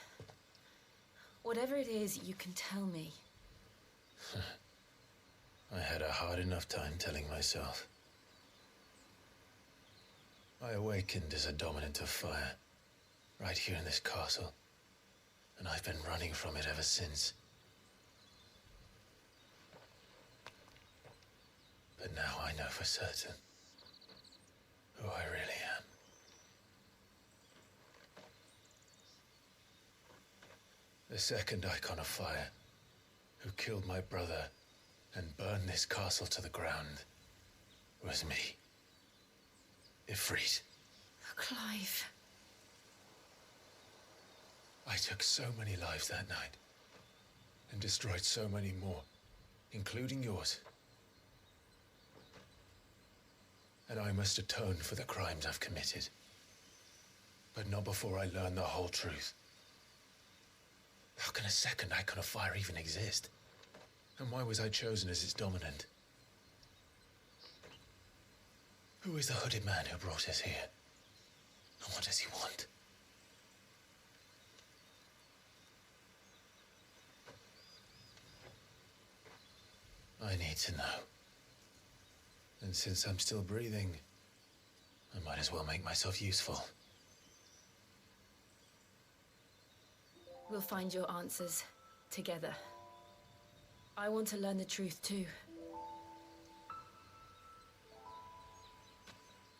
Speaker 2: Whatever it is, you can tell me.
Speaker 3: I had a hard enough time telling myself. I awakened as a dominant of fire, right here in this castle, and I've been running from it ever since. But now I know for certain who I really am. The second icon of fire, who killed my brother and burned this castle to the ground, was me. IFREET.
Speaker 2: Clive.
Speaker 3: I took so many lives that night, and destroyed so many more, including yours. And I must atone for the crimes I've committed. But not before I learn the whole truth. How can a second icon of fire even exist? And why was I chosen as its dominant? Who is the hooded man who brought us here? And what does he want? I need to know. And since I'm still breathing, I might as well make myself useful.
Speaker 2: We'll find your answers together. I want to learn the truth too.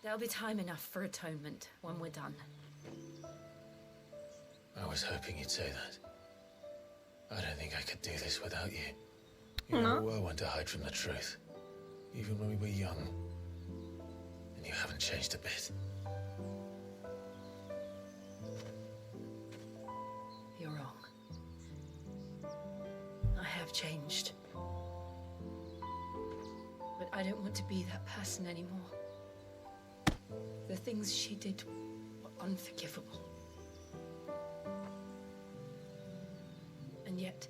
Speaker 2: There'll be time enough for atonement when we're done.
Speaker 3: I was hoping you'd say that. I don't think I could do this without you. You never were one to hide from the truth, even when we were young. And you haven't changed a bit.
Speaker 2: You're wrong. I have changed. But I don't want to be that person anymore. The things she did were unforgivable. And yet,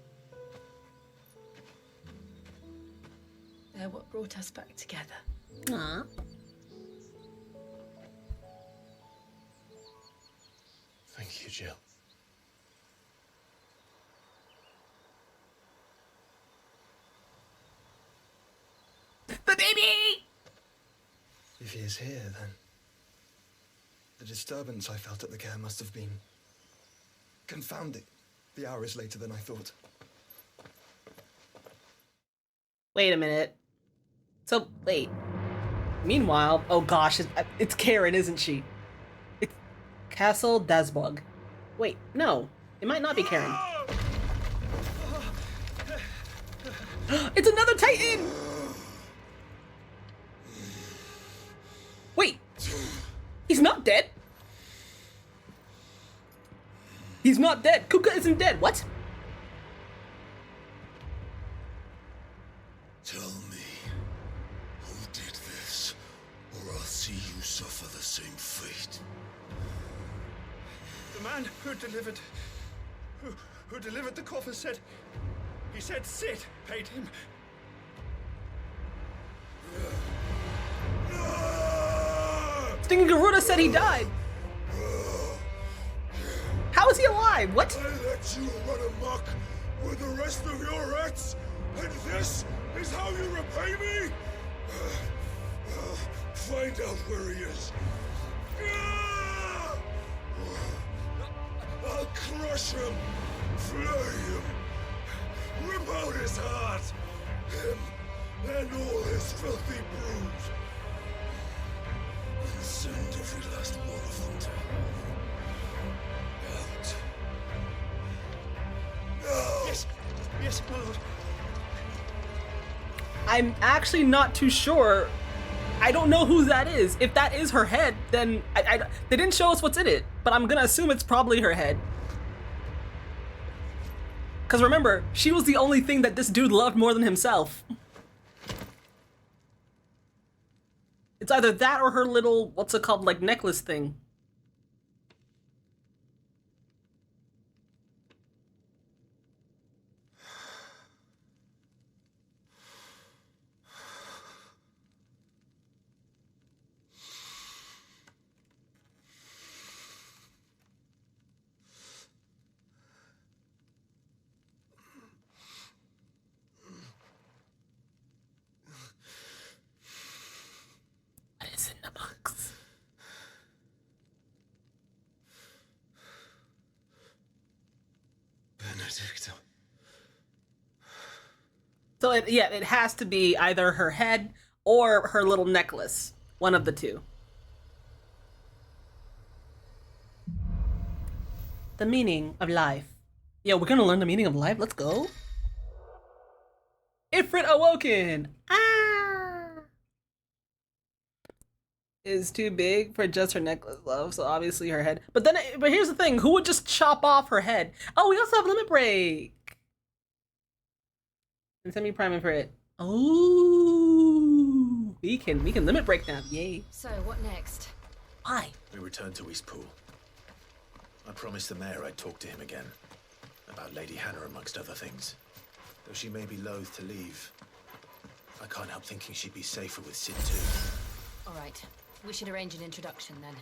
Speaker 2: they're what brought us back together.
Speaker 1: Aww.
Speaker 3: Thank you, Jill.
Speaker 1: The baby!
Speaker 15: If he is here, then the disturbance I felt at the care must have been confounding. The hour is later than I thought.
Speaker 1: Wait a minute. So, wait. Meanwhile, oh gosh, it's Karen, isn't she? It's Castle Dasbog. Wait, no. It might not be Karen. It's another Titan! Wait. He's not dead. He's not dead. Kuka isn't dead. What?
Speaker 7: Tell me, who did this, or I'll see you suffer the same fate.
Speaker 15: The man who delivered the coffer said, he said Sid paid him.
Speaker 1: Stinging Garuda said he died. How is he alive? What?
Speaker 7: I let you run amok with the rest of your rats, and this is how you repay me? Find out where he is. I'll crush him, flay him, rip out his heart, him and all his filthy brood, and send every last one of them to hell.
Speaker 15: Yes, my lord.
Speaker 1: I'm actually not too sure. I don't know who that is. If that is her head, then they didn't show us what's in it, but I'm gonna assume it's probably her head. Because remember, she was the only thing that this dude loved more than himself. It's either that or her little, what's it called, like necklace thing. What is in the box?
Speaker 4: Benedicta.
Speaker 1: So it has to be either her head or her little necklace. One of the two. The meaning of life. Yeah, we're gonna learn the meaning of life. Let's go. Ifrit awoken. Is too big for just her necklace, love. So obviously her head. But here's the thing: who would just chop off her head? Oh, we also have limit break. And semi-prime Ifrit. Oh, we can limit break now. Yay.
Speaker 2: So what next?
Speaker 1: Why?
Speaker 3: We return to Eastpool. I promised the mayor I'd talk to him again. About Lady Hannah, amongst other things. Though she may be loath to leave, I can't help thinking she'd be safer with Sid too.
Speaker 2: All right. We should arrange an introduction then.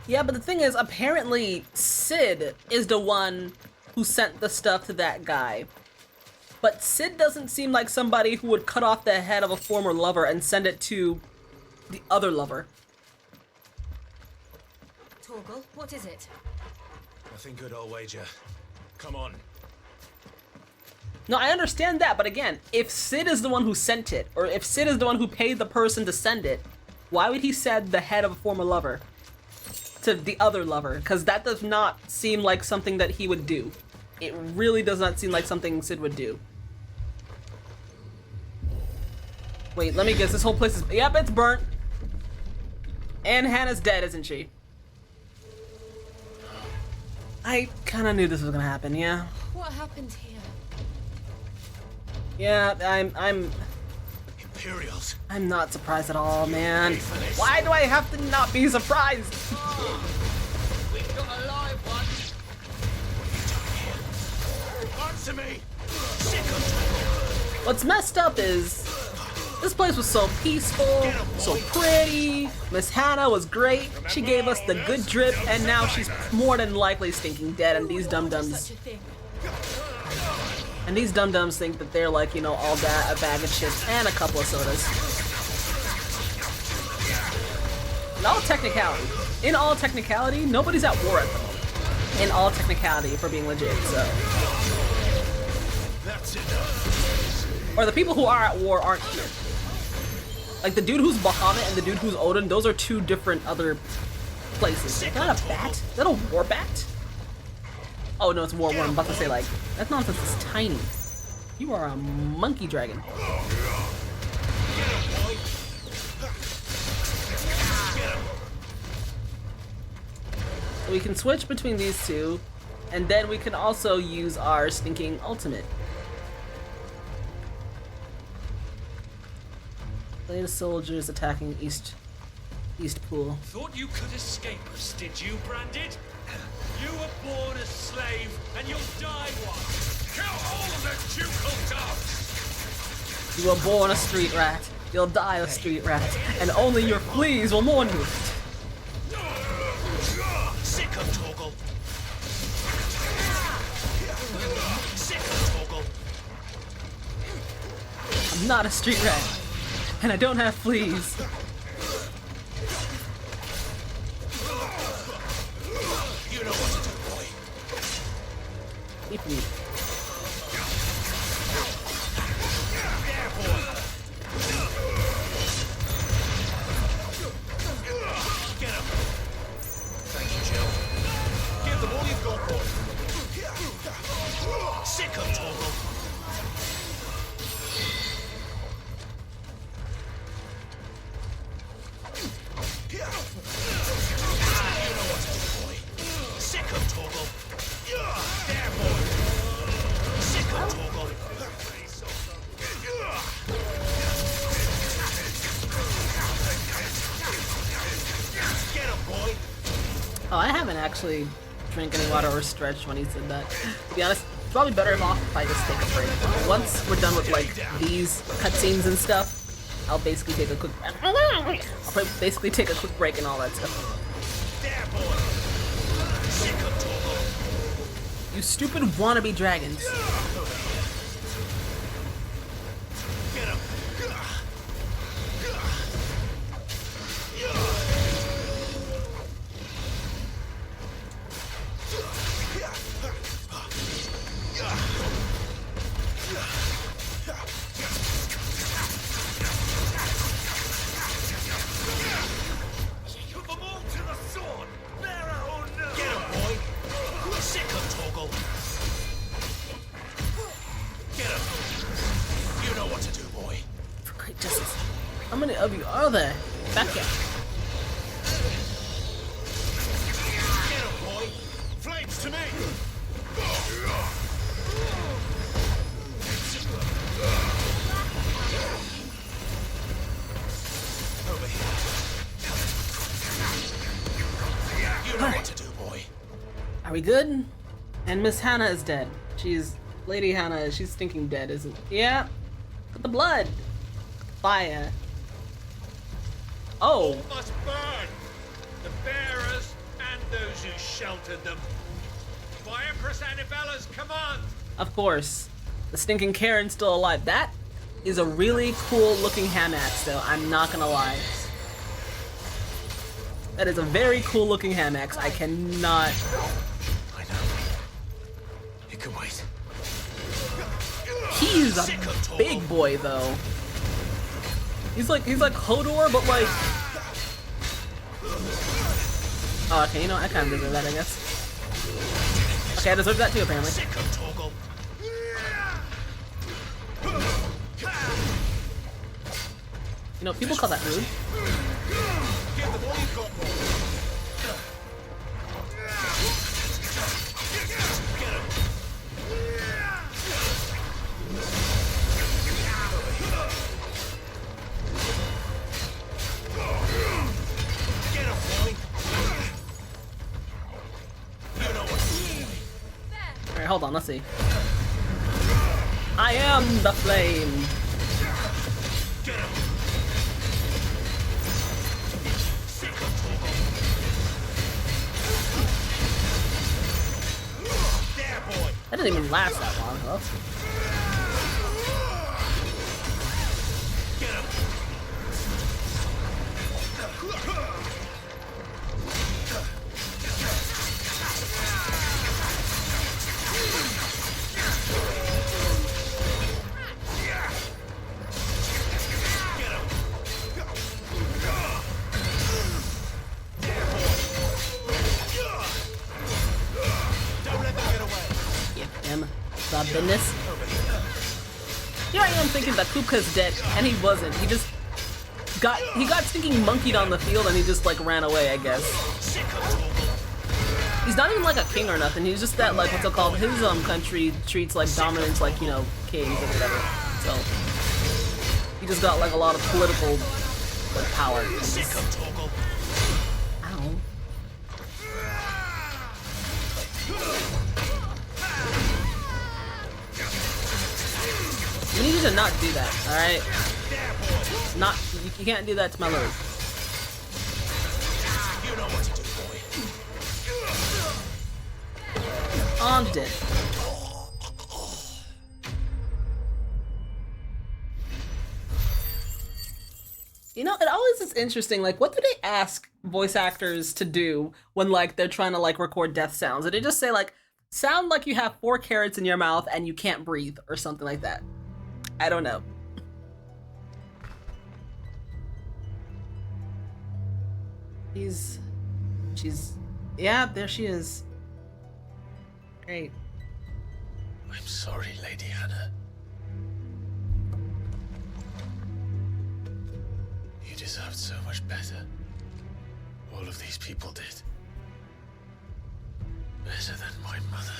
Speaker 1: Yeah, but the thing is, apparently Sid is the one who sent the stuff to that guy. But Sid doesn't seem like somebody who would cut off the head of a former lover and send it to the other lover.
Speaker 2: Torgal, what is it?
Speaker 3: Nothing good, I'll wager. Come on.
Speaker 1: No, I understand that, but again, if Sid is the one who sent it, or if Sid is the one who paid the person to send it, why would he send the head of a former lover to the other lover? Because that does not seem like something that he would do. It really does not seem like something Sid would do. Wait, let me guess, this whole place is... Yep, it's burnt. And Hannah's dead, isn't she? I kind of knew this was gonna happen, yeah.
Speaker 2: What happened here?
Speaker 1: Yeah, I'm
Speaker 3: Imperials.
Speaker 1: I'm not surprised at all, man. Why do I have to not be surprised?
Speaker 10: We've got a live one.
Speaker 3: Answer me.
Speaker 1: What's messed up is this place was so peaceful, so pretty. Miss Hannah was great. She gave us the good drip, and now she's more than likely stinking dead. And these dum-dums, think that they're like, you know, all that, a bag of chips and a couple of sodas. In all technicality, nobody's at war at the moment. In all technicality, for being legit, so.
Speaker 3: That's enough.
Speaker 1: Or the people who are at war aren't here. Like the dude who's Bahamut and the dude who's Odin, those are two different other places. Is that a bat? Is that a war bat? Oh no, it's a war worm. I'm about to say, like, that nonsense is tiny. You are a monkey dragon. So we can switch between these two, and then we can also use our stinking ultimate. Latest soldiers attacking East Pool.
Speaker 16: Thought you could escape us, did you, Branded? You were born a slave, and you'll die one. Kill all the ducal dogs!
Speaker 1: You were born a street rat. You'll die a street rat, and only your fleas will mourn you.
Speaker 16: Sick of Torgal. Sick of Torgal.
Speaker 1: I'm not a street rat, and I don't have fleas.
Speaker 3: You know what to do, boy.
Speaker 1: Eat me.
Speaker 3: There, boy. Get him. Thank you, Jill.
Speaker 16: Sick of Toggle. You know what to do, boy. Sick of Toggle. There, boy. Sick of Toggle. Get him, boy.
Speaker 1: Oh, I haven't actually drank any water or stretched when he said that. To be honest, it's probably better off if I just take a break. Once we're done with like these cutscenes and stuff, I'll basically take a quick break and all that stuff. You stupid wannabe dragons. How many of you are there? Back here.
Speaker 16: Get him, boy. Flames to me. Over here. You know what to do, boy.
Speaker 1: Are we good? And Miss Hannah is dead. Lady Hannah, she's stinking dead, isn't? Yeah. But the blood. Fire. Oh.
Speaker 16: All must burn. The bearers and those who sheltered them. By Empress Annibella's command.
Speaker 1: Of course. The stinking Karen's still alive. That is a really cool looking hand axe though, I'm not gonna lie. That is a very cool looking hand axe. I cannot.
Speaker 3: I know. It can wait.
Speaker 1: He's a big boy though. He's like Hodor, but like. Oh, okay, you know, I kind of deserve that, I guess. Okay, I deserve that too, apparently. You know, people call that rude. Alright, hold on, let's see. I am the flame! That didn't even last that long, though. Business. Here I am thinking that Kupka's dead, and he wasn't. He got stinking monkeyed on the field, and he just like ran away, I guess. He's not even like a king or nothing. He's just that like what's it called? His country treats like dominance like, you know, kings or whatever. So he just got like a lot of political like power. Ow. You need to not do that, alright? You can't do that to my lord.
Speaker 16: You know what to do, boy.
Speaker 1: I'm dead. You know, it always is interesting, like, what do they ask voice actors to do when, like, they're trying to, like, record death sounds? Did they just say, like, sound like you have 4 carrots in your mouth and you can't breathe, or something like that? I don't know. Yeah, there she is. Great.
Speaker 3: I'm sorry, Lady Hannah. You deserved so much better. All of these people did. Better than my mother.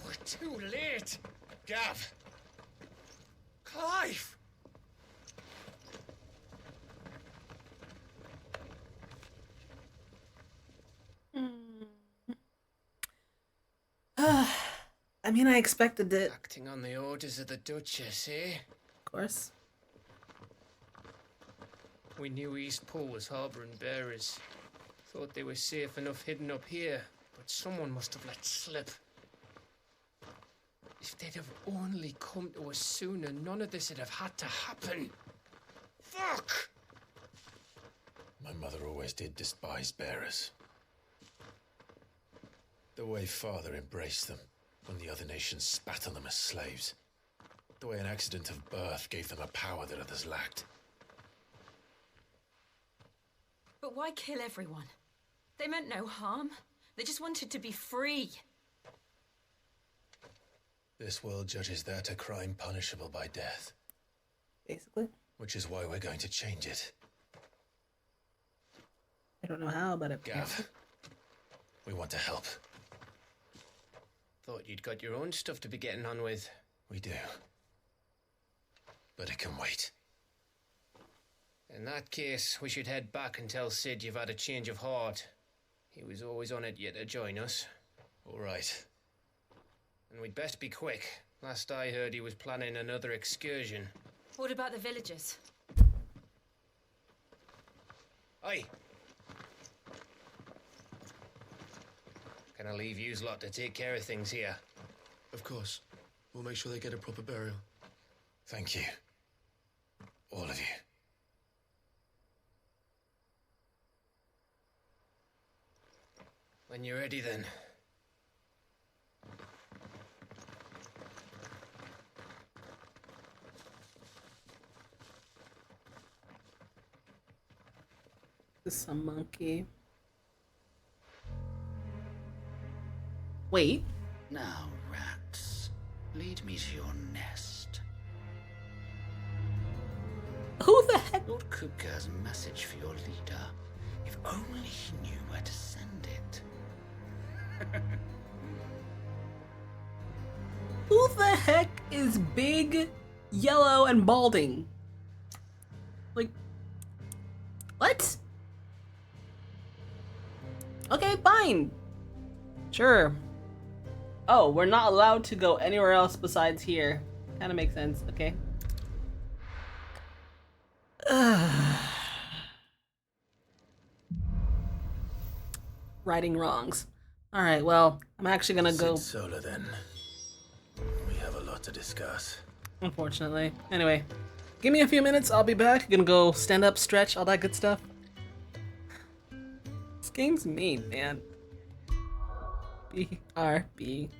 Speaker 16: We're too late. Gav. Clive.
Speaker 1: I mean, I expected it.
Speaker 16: Acting on the orders of the Duchess, eh?
Speaker 1: Of course.
Speaker 16: We knew East Pool was harbouring bearers. Thought they were safe enough hidden up here, but someone must have let slip. If they'd have only come to us sooner, none of this would have had to happen. Fuck!
Speaker 3: My mother always did despise bearers. The way Father embraced them when the other nations spat on them as slaves. The way an accident of birth gave them a power that others lacked.
Speaker 17: But why kill everyone? They meant no harm. They just wanted to be free.
Speaker 3: This world judges that a crime punishable by death.
Speaker 1: Basically.
Speaker 3: Which is why we're going to change it.
Speaker 1: I don't know how, but it...
Speaker 3: Gav, we want to help.
Speaker 16: Thought you'd got your own stuff to be getting on with.
Speaker 3: We do. But it can wait.
Speaker 16: In that case, we should head back and tell Sid you've had a change of heart. He was always on it yet to join us.
Speaker 3: All right.
Speaker 16: And we'd best be quick. Last I heard, he was planning another excursion.
Speaker 17: What about the villagers?
Speaker 16: Aye. Can I leave yous lot to take care of things here?
Speaker 18: Of course. We'll make sure they get a proper burial.
Speaker 3: Thank you. All of you.
Speaker 16: When you're ready, then.
Speaker 1: This is some monkey. Wait.
Speaker 10: Now, rats, lead me to your nest.
Speaker 1: Who the heck?
Speaker 10: Lord Kupka has a message for your leader. If only he knew where to send it.
Speaker 1: Who the heck is big, yellow, and balding? Like, what? Okay, fine. Sure. Oh, we're not allowed to go anywhere else besides here. Kind of makes sense. Okay. Righting wrongs. All right, well, I'm actually gonna go.
Speaker 3: Sit Solar, then. We have a lot to discuss.
Speaker 1: Unfortunately. Anyway, give me a few minutes. I'll be back. Gonna go stand up, stretch, all that good stuff. This game's mean, man. BRB.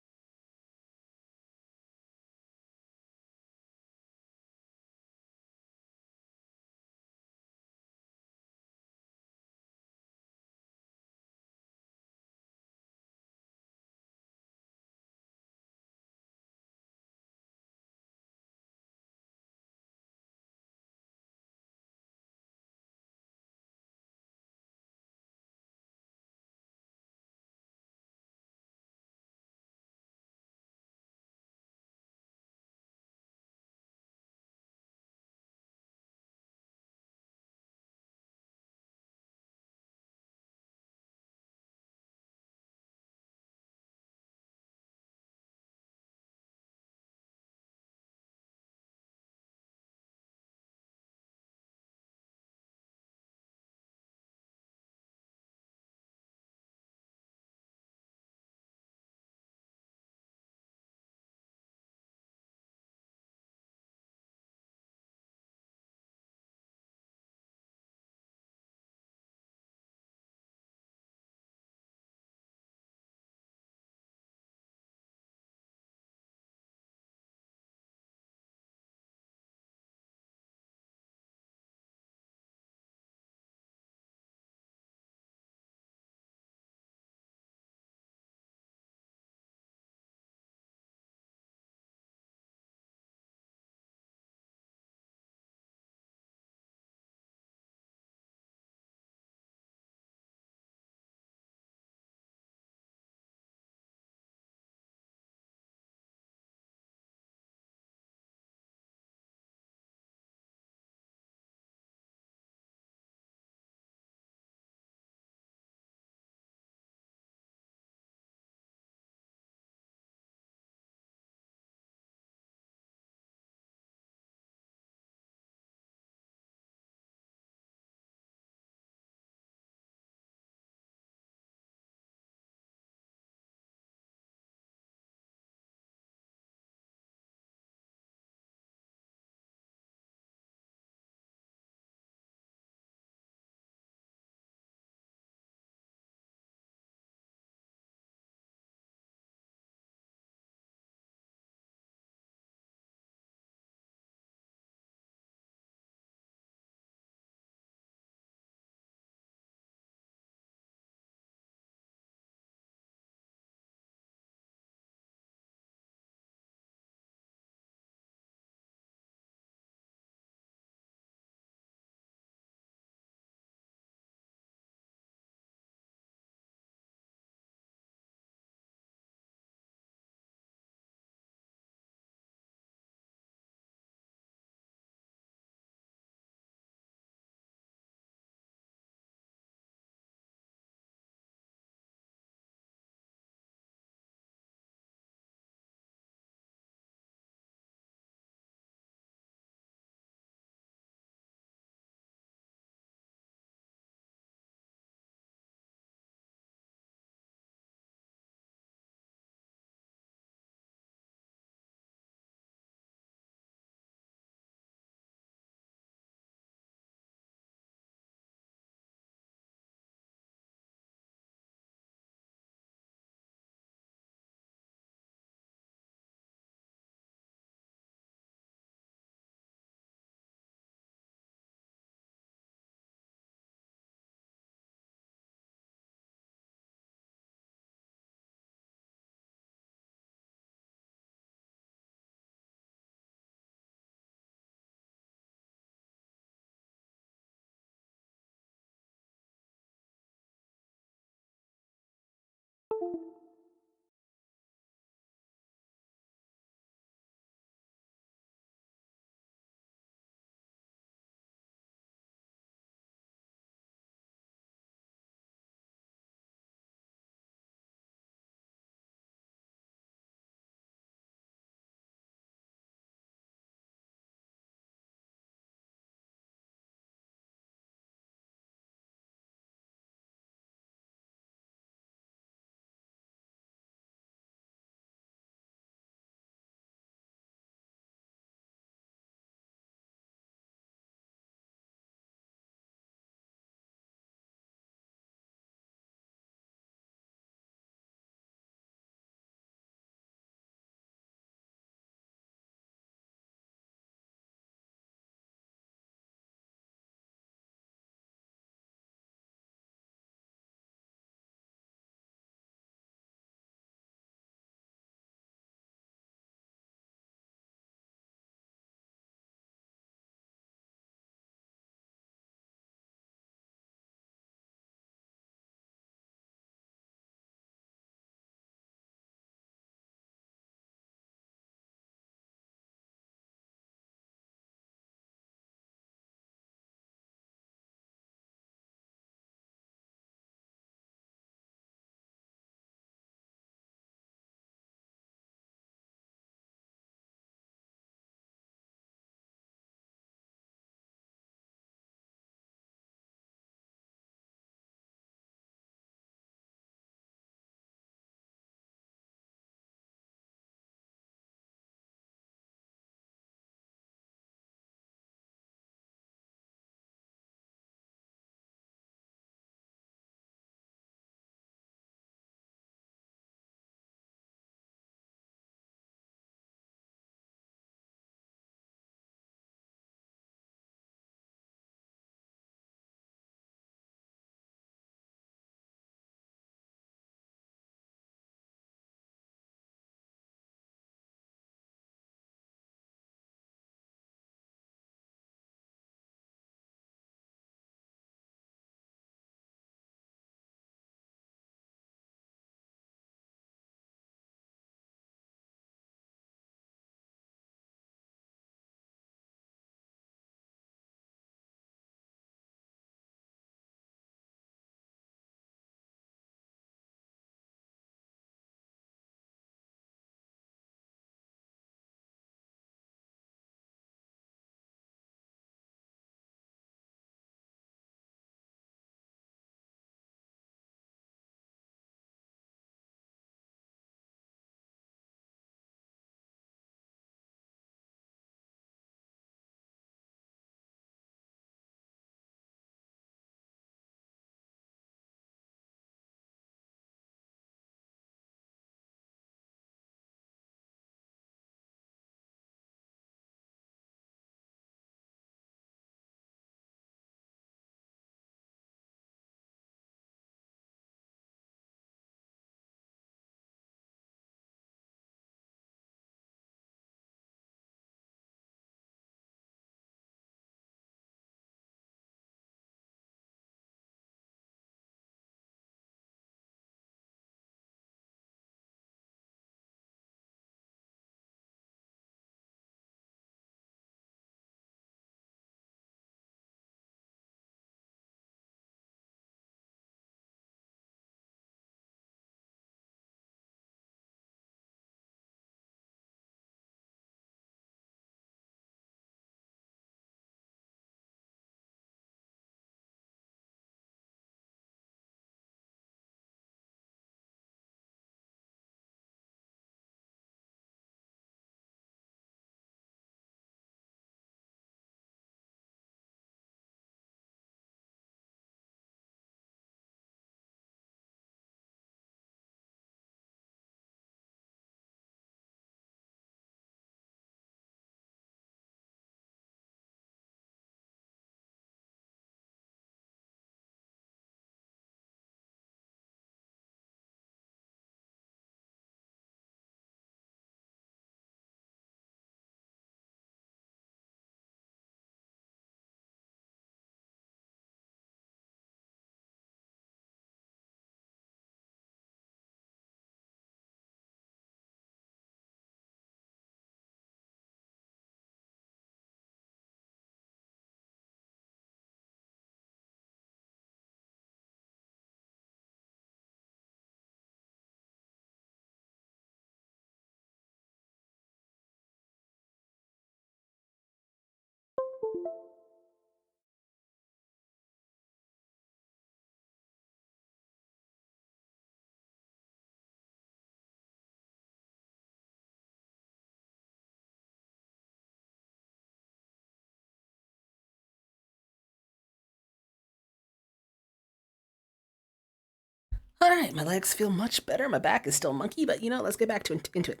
Speaker 1: All right, my legs feel much better. My back is still monkey, but you know, let's get back to into it.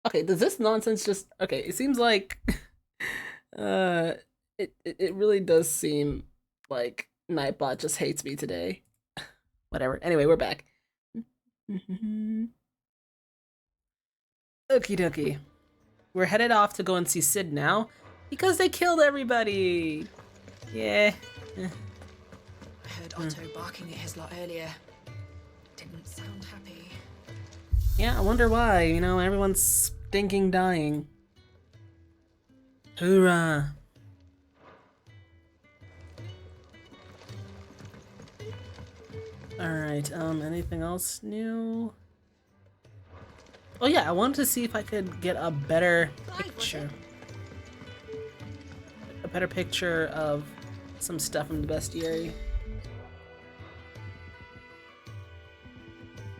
Speaker 1: Okay, does this nonsense just okay? It seems like, it really does seem like Nightbot just hates me today. Whatever. Anyway, we're back. Okie dokie. We're headed off to go and see Sid now because they killed everybody. Yeah.
Speaker 2: I heard Otto barking at his lot earlier. Didn't sound happy.
Speaker 1: Yeah, I wonder why. You know, everyone's stinking dying. Hoorah. Alright, anything else new? Oh yeah, I wanted to see if I could get a better picture. A better picture of some stuff from the bestiary.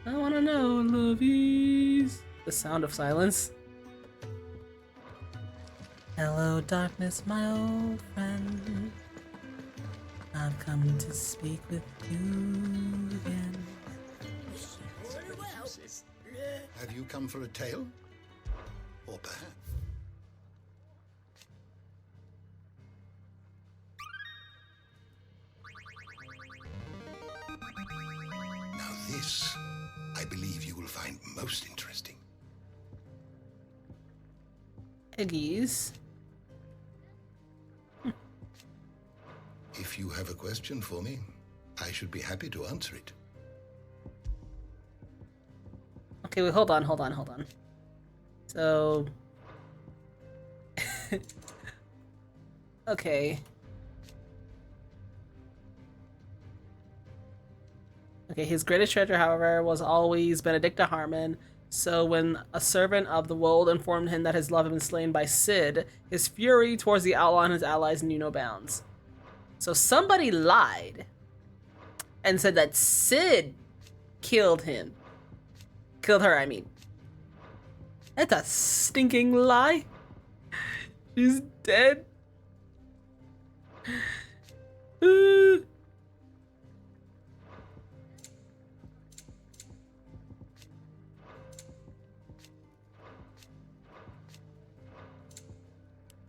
Speaker 1: I wanna know, lovies. The sound of silence. Hello, darkness, my old friend. I've come to speak with you again.
Speaker 14: Have you come for a tale? Or perhaps... Now this, I believe you will find most interesting.
Speaker 1: Eggies.
Speaker 14: If you have a question for me, I should be happy to answer it.
Speaker 1: Okay, wait, hold on. So... okay. Okay, his greatest treasure, however, was always Benedicta Harmon. So when a servant of the Wold informed him that his love had been slain by Sid, his fury towards the outlaw and his allies knew no bounds. So somebody lied and said that Sid killed him. Killed her, I mean. That's a stinking lie. She's dead.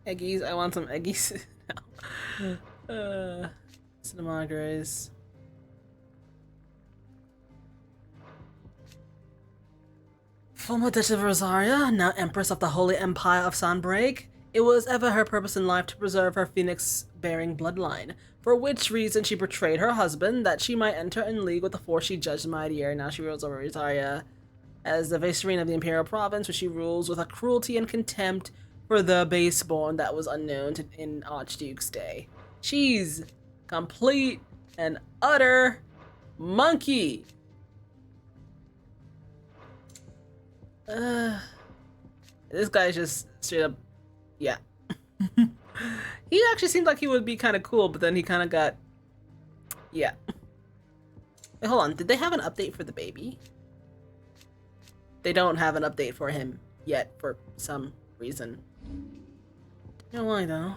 Speaker 1: Eggies, I want some eggies now. Cinema Grace. Former Duchess of Rosaria, now Empress of the Holy Empire of Sunbreak, it was ever her purpose in life to preserve her phoenix-bearing bloodline, for which reason she betrayed her husband, that she might enter in league with the force she judged mightier. Now she rules over Rosaria as the vicereine of the Imperial Province, which she rules with a cruelty and contempt for the baseborn that was unknown in Archduke's day. She's complete and utter monkey. This guy's just straight up, yeah. He actually seemed like he would be kind of cool, but then he kind of got, yeah. Wait, hold on. Did they have an update for the baby? They don't have an update for him yet for some reason. You know why though?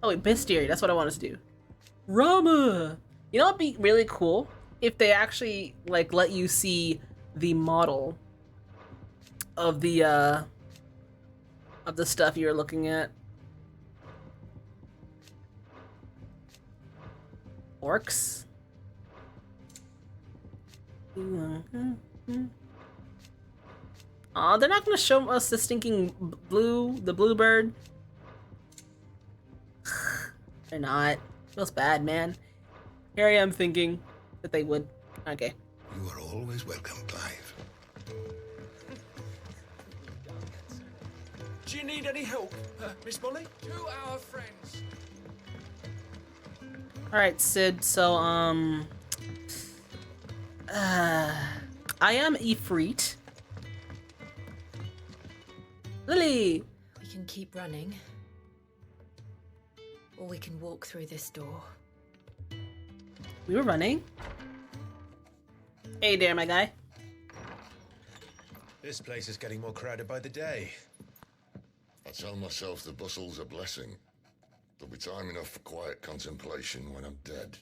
Speaker 1: Oh wait, bestiary. That's what I wanted to do. Rama. You know what'd be really cool if they actually like let you see the model of the stuff you're looking at. Orcs. Aw, they're not gonna show us the stinking the bluebird. They're not. Feels bad, man. Here I am thinking that they would. Okay.
Speaker 14: You are always welcome, Clive.
Speaker 16: Do you need any help, Miss Molly? To our friends.
Speaker 1: Alright, Sid, so, I am IFREET. Lily!
Speaker 2: We can keep running. Or we can walk through this door.
Speaker 1: We were running. Hey there, my guy.
Speaker 3: This place is getting more crowded by the day.
Speaker 7: I tell myself the bustle's a blessing. There'll be time enough for quiet contemplation when I'm dead.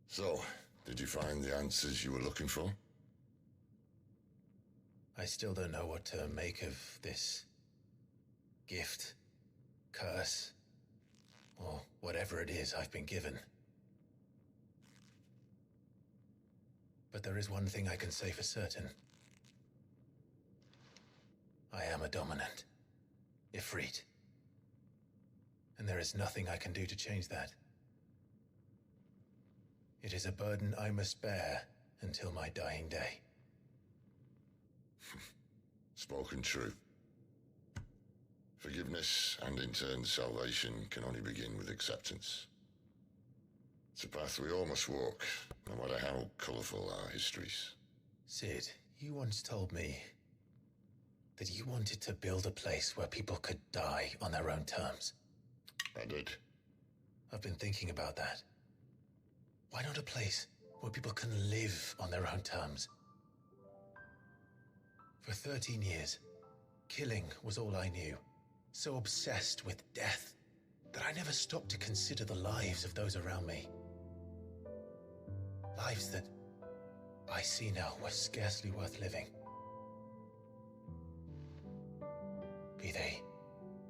Speaker 7: So, did you find the answers you were looking for?
Speaker 3: I still don't know what to make of this gift, curse, or whatever it is I've been given. But there is one thing I can say for certain. I am a dominant, IFREET. And there is nothing I can do to change that. It is a burden I must bear until my dying day.
Speaker 7: Spoken true. Forgiveness and in turn salvation can only begin with acceptance. It's a path we all must walk, no matter how colourful our histories.
Speaker 3: Sid, you once told me that you wanted to build a place where people could die on their own terms.
Speaker 7: I did.
Speaker 3: I've been thinking about that. Why not a place where people can live on their own terms? For 13 years, killing was all I knew. So obsessed with death that I never stopped to consider the lives of those around me. Lives that I see now were scarcely worth living. Be they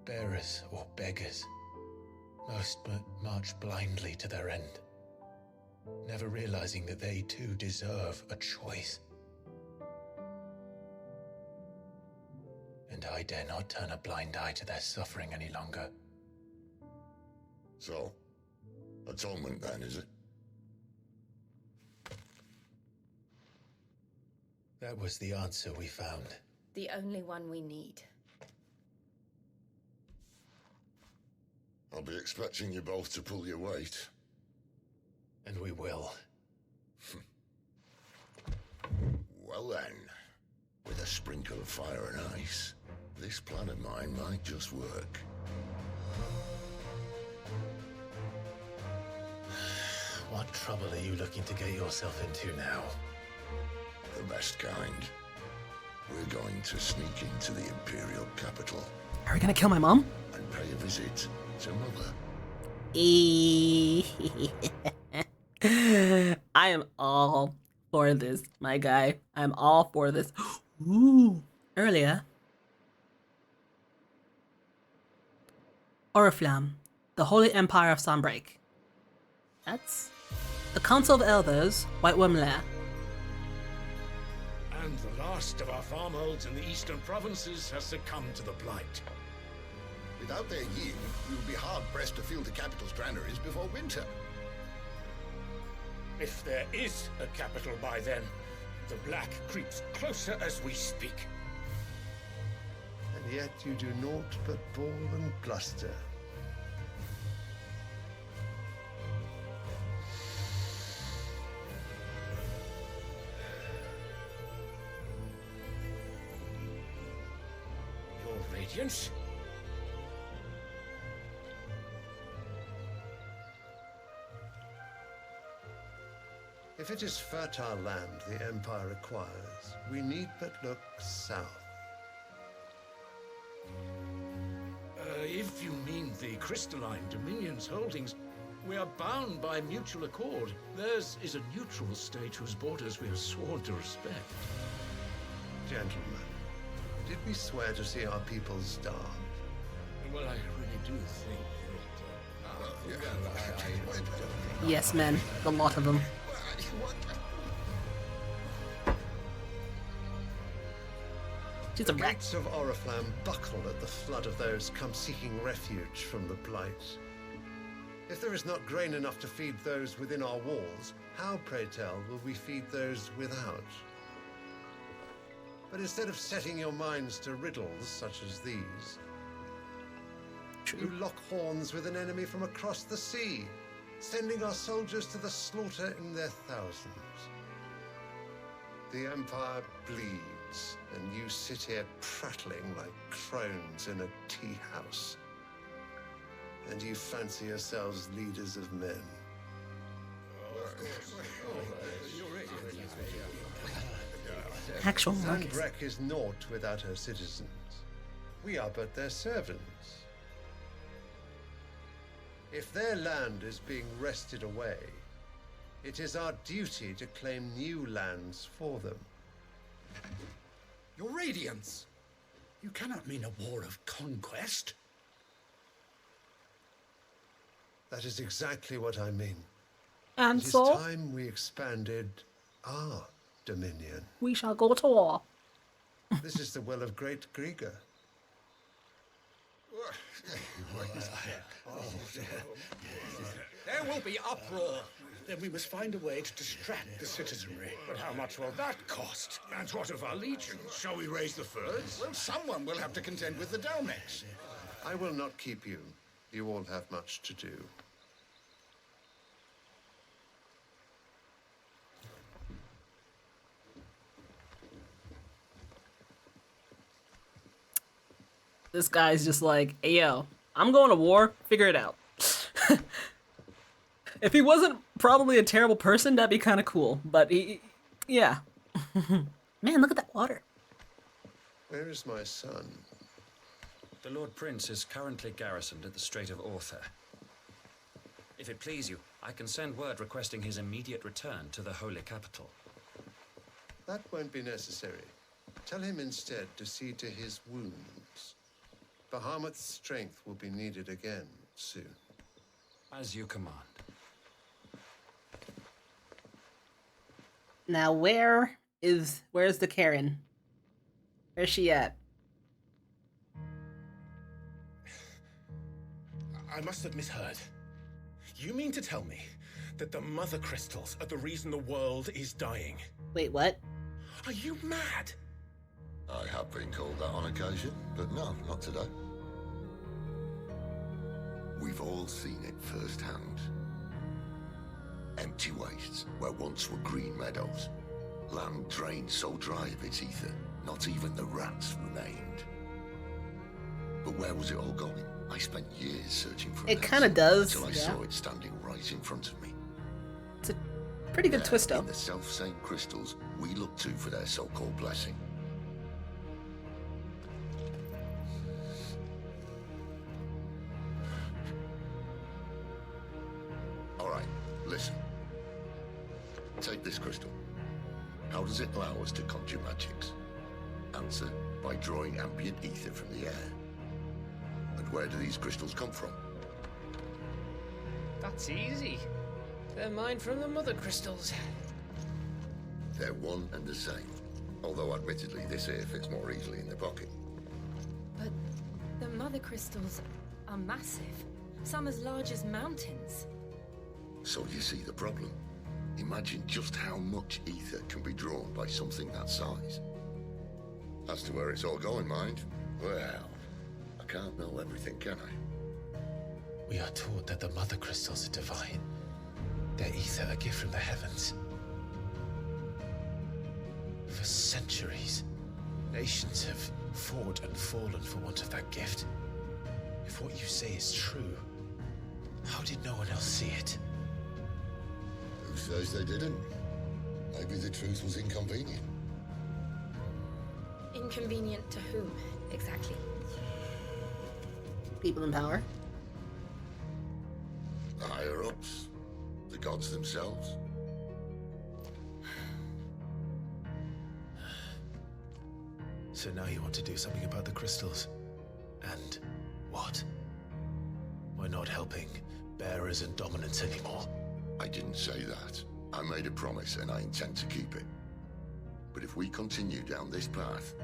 Speaker 3: bearers or beggars, most march blindly to their end, never realizing that they too deserve a choice. And I dare not turn a blind eye to their suffering any longer.
Speaker 7: So, atonement then, is it?
Speaker 3: That was the answer we found.
Speaker 5: The only one we need.
Speaker 7: I'll be expecting you both to pull your weight.
Speaker 3: And we will.
Speaker 7: Well then, with a sprinkle of fire and ice, this plan of mine might just work.
Speaker 3: What trouble are you looking to get yourself into now?
Speaker 7: The best kind. We're going to sneak into the Imperial capital.
Speaker 1: Are we gonna kill my mom?
Speaker 7: And pay a visit to Mother.
Speaker 1: I am all for this, my guy. I'm all for this. Ooh. Earlier, Oriflamme, the Holy Empire of Sunbreak. That's the Council of Elders, White Worm Lair.
Speaker 8: And the last of our farmholds in the eastern provinces has succumbed to the blight.
Speaker 14: Without their yield, we will be hard-pressed to fill the capital's granaries before winter.
Speaker 8: If there is a capital by then, the black creeps closer as we speak.
Speaker 12: And yet you do naught but bawl and bluster.
Speaker 8: Your Radiance?
Speaker 12: If it is fertile land the Empire acquires, we need but look south.
Speaker 8: If you mean the crystalline Dominion's holdings, we are bound by mutual accord. Theirs is a neutral state whose borders we have sworn to respect.
Speaker 12: Gentlemen, did we swear to see our people starve?
Speaker 8: Well, I really do think that...
Speaker 1: Yes, men. A lot of them. She's a
Speaker 12: The
Speaker 1: rat.
Speaker 12: gates of Oriflamme buckle at the flood of those come seeking refuge from the blight. If there is not grain enough to feed those within our walls, how, pray tell, will we feed those without? But instead of setting your minds to riddles such as these, you lock horns with an enemy from across the sea, sending our soldiers to the slaughter in their thousands. The Empire bleeds, and you sit here prattling like crones in a tea house. And you fancy yourselves leaders of men.
Speaker 1: Actual markets.
Speaker 12: Sunbreak is naught without her citizens.
Speaker 19: We are but their servants. If their land is being wrested away, it is our duty to claim new lands for them.
Speaker 16: Your Radiance! You cannot mean a war of conquest.
Speaker 19: That is exactly what I mean.
Speaker 1: And
Speaker 19: it is
Speaker 1: so
Speaker 19: time we expanded our dominion.
Speaker 1: we shall go to war.
Speaker 19: This is the will of great Grieger.
Speaker 16: There will be uproar. Then we must find a way to distract the citizenry. But how much will that cost? And what of our legions? Shall we raise the furs? Well, someone will have to contend with the Dalmex.
Speaker 19: I will not keep you. You all have much to do.
Speaker 1: This guy's just like, hey, yo, I'm going to war. Figure it out. If he wasn't probably a terrible person, that'd be kind of cool. But yeah. Man, look at that water.
Speaker 19: Where is my son?
Speaker 20: The Lord Prince is currently garrisoned at the Strait of Orther. If it please you, I can send word requesting his immediate return to the Holy Capital.
Speaker 19: That won't be necessary. Tell him instead to see to his wounds. Bahamut's strength will be needed again soon.
Speaker 20: As you command.
Speaker 1: Now where's the Karen? Where's she at?
Speaker 8: I must have misheard. You mean to tell me that the mother crystals are the reason the world is dying?
Speaker 1: Wait, what?
Speaker 8: Are you mad?
Speaker 7: I have been called that on occasion, but no, not today. We've all seen it firsthand. Empty wastes where once were green meadows. Land drained so dry of its ether, not even the rats remained. But where was it all going? I spent years searching for
Speaker 1: It kind of does,
Speaker 7: until I
Speaker 1: yeah.
Speaker 7: saw it standing right in front of me.
Speaker 1: It's a pretty good twist, though.
Speaker 7: In the self-same crystals we look to for their so-called blessing. All right, listen. Take this crystal. How does it allow us to conjure magics? Answer, by drawing ambient ether from the air. And where do these crystals come from?
Speaker 21: That's easy. They're mined from the mother crystals.
Speaker 7: They're one and the same. Although admittedly this here fits more easily in the pocket.
Speaker 17: But the mother crystals are massive. Some as large as mountains.
Speaker 7: So you see the problem. Imagine just how much ether can be drawn by something that size. As to where it's all going, mind, well, I can't know everything, can I?
Speaker 3: We are taught that the mother crystals are divine. Their ether a gift from the heavens. For centuries, nations have fought and fallen for want of that gift. If what you say is true, how did no one else see it?
Speaker 7: Who says they didn't? Maybe the truth was inconvenient.
Speaker 2: Inconvenient to whom, exactly?
Speaker 1: People in power.
Speaker 7: The higher-ups, the gods themselves.
Speaker 3: So now you want to do something about the crystals. And what? We're not helping bearers and dominants anymore.
Speaker 7: I didn't say that. I made a promise and I intend to keep it. But if we continue down this path,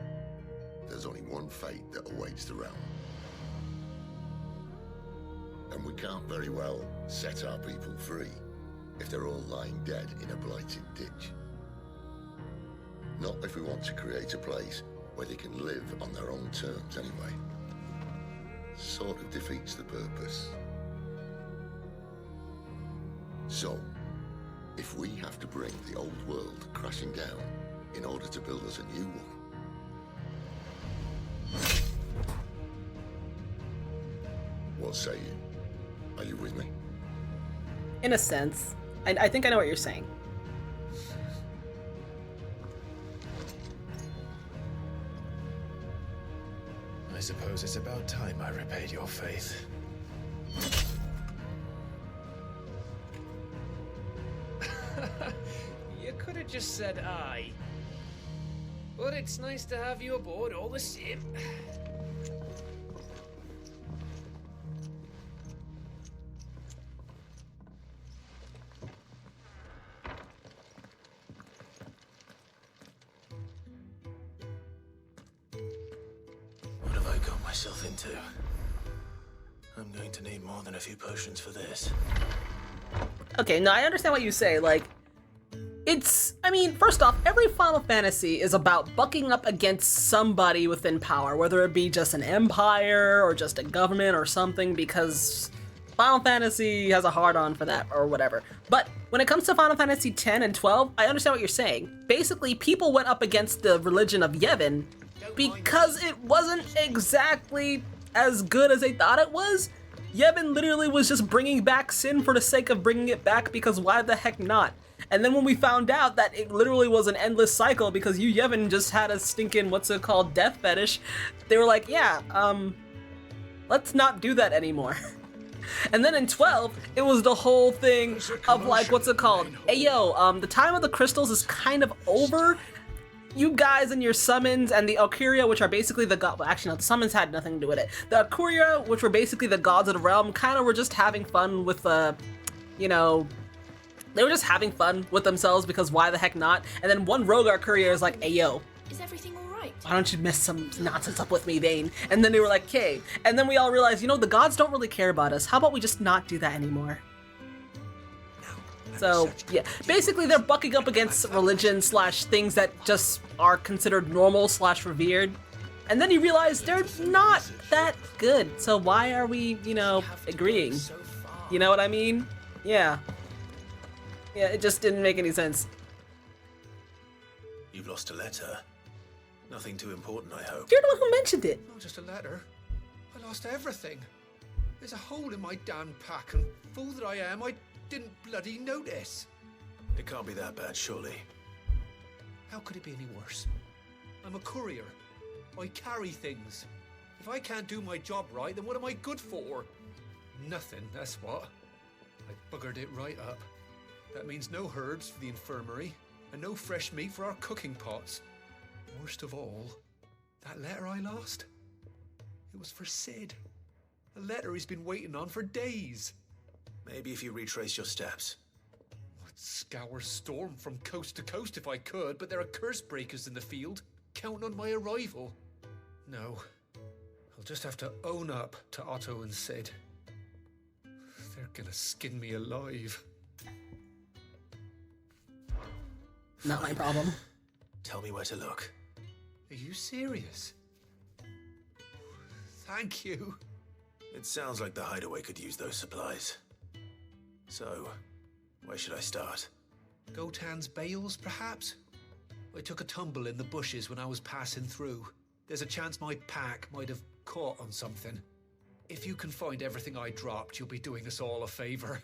Speaker 7: there's only one fate that awaits the realm. And we can't very well set our people free if they're all lying dead in a blighted ditch. Not if we want to create a place where they can live on their own terms anyway. Sort of defeats the purpose. So, if we have to bring the old world crashing down in order to build us a new one, what say you? Are you with me?
Speaker 1: In a sense. I think I know what you're saying.
Speaker 3: I I suppose it's about time I repaid your faith.
Speaker 21: You could have just said aye. But it's nice to have you aboard all the same.
Speaker 3: What have I got myself into? I'm going to need more than a few potions for this.
Speaker 1: Okay, no, I understand what you say. Like, I mean, first off, every Final Fantasy is about bucking up against somebody within power, whether it be just an empire or just a government or something, because Final Fantasy has a hard-on for that or whatever. But when it comes to Final Fantasy X and 12, I understand what you're saying. Basically, people went up against the religion of Yevon because it wasn't exactly as good as they thought it was. Yevon literally was just bringing back sin for the sake of bringing it back, because why the heck not? And then when we found out that it literally was an endless cycle because you Yevon just had a stinking, death fetish, they were like, yeah, let's not do that anymore. And then in 12, it was the whole thing of like, hey yo, the time of the crystals is kind of over. You guys and your summons and the Akuria, which are basically the god. Well, actually, no, the summons had nothing to do with it. The Akuria, which were basically the gods of the realm, kind of were just having fun with they were just having fun with themselves because why the heck not? And then one rogue Akuria is like, hey yo,
Speaker 2: Is everything alright?
Speaker 1: why don't you mess some nonsense up with me, Vane? And then they were like, okay. And then we all realized, the gods don't really care about us. How about we just not do that anymore? So, yeah, basically they're bucking up against religion / things that just are considered normal / revered. And then you realize they're not that good. So why are we, agreeing? You know what I mean? Yeah. Yeah, it just didn't make any sense.
Speaker 3: You've lost a letter. Nothing too important, I hope.
Speaker 1: You're the one who mentioned it.
Speaker 16: Not just a letter. I lost everything. There's a hole in my damn pack, and fool that I am, I didn't bloody notice.
Speaker 3: It can't be that bad, surely.
Speaker 16: How could it be any worse? I'm a courier. I carry things. If I can't do my job right, then what am I good for? Nothing, that's what. I buggered it right up. That means no herbs for the infirmary, and no fresh meat for our cooking pots. Worst of all, that letter I lost, it was for Sid. A letter he's been waiting on for days.
Speaker 3: Maybe if you retrace your steps.
Speaker 16: I'd scour Storm from coast to coast if I could, but there are curse breakers in the field, counting on my arrival. No, I'll just have to own up to Otto and Sid. They're gonna skin me alive.
Speaker 1: Not my problem.
Speaker 3: Tell me where to look.
Speaker 16: Are you serious? Thank you.
Speaker 3: It sounds like the hideaway could use those supplies. So, where should I start?
Speaker 16: Gotan's bales, perhaps? I took a tumble in the bushes when I was passing through. There's a chance my pack might have caught on something. If you can find everything I dropped, you'll be doing us all a favor.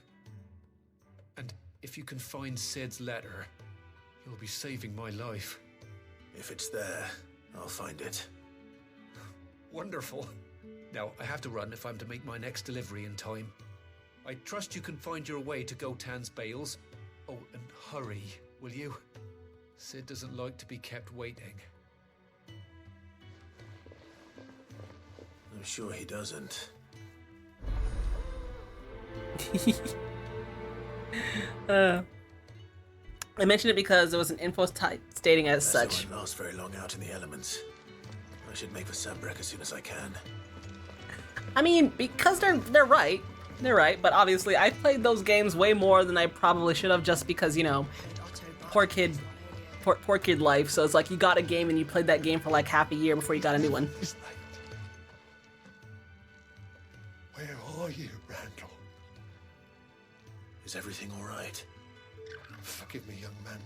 Speaker 16: And if you can find Sid's letter, you'll be saving my life.
Speaker 3: If it's there, I'll find it.
Speaker 16: Wonderful. Now, I have to run if I'm to make my next delivery in time. I trust you can find your way to Gotan's bales. Oh, and hurry, will you? Sid doesn't like to be kept waiting.
Speaker 3: I'm sure he doesn't.
Speaker 1: I mentioned it because there was an info stating as such.
Speaker 3: I won't last very long out in the elements. I should make for Sambrek as soon as I can.
Speaker 1: I mean, because they're right. They're right, but obviously I played those games way more than I probably should have, just because, poor kid life. So it's like you got a game and you played that game for like half a year before you got a new one.
Speaker 19: Where are you, Randall?
Speaker 3: Is everything all right?
Speaker 19: Forgive me, young man.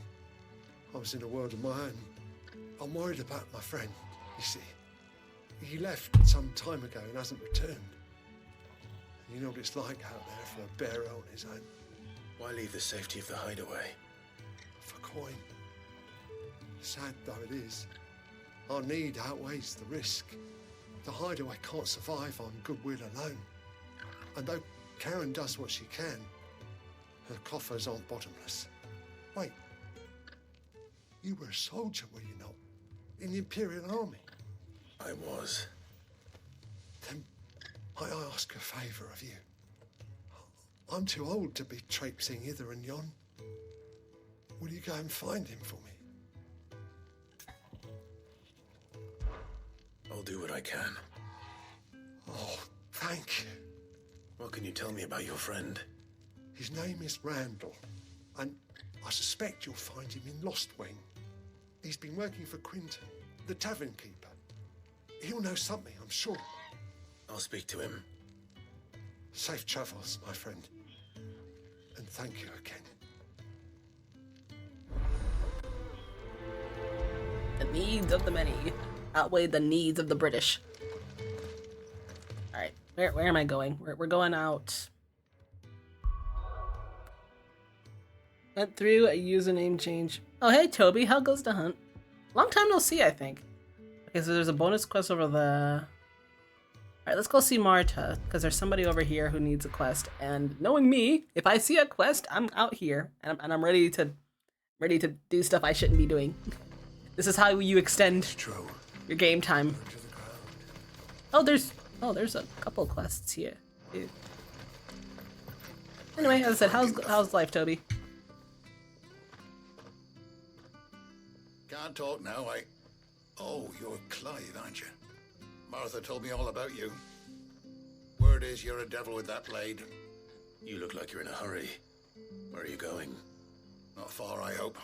Speaker 19: I was in a world of my own. I'm worried about my friend, you see. He left some time ago and hasn't returned. You know what it's like out there for a bearer on his own.
Speaker 3: Why leave the safety of the hideaway?
Speaker 19: For coin. Sad though it is, our need outweighs the risk. The hideaway can't survive on goodwill alone. And though Karen does what she can, her coffers aren't bottomless. Wait, you were a soldier, were you not? In the Imperial Army?
Speaker 3: I was.
Speaker 19: Then I ask a favour of you. I'm too old to be traipsing hither and yon. Will you go and find him for me?
Speaker 3: I'll do what I can.
Speaker 19: Oh, thank you.
Speaker 3: What can you tell me about your friend?
Speaker 19: His name is Randall, and I suspect you'll find him in Lost Wing. He's been working for Quinton, the tavern keeper. He'll know something, I'm sure.
Speaker 3: I'll speak to him.
Speaker 19: Safe travels, my friend. And thank you again.
Speaker 1: The needs of the many outweigh the needs of the British. Alright, where am I going? We're going out. Went through a username change. Oh, hey, Toby. How goes the hunt? Long time no see, I think. Okay, so there's a bonus quest over the... Alright, let's go see Marta, because there's somebody over here who needs a quest. And knowing me, if I see a quest, I'm out here, and I'm ready to do stuff I shouldn't be doing. This is how you extend your game time. Oh, there's a couple quests here. Dude. Anyway, as I said, how's life, Toby?
Speaker 14: Can't talk now, Oh, you're Clive, aren't you? Martha told me all about you. Word is you're a devil with that blade.
Speaker 3: You look like you're in a hurry. Where are you going?
Speaker 14: Not far, I hope.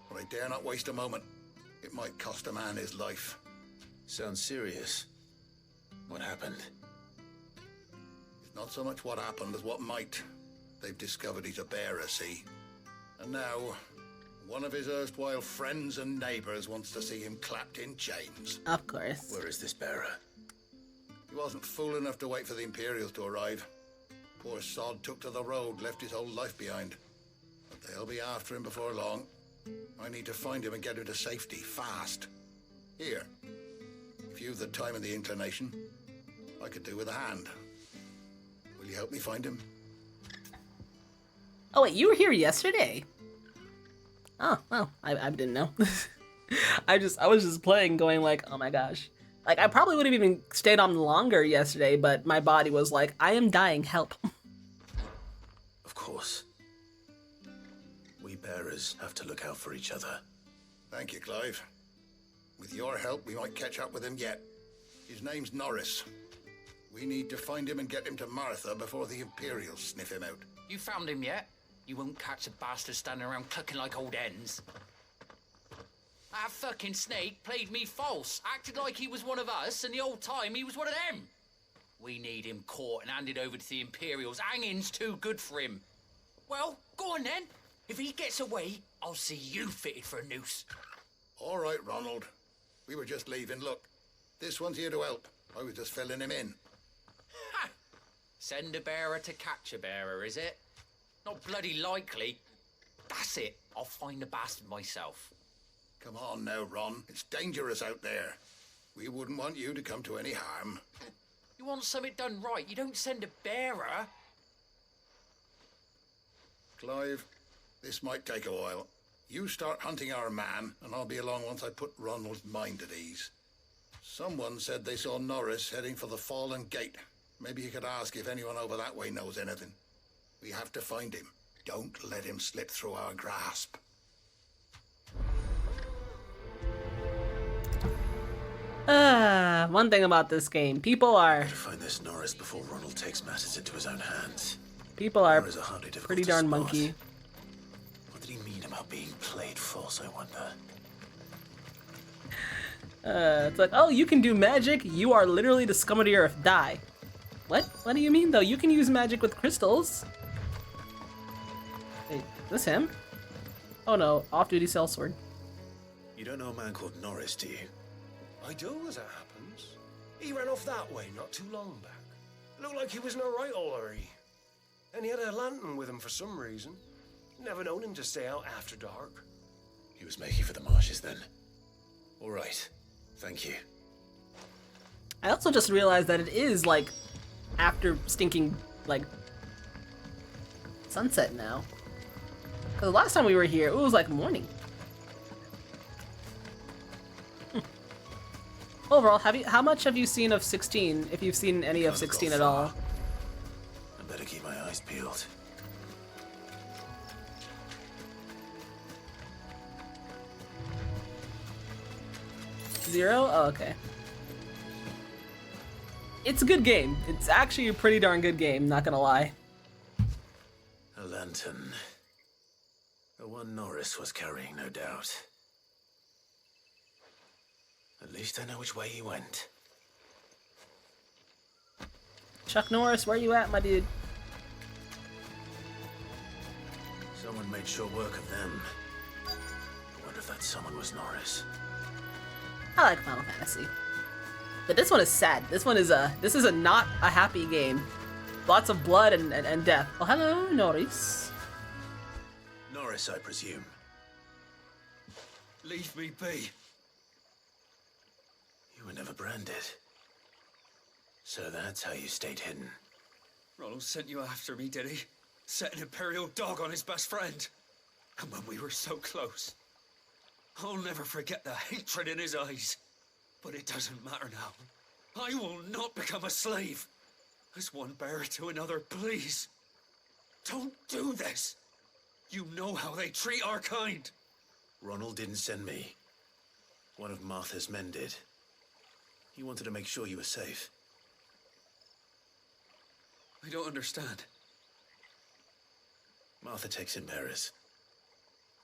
Speaker 14: But I dare not waste a moment. It might cost a man his life.
Speaker 3: Sounds serious. What happened?
Speaker 14: It's not so much what happened as what might. They've discovered he's a bearer, see? And now, one of his erstwhile friends and neighbors wants to see him clapped in chains.
Speaker 1: Of course.
Speaker 3: Where is this bearer?
Speaker 14: He wasn't fool enough to wait for the Imperials to arrive. Poor sod took to the road, left his whole life behind. But they'll be after him before long. I need to find him and get him to safety, fast. Here, if you've the time and the inclination, I could do with a hand. Will you help me find him?
Speaker 1: Oh wait, you were here yesterday? Oh, well, I didn't know. I was just playing going like, oh my gosh. Like, I probably would have even stayed on longer yesterday, but my body was like, I am dying, help.
Speaker 3: Of course. We bearers have to look out for each other.
Speaker 14: Thank you, Clive. With your help, we might catch up with him yet. His name's Norris. We need to find him and get him to Martha before the Imperials sniff him out.
Speaker 10: You found him yet? You won't catch a bastard standing around clucking like old hens. That fucking snake played me false, acted like he was one of us, and the whole time he was one of them. We need him caught and handed over to the Imperials. Hanging's too good for him. Well, go on then. If he gets away, I'll see you fitted for a noose.
Speaker 14: All right, Ronald. We were just leaving. Look, this one's here to help. I was just filling him in.
Speaker 10: Ha! Send a bearer to catch a bearer, is it? Not bloody likely. That's it. I'll find the bastard myself.
Speaker 14: Come on now, Ron. It's dangerous out there. We wouldn't want you to come to any harm.
Speaker 10: You want something done right, you don't send a bearer.
Speaker 14: Clive, this might take a while. You start hunting our man, and I'll be along once I put Ronald's mind at ease. Someone said they saw Norris heading for the Fallen Gate. Maybe you could ask if anyone over that way knows anything. We have to find him. Don't let him slip through our grasp.
Speaker 1: One thing about this game, people are...
Speaker 3: Gotta find this Norris before Ronald takes matters into his own hands.
Speaker 1: People are
Speaker 3: Norris hardly difficult
Speaker 1: pretty
Speaker 3: to
Speaker 1: darn
Speaker 3: spot.
Speaker 1: monkey.
Speaker 3: What did he mean about being played false, I wonder?
Speaker 1: It's like, oh, you can do magic? You are literally the scum of the earth. Die. What? What do you mean, though? You can use magic with crystals. Wait, is this him? Oh no, off-duty sellsword.
Speaker 3: You don't know a man called Norris, do you?
Speaker 9: I do, as it happens. He ran off that way not too long back. Looked like he was in a right hurry. And he had a lantern with him for some reason. Never known him to stay out after dark.
Speaker 3: He was making for the marshes then. All right. Thank you.
Speaker 1: I also just realized that it is like after stinking like sunset now. Cause the last time we were here, it was like morning. Overall, how much have you seen of 16? If you've seen any of 16 at all?
Speaker 3: I better keep my eyes peeled.
Speaker 1: Zero? Oh, okay. It's a good game. It's actually a pretty darn good game, not gonna lie.
Speaker 3: A lantern. The one Norris was carrying, no doubt. At least I know which way he went.
Speaker 1: Chuck Norris, where you at, my dude?
Speaker 3: Someone made short work of them. I wonder if that someone was Norris.
Speaker 1: I like Final Fantasy. But this one is sad. This is a not a happy game. Lots of blood and death. Oh, hello, Norris.
Speaker 3: Norris, I presume.
Speaker 4: Leave me be.
Speaker 3: You were never branded. So that's how you stayed hidden.
Speaker 4: Ronald sent you after me, did he? Set an Imperial dog on his best friend. And when we were so close. I'll never forget the hatred in his eyes. But it doesn't matter now. I will not become a slave. As one bearer to another, please. Don't do this. You know how they treat our kind.
Speaker 3: Ronald didn't send me. One of Martha's men did. He wanted to make sure you were safe.
Speaker 4: I don't understand.
Speaker 3: Martha takes in bearers.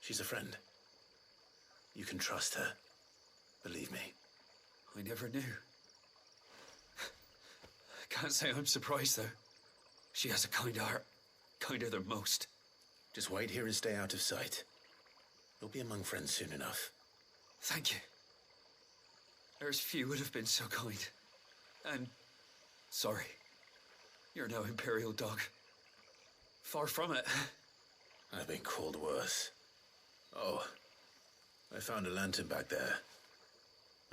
Speaker 3: She's a friend. You can trust her. Believe me.
Speaker 4: I never knew. I can't say I'm surprised, though. She has a kind heart. Kinder than most.
Speaker 3: Just wait here and stay out of sight. You'll be among friends soon enough.
Speaker 4: Thank you. There's few would have been so kind. And sorry. You're no Imperial dog. Far from it.
Speaker 3: I've been called worse. Oh, I found a lantern back there.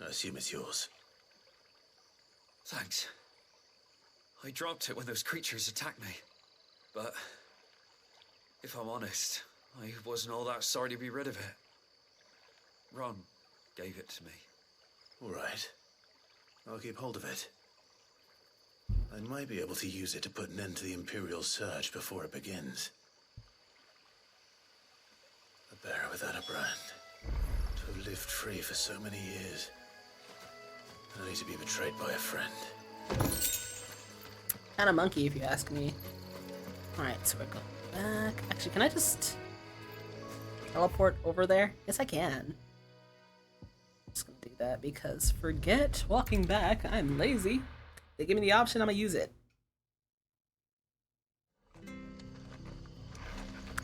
Speaker 3: I assume it's yours.
Speaker 4: Thanks. I dropped it when those creatures attacked me. But if I'm honest, I wasn't all that sorry to be rid of it. Ron gave it to me.
Speaker 3: All right. I'll keep hold of it. I might be able to use it to put an end to the Imperial surge before it begins. A bearer without a brand. To have lived free for so many years. Only to be betrayed by a friend.
Speaker 1: Kinda monkey, if you ask me. Alright, so we're going back. Actually, can I just teleport over there? Yes, I can. Just gonna do that because forget walking back. I'm lazy. They give me the option, I'm gonna use it.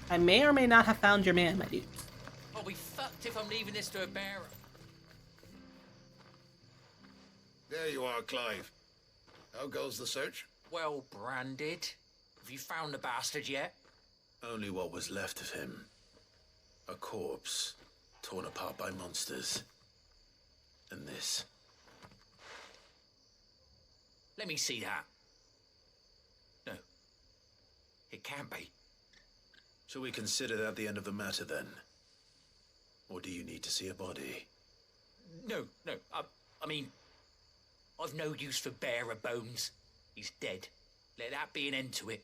Speaker 1: I may or may not have found your man, my dude.
Speaker 21: I'll be fucked if I'm leaving this to a bearer.
Speaker 13: There you are, Clive. How goes the search?
Speaker 21: Well branded. Have you found the bastard yet?
Speaker 3: Only what was left of him. A corpse, torn apart by monsters. And this.
Speaker 21: Let me see that. No. It can't be.
Speaker 3: Shall we consider that the end of the matter, then? Or do you need to see a body?
Speaker 21: No. I mean, I've no use for bearer bones. He's dead. Let that be an end to it.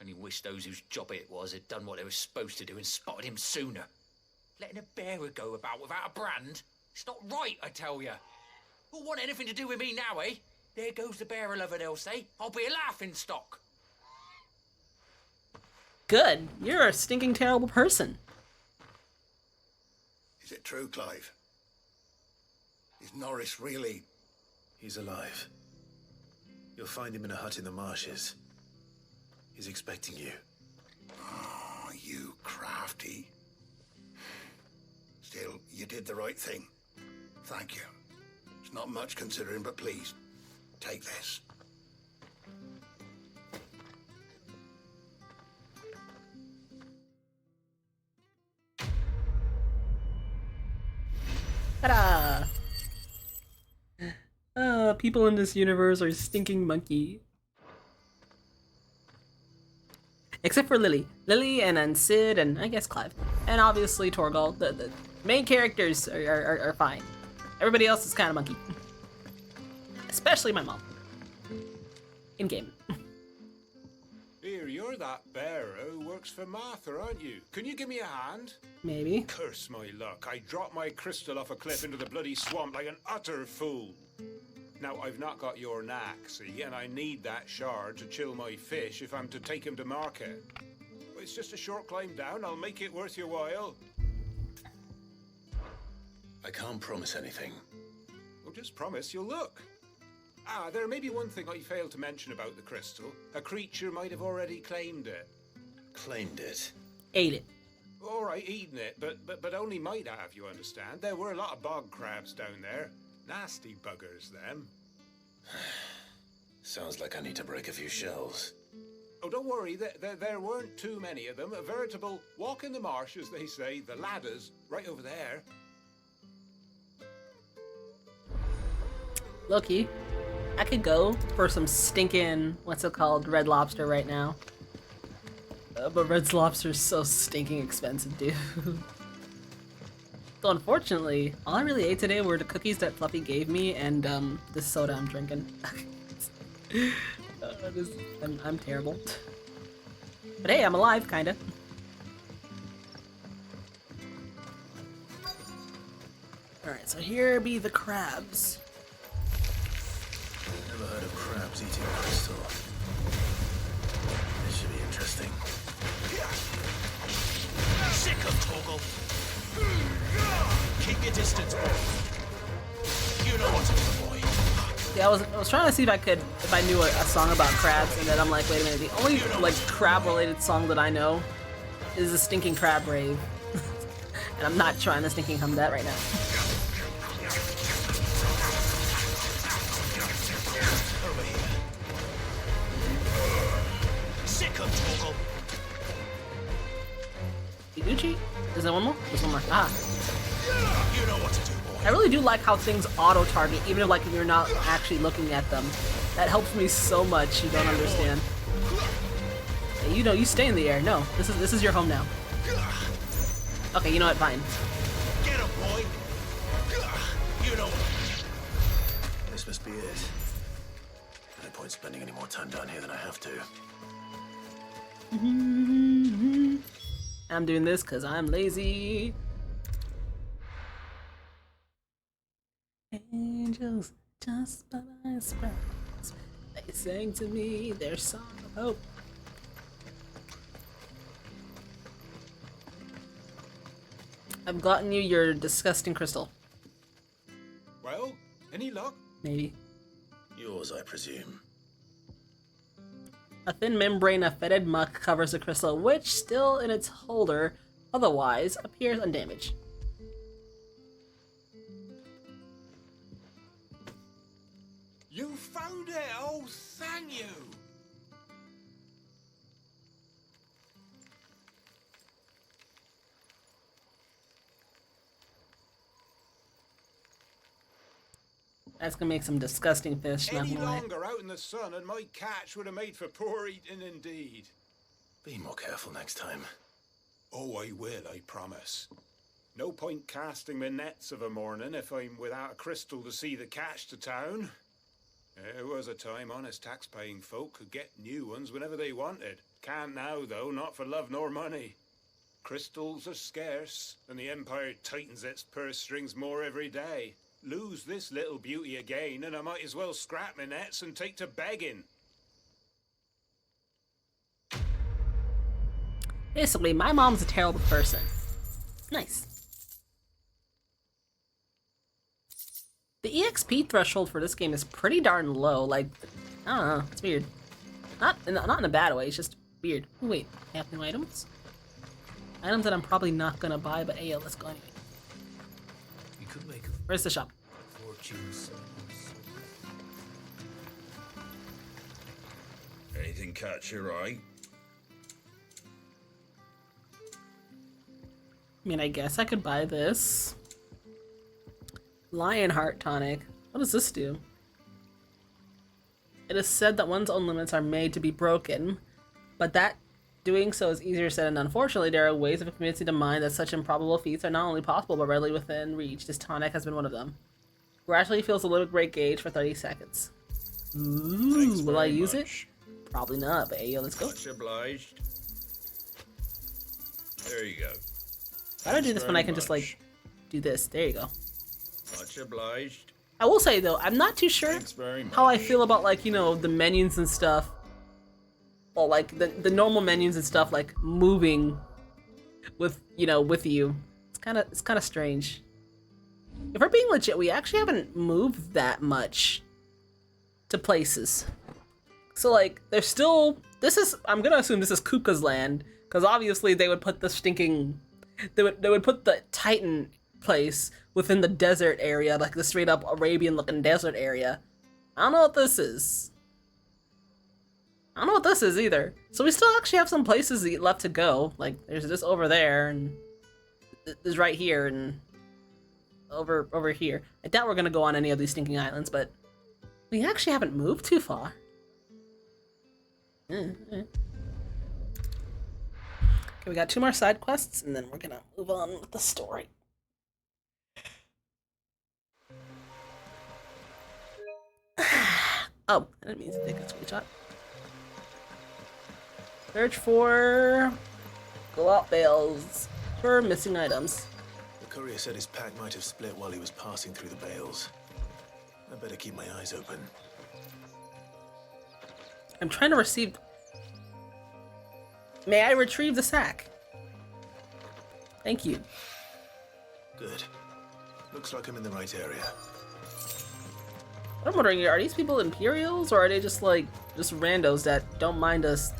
Speaker 21: Only wish those whose job it was had done what they were supposed to do and spotted him sooner. Letting a bearer go about without a brand? It's not right, I tell you. Who'll want anything to do with me now, eh? There goes the bearer lover, they'll say. I'll be a laughing stock.
Speaker 1: Good. You're a stinking terrible person.
Speaker 13: Is it true, Clive? Is Norris really...
Speaker 3: He's alive. You'll find him in a hut in the marshes. He's expecting you.
Speaker 13: Oh, you crafty. Still, you did the right thing. Thank you. It's not much considering, but please, take this.
Speaker 1: Ta-da! People in this universe are stinking monkey. Except for Lily. Lily and then Sid and I guess Clive. And obviously Torgal. The main characters are fine. Everybody else is kind of monkey. Especially my mom. In-game.
Speaker 8: Here, you're that bearer who works for Martha, aren't you? Can you give me a hand?
Speaker 1: Maybe.
Speaker 8: Curse my luck. I dropped my crystal off a cliff into the bloody swamp like an utter fool. Now, I've not got your knack, see, and I need that shard to chill my fish if I'm to take him to market. But it's just a short climb down. I'll make it worth your while.
Speaker 3: I can't promise anything.
Speaker 8: Well, just promise you'll look. Ah, there may be one thing I failed to mention about the crystal. A creature might have already claimed it.
Speaker 3: Claimed it?
Speaker 1: Ate it.
Speaker 8: All right, eaten it, but only might have, you understand. There were a lot of bog crabs down there. Nasty buggers, them.
Speaker 3: Sounds like I need to break a few shells.
Speaker 8: Oh, don't worry, there weren't too many of them. A veritable walk in the marsh, as they say. The ladders, right over there.
Speaker 1: Loki, I could go for some stinking, what's it called, Red Lobster right now. But Red Lobster's so stinking expensive, dude. So unfortunately, all I really ate today were the cookies that Fluffy gave me and this soda I'm drinking. I'm terrible. But hey, I'm alive, kinda. Alright, so here be the crabs.
Speaker 3: Never heard of crabs eating crystal. This should be interesting.
Speaker 11: Sick of Toggle. Keep your distance, boy. You know what to do, boy.
Speaker 1: Yeah, I was trying to see if I knew a song about crabs, and then I'm like, wait a minute, the only like crab-related song that I know is the Stinking Crab Rave. And I'm not trying to stinking hum that right now.
Speaker 11: Over here. Sick of Toggle.
Speaker 1: Iguchi? Is there one more? There's one more. Ah.
Speaker 11: You know what to do, boy.
Speaker 1: I really do like how things auto-target, even if like you're not actually looking at them. That helps me so much. You don't understand. Hey, you know, you stay in the air. No, this is your home now. Okay, you know what? Fine.
Speaker 11: Get him, boy. You know what.
Speaker 3: This must be it. No point spending any more time down here than I have to.
Speaker 1: I'm doing this because I'm lazy. Angels just by my sprouts, they sang to me their song of hope. I've gotten you your disgusting crystal.
Speaker 8: Well, any luck?
Speaker 1: Maybe.
Speaker 3: Yours, I presume.
Speaker 1: A thin membrane of fetid muck covers the crystal, which, still in its holder, otherwise appears undamaged.
Speaker 8: You found it! Oh, thank you!
Speaker 1: That's gonna make some disgusting fish, not
Speaker 8: Any
Speaker 1: gonna lie.
Speaker 8: longer out in the sun and my catch would have made for poor eating indeed.
Speaker 3: Be more careful next time.
Speaker 8: Oh, I will, I promise. No point casting my nets of a morning if I'm without a crystal to see the catch to town. There was a time honest tax-paying folk could get new ones whenever they wanted. Can't now, though, not for love nor money. Crystals are scarce, and the Empire tightens its purse strings more every day. Lose this little beauty again, and I might as well scrap my nets and take to begging.
Speaker 1: Basically, my mom's a terrible person. Nice. The EXP threshold for this game is pretty darn low. Like, I don't know, it's weird. Not in a bad way, it's just weird. Oh, wait, I have new items? Items that I'm probably not gonna buy, but hey, yo, let's go anyway.
Speaker 11: You could make
Speaker 1: Where's the shop?
Speaker 11: fortunes.
Speaker 20: Anything catch your eye?
Speaker 1: I mean, I guess I could buy this. Lionheart tonic. What does this do? It is said that one's own limits are made to be broken, but that doing so is easier said than done. Unfortunately, there are ways of convincing the mind that such improbable feats are not only possible, but readily within reach. This tonic has been one of them. Gradually feels a little great gauge for 30 seconds. Ooh, will I use it? Probably not, but hey, yo, let's go.
Speaker 6: Much obliged. There you go.
Speaker 1: How do I do this when I can just, like, do this? There you go.
Speaker 6: Much obliged.
Speaker 1: I will say, though, I'm not too sure how I feel about, like, you know, the menus and stuff. Well, like, the normal menus and stuff, like, moving with, you know, with you. It's kind of strange. If we're being legit, we actually haven't moved that much to places. So, like, there's still... I'm gonna assume this is Kupka's land, because obviously they would put the stinking... They would put the Titan place within the desert area, like the straight up Arabian looking desert area. I don't know what this is. I don't know what this is either. So we still actually have some places left to go. Like there's this over there, and there's right here, and over here. I doubt we're gonna go on any of these stinking islands, but we actually haven't moved too far. Okay, we got 2 more side quests, and then we're gonna move on with the story. Oh, I didn't mean to take a screenshot. Search for go-out bales for missing items.
Speaker 3: The courier said his pack might have split while he was passing through the bales. I better keep my eyes open.
Speaker 1: I'm trying to receive... May I retrieve the sack? Thank you.
Speaker 3: Good. Looks like I'm in the right area.
Speaker 1: I'm wondering, are these people Imperials, or are they just like, just randos that don't mind us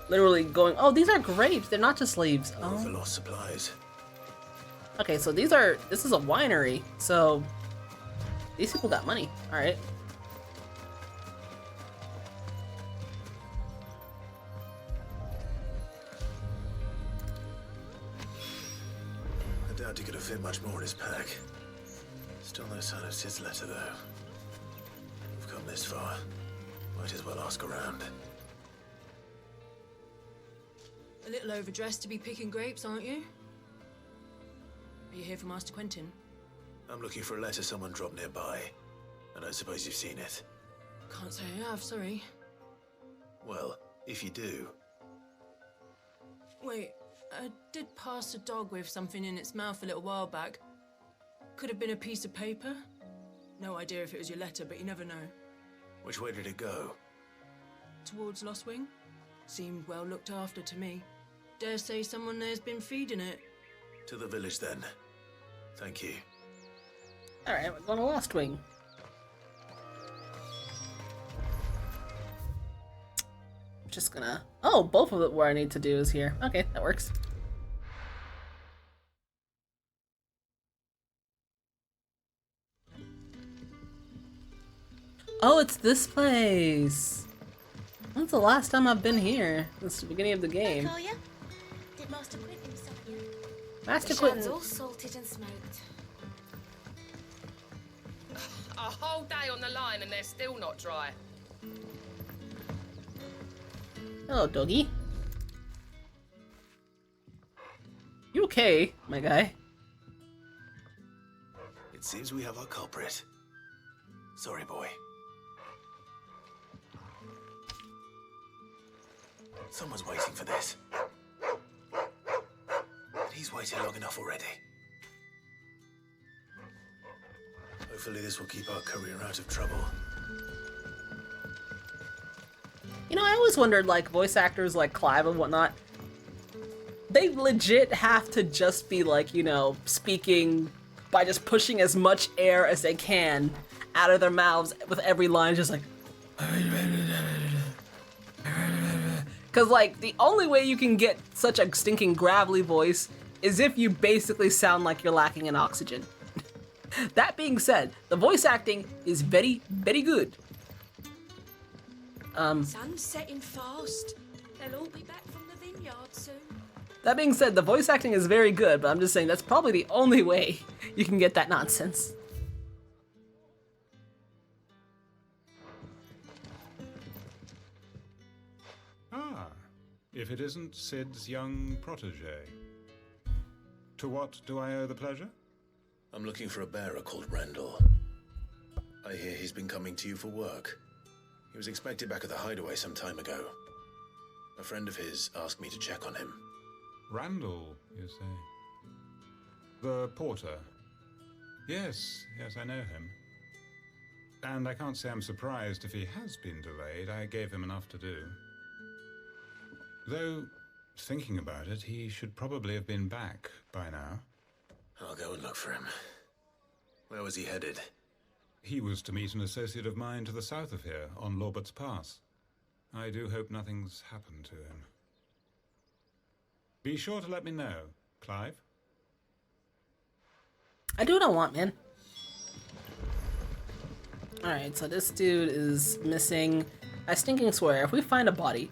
Speaker 1: literally going, oh, these are grapes, they're not just slaves.
Speaker 3: Oh, for lost supplies.
Speaker 1: Okay, so this is a winery, so these people got money, alright.
Speaker 3: I doubt he could have fit much more in his pack. Still no sign of Sid's letter, though. We've come this far. Might as well ask around.
Speaker 17: A little overdressed to be picking grapes, aren't you? Are you here for Master Quentin?
Speaker 3: I'm looking for a letter someone dropped nearby. I don't suppose you've seen it.
Speaker 17: Can't say I have, sorry.
Speaker 3: Well, if you do...
Speaker 17: Wait, I did pass a dog with something in its mouth a little while back. Could have been a piece of paper. No idea if it was your letter, but you never know.
Speaker 3: Which way did it go?
Speaker 17: Towards Lost Wing? Seemed well looked after to me. Dare say someone there's been feeding it.
Speaker 3: To the village, then. Thank you.
Speaker 1: Alright, we're going to Lost Wing. I'm just gonna... Oh, both of it where I need to do is here. Okay, that works. Oh, it's this place. When's the last time I've been here? Since the beginning of the game.
Speaker 5: Did Master Quentin summon you?
Speaker 1: Master
Speaker 5: The
Speaker 1: Quentin.
Speaker 5: shad's all salted and smoked.
Speaker 22: A whole day on the line and they're still not dry.
Speaker 1: Hello, doggy. You okay, my guy?
Speaker 3: It seems we have our culprit. Sorry, boy. Someone's waiting for this. But he's waited long enough already. Hopefully this will keep our courier out of trouble.
Speaker 1: You know, I always wondered, like, voice actors like Clive and whatnot, they legit have to just be, like, you know, speaking by just pushing as much air as they can out of their mouths with every line, just like... Because, like, the only way you can get such a stinking gravelly voice is if you basically sound like you're lacking in oxygen. That being said, the voice acting is very, very good.
Speaker 2: Sun's setting fast. They'll all be back from the vineyard soon.
Speaker 1: That being said, the voice acting is very good, but I'm just saying that's probably the only way you can get that nonsense.
Speaker 15: if it isn't Sid's young protege. To what do I owe the pleasure?
Speaker 3: I'm looking for a bearer called Randall. I hear he's been coming to you for work. He was expected back at the hideaway some time ago. A friend of his asked me to check on him.
Speaker 15: Randall, you say? The porter? Yes, I know him. And I can't say I'm surprised if he has been delayed. I gave him enough to do. Though, thinking about it, he should probably have been back by now.
Speaker 3: I'll go and look for him. Where was he headed?
Speaker 15: He was to meet an associate of mine to the south of here, on Lorbert's Pass. I do hope nothing's happened to him. Be sure to let me know, Clive.
Speaker 1: I do what I want, man. Alright, so this dude is missing. I stinking swear, if we find a body...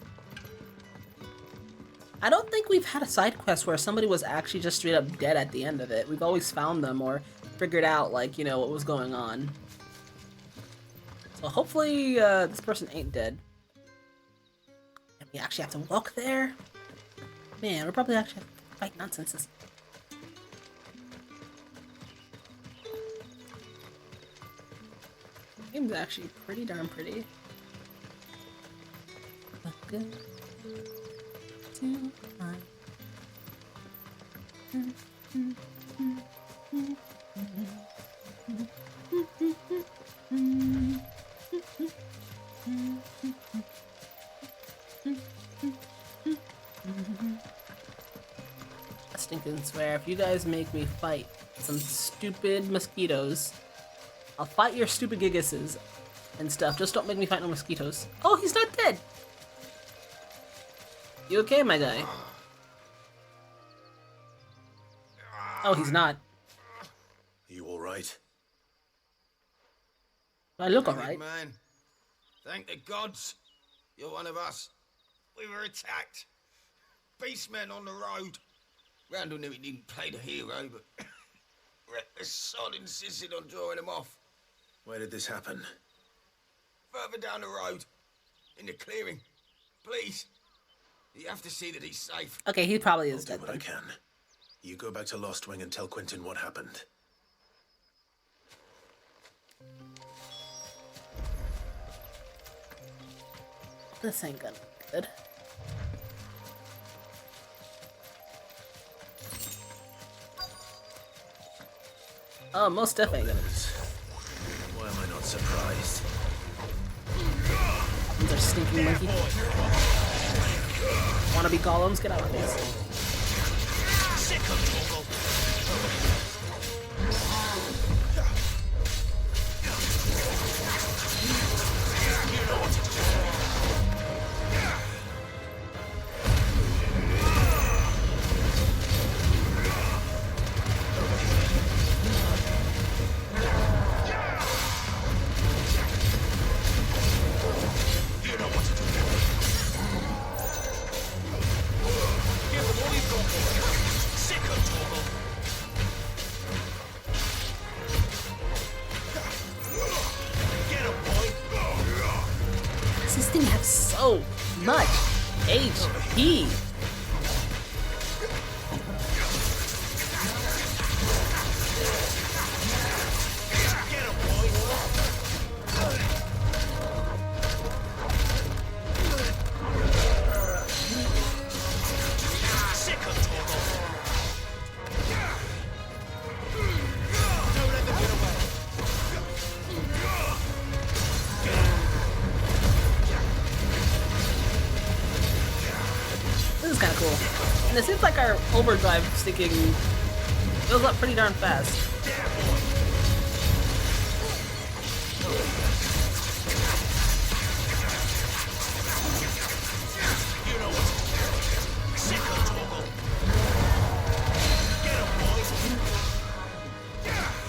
Speaker 1: I don't think we've had a side quest where somebody was actually just straight up dead at the end of it. We've always found them or figured out, like, you know, what was going on. So hopefully this person ain't dead. And we actually have to walk there? Man, we're probably actually have to fight nonsenses. Game's actually pretty darn pretty. Good to find. I stinking swear, if you guys make me fight some stupid mosquitoes, I'll fight your stupid gigguses and stuff. Just don't make me fight no mosquitoes. Oh, he's not dead! You okay, my guy? Oh, he's not.
Speaker 3: You alright?
Speaker 1: I look alright.
Speaker 11: Man, thank the gods. You're one of us. We were attacked. Beastmen on the road. Randall knew he didn't play the hero, but the sod insisted on drawing him off.
Speaker 3: Where did this happen?
Speaker 11: Further down the road. In the clearing. Please. You have to see that he's safe.
Speaker 1: Okay, he probably is dead.
Speaker 3: I'll do what I can. You go back to Lost Wing and tell Quentin what happened.
Speaker 1: This ain't gonna be good. Oh, most definitely gonna be.
Speaker 3: Why am I not surprised?
Speaker 1: These are stinking monkey. Wanna be golems? Get out of this. This thing has so much HP. And it seems like our overdrive sticking goes up pretty darn fast.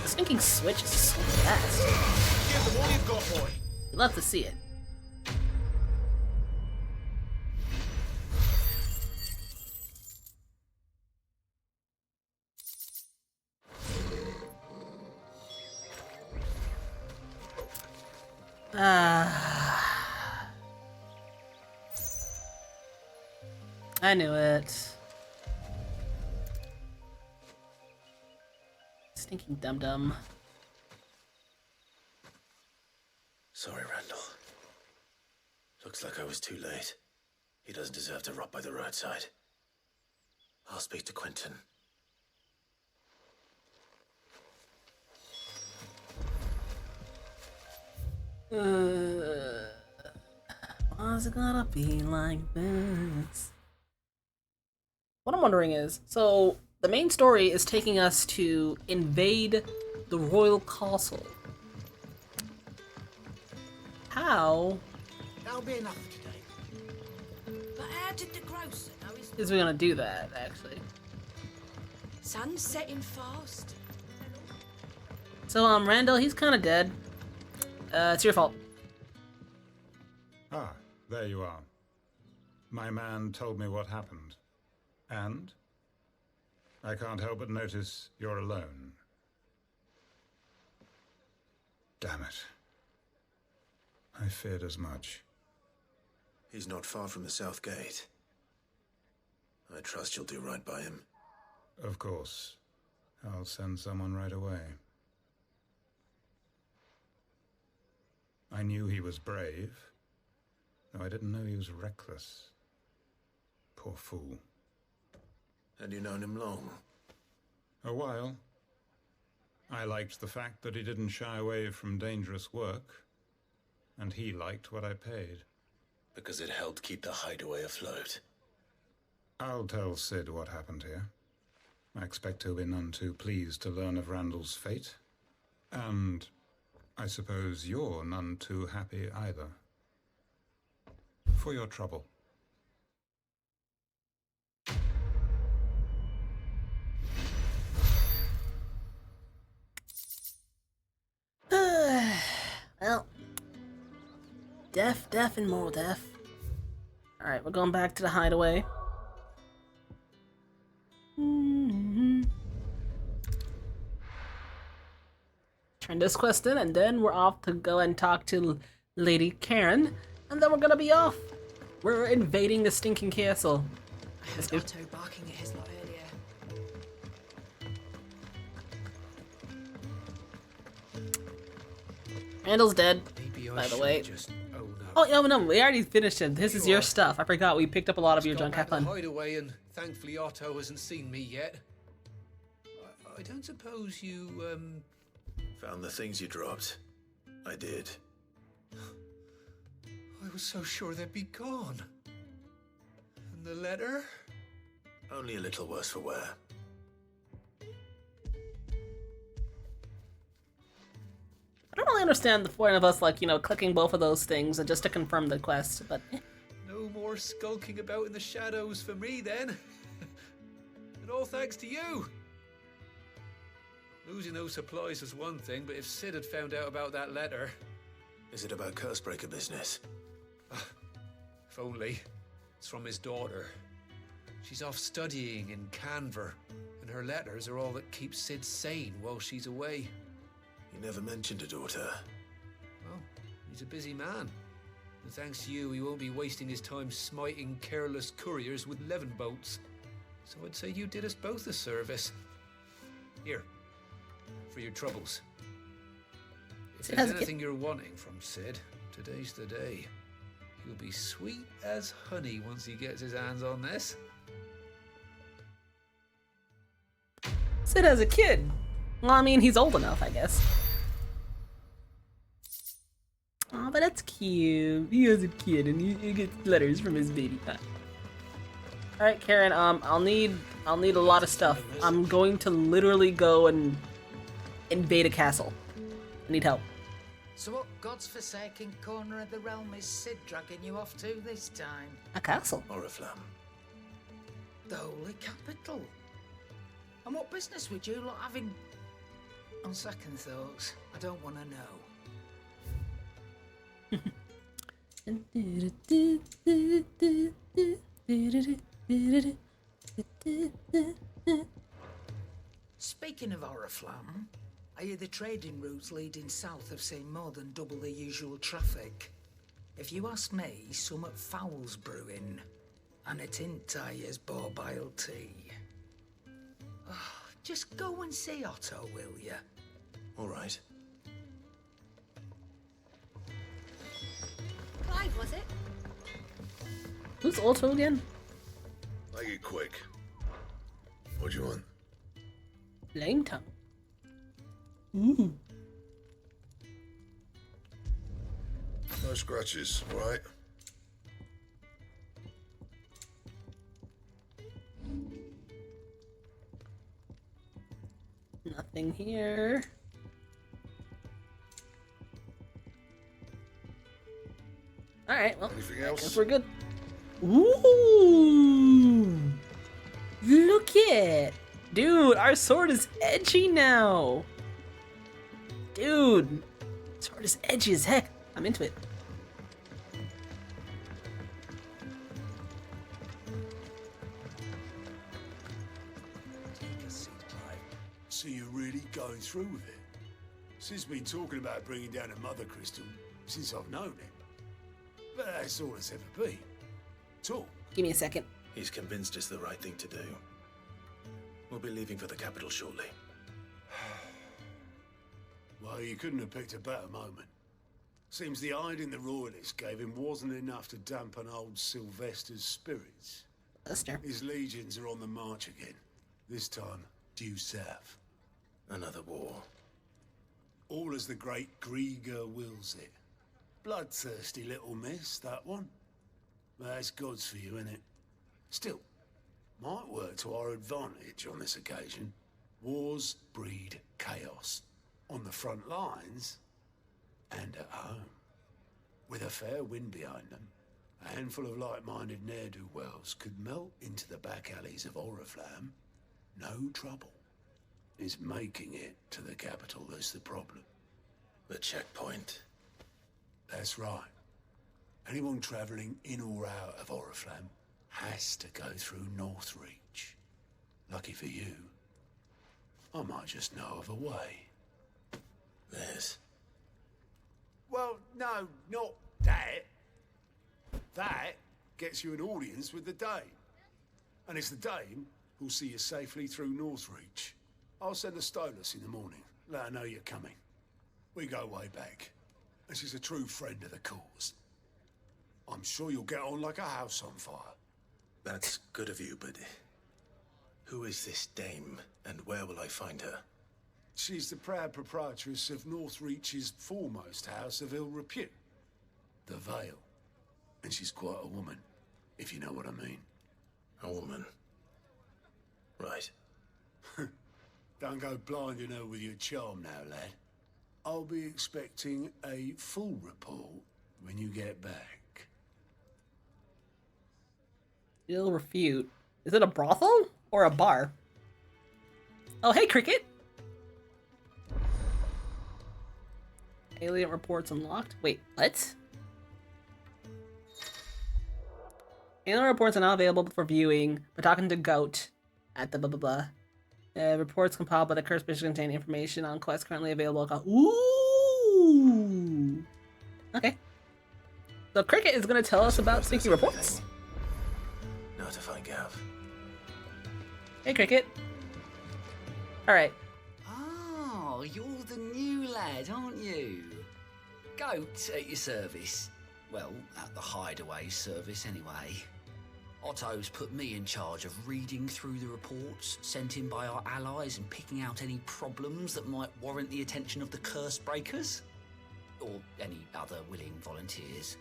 Speaker 1: The stinking switch is so fast.
Speaker 11: Give them all you've got, boy.
Speaker 1: We'd love to see it. I knew it. Stinking dum-dum.
Speaker 3: Sorry, Randall. Looks like I was too late. He doesn't deserve to rot by the roadside. I'll speak to Quentin.
Speaker 1: Why's it gonna be like this? What I'm wondering is, so the main story is taking us to invade the royal castle. How
Speaker 13: That'll be enough for today.
Speaker 2: But how did the grocer know his...
Speaker 1: is we gonna do that, actually?
Speaker 2: Sun's setting fast.
Speaker 1: So, Randall, he's kinda dead. It's your fault.
Speaker 15: Ah, there you are. My man told me what happened. And? I can't help but notice you're alone. Damn it. I feared as much.
Speaker 3: He's not far from the South Gate. I trust you'll do right by him.
Speaker 15: Of course. I'll send someone right away. I knew he was brave, though I didn't know he was reckless. Poor fool.
Speaker 3: Had you known him long?
Speaker 15: A while. I liked the fact that he didn't shy away from dangerous work, and he liked what I paid.
Speaker 3: Because it helped keep the hideaway afloat.
Speaker 15: I'll tell Sid what happened here. I expect he'll be none too pleased to learn of Randall's fate. And I suppose you're none too happy either. For your trouble.
Speaker 1: Well, death, and more death. Alright, we're going back to the hideaway. Turn this quest in, and then we're off to go and talk to Lady Karen, and then we're gonna be off. We're invading the stinking castle.
Speaker 2: I heard Otto barking at his lot earlier.
Speaker 1: Randall's dead, by the way. Oh, no, we already finished it. This is your stuff. I forgot we picked up a lot of your junk. Have fun.
Speaker 16: Hideaway, and thankfully Otto hasn't seen me yet. I don't suppose you,
Speaker 3: Found the things you dropped. I did.
Speaker 16: I was so sure they'd be gone. And the letter?
Speaker 3: Only a little worse for wear.
Speaker 1: I don't really understand the point of us, like, you know, clicking both of those things just to confirm the quest, but...
Speaker 16: No more skulking about in the shadows for me, then. And all thanks to you. Losing those supplies was one thing, but if Sid had found out about that letter...
Speaker 3: Is it about Cursebreaker business?
Speaker 16: If only. It's from his daughter. She's off studying in Canver, and her letters are all that keeps Sid sane while she's away.
Speaker 3: He never mentioned a daughter.
Speaker 16: Well, he's a busy man. And thanks to you, he won't be wasting his time smiting careless couriers with levin bolts. So I'd say you did us both a service. Here, for your troubles. If there's anything you're wanting from Sid, today's the day. He'll be sweet as honey once he gets his hands on this.
Speaker 1: Sid as a kid. Well, I mean, he's old enough, I guess. Aw, but that's cute. He is a kid, and he gets letters from his baby. All right, Karen. I'll need a lot of stuff. I'm going to literally go and invade a castle. I need help.
Speaker 12: So what God's forsaken corner of the realm is Sid dragging you off to this time?
Speaker 1: A castle.
Speaker 3: Oriflamme.
Speaker 12: The holy capital. And what business would you lot have in... On second thoughts, I don't want to know. Speaking of Oriflamme, I hear the trading routes leading south have seen more than double the usual traffic. If you ask me, somewhat foul's brewing. and a Tintyre's borbile tea. Oh, just go and see Otto, will you?
Speaker 3: All right.
Speaker 5: Clive, was it?
Speaker 1: Who's Otto again?
Speaker 13: Make it quick. What do you want?
Speaker 1: Lame tongue. Ooh.
Speaker 13: No scratches, right?
Speaker 1: Nothing here. All right, well,
Speaker 13: Anything
Speaker 1: I
Speaker 13: else?
Speaker 1: guess we're good. Ooh, look it, dude. Our sword is edgy now, dude. Sword is edgy as heck. I'm into it.
Speaker 8: Take a seat, Clive. So you're really going through with it? Sid's been talking about bringing down a mother crystal since I've known him. But that's all it's ever been. Talk.
Speaker 1: Give me a second.
Speaker 3: He's convinced it's the right thing to do. We'll be leaving for the capital shortly.
Speaker 8: Well, you couldn't have picked a better moment. Seems the hiding the royalists gave him wasn't enough to dampen old Sylvester's spirits.
Speaker 1: Lester.
Speaker 8: His legions are on the march again. This time, due south.
Speaker 3: Another war.
Speaker 8: All as the great Grieger wills it. Bloodthirsty little miss, that one. That's God's for you, innit? Still, might work to our advantage on this occasion. Wars breed chaos. On the front lines, and at home. With a fair wind behind them, a handful of like-minded ne'er-do-wells could melt into the back alleys of Oriflamme. No trouble. It's making it to the capital that's the problem.
Speaker 3: The checkpoint.
Speaker 8: That's right. Anyone travelling in or out of Oriflamme has to go through Northreach. Lucky for you, I might just know of a way.
Speaker 3: There's...
Speaker 8: Well, no, not that. That gets you an audience with the Dame. And it's the Dame who'll see you safely through Northreach. I'll send a Stolas in the morning, let her know you're coming. We go way back, and she's a true friend of the cause. I'm sure you'll get on like a house on fire.
Speaker 3: That's good of you, but... who is this Dame, and where will I find her?
Speaker 8: She's the proud proprietress of Northreach's foremost house of ill repute, the Vale. And she's quite a woman, if you know what I mean.
Speaker 3: A woman. Right.
Speaker 8: Don't go blinding her with your charm now, lad. I'll be expecting a full report when you get back.
Speaker 1: Ill refute. Is it a brothel or a bar? Oh, hey, Cricket. Alien reports unlocked. Wait, what? Alien reports are now available for viewing. We're talking to Goat at the blah blah blah. Reports compiled by the Curse Bishop contain information on quests currently available. Ooh. Okay. So Cricket is going to tell us about sneaky reports.
Speaker 3: Now to find Gav.
Speaker 1: Hey, Cricket. All right.
Speaker 10: Oh, you're the new lad, aren't you? Goat at your service. Well, at the hideaway service anyway. Otto's put me in charge of reading through the reports sent in by our allies and picking out any problems that might warrant the attention of the curse breakers. Or any other willing volunteers.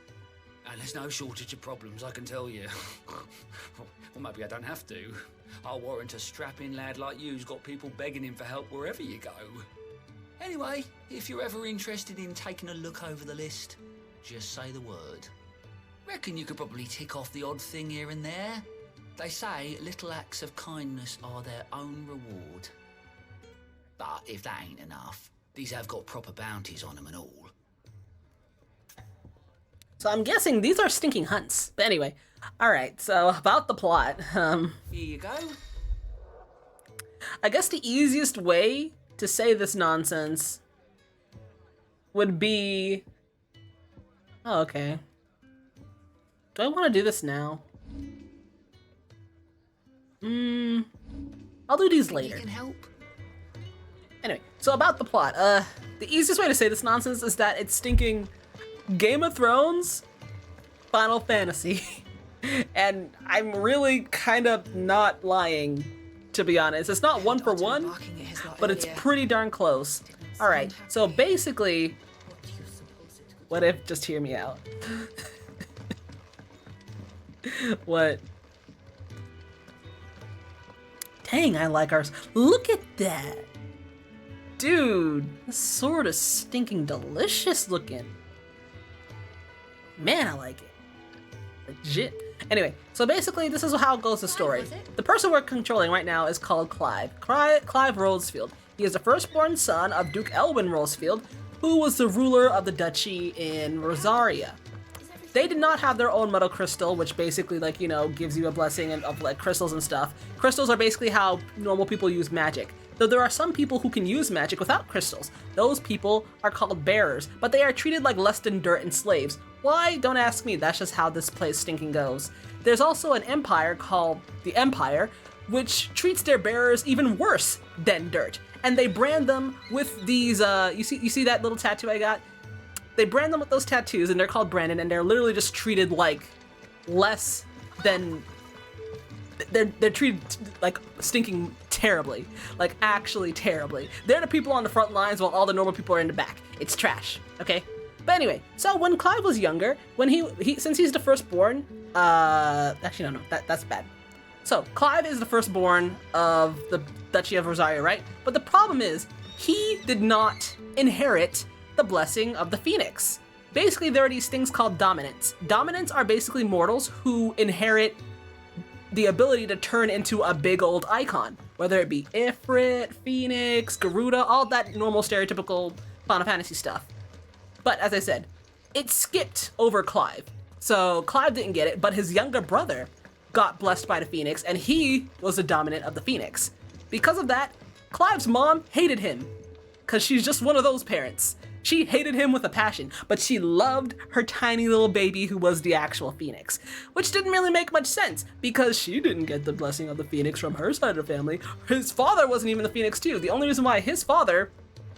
Speaker 10: And there's no shortage of problems, I can tell you. Or maybe I don't have to. I'll warrant a strapping lad like you's got people begging him for help wherever you go. Anyway, if you're ever interested in taking a look over the list, just say the word. Reckon you could probably tick off the odd thing here and there. They say little acts of kindness are their own reward. But if that ain't enough, these have got proper bounties on them and all.
Speaker 1: So I'm guessing these are stinking hunts. But anyway, all right. So about the plot.
Speaker 10: Here you go.
Speaker 1: I guess the easiest way to say this nonsense would be... Oh, okay. Do I want to do this now? I'll do these later.
Speaker 12: You can help.
Speaker 1: Anyway, so about the plot. The easiest way to say this nonsense is that it's stinking Game of Thrones, Final Fantasy. And I'm really kind of not lying, to be honest. It's not one for one, but it's pretty darn close. Alright, so basically, what if, just hear me out. What? Dang, I like ours. Look at that. Dude, this sword is stinking delicious looking. Man, I like it. Legit. Anyway, so basically this is how it goes the story. The person we're controlling right now is called Clive. Clive Rolesfield. He is the firstborn son of Duke Elwyn Rolesfield, who was the ruler of the duchy in Rosaria. They did not have their own metal crystal, which basically, like, you know, gives you a blessing of like crystals and stuff. Crystals are basically how normal people use magic. Though there are some people who can use magic without crystals. Those people are called bearers, but they are treated like less than dirt and slaves. Why? Don't ask me, that's just how this place stinking goes. There's also an empire called the Empire, which treats their bearers even worse than dirt. And they brand them with these, you see that little tattoo I got? They brand them with those tattoos, and they're called Brandon, and they're literally just treated like less than... They're treated like stinking terribly. Like actually terribly. They're the people on the front lines while all the normal people are in the back. It's trash, okay? But anyway, so when Clive was younger, when he since he's the firstborn, actually no, that's bad. So Clive is the firstborn of the Duchy of Rosaria, right? But the problem is, he did not inherit the blessing of the Phoenix. Basically, there are these things called dominants. Dominants are basically mortals who inherit the ability to turn into a big old icon, whether it be IFREET, Phoenix, Garuda, all that normal stereotypical Final Fantasy stuff. But as I said, it skipped over Clive. So Clive didn't get it, but his younger brother got blessed by the Phoenix, and he was the dominant of the Phoenix. Because of that, Clive's mom hated him, because she's just one of those parents. She hated him with a passion, but she loved her tiny little baby who was the actual Phoenix, which didn't really make much sense because she didn't get the blessing of the Phoenix from her side of the family. His father wasn't even the Phoenix too. The only reason why his father,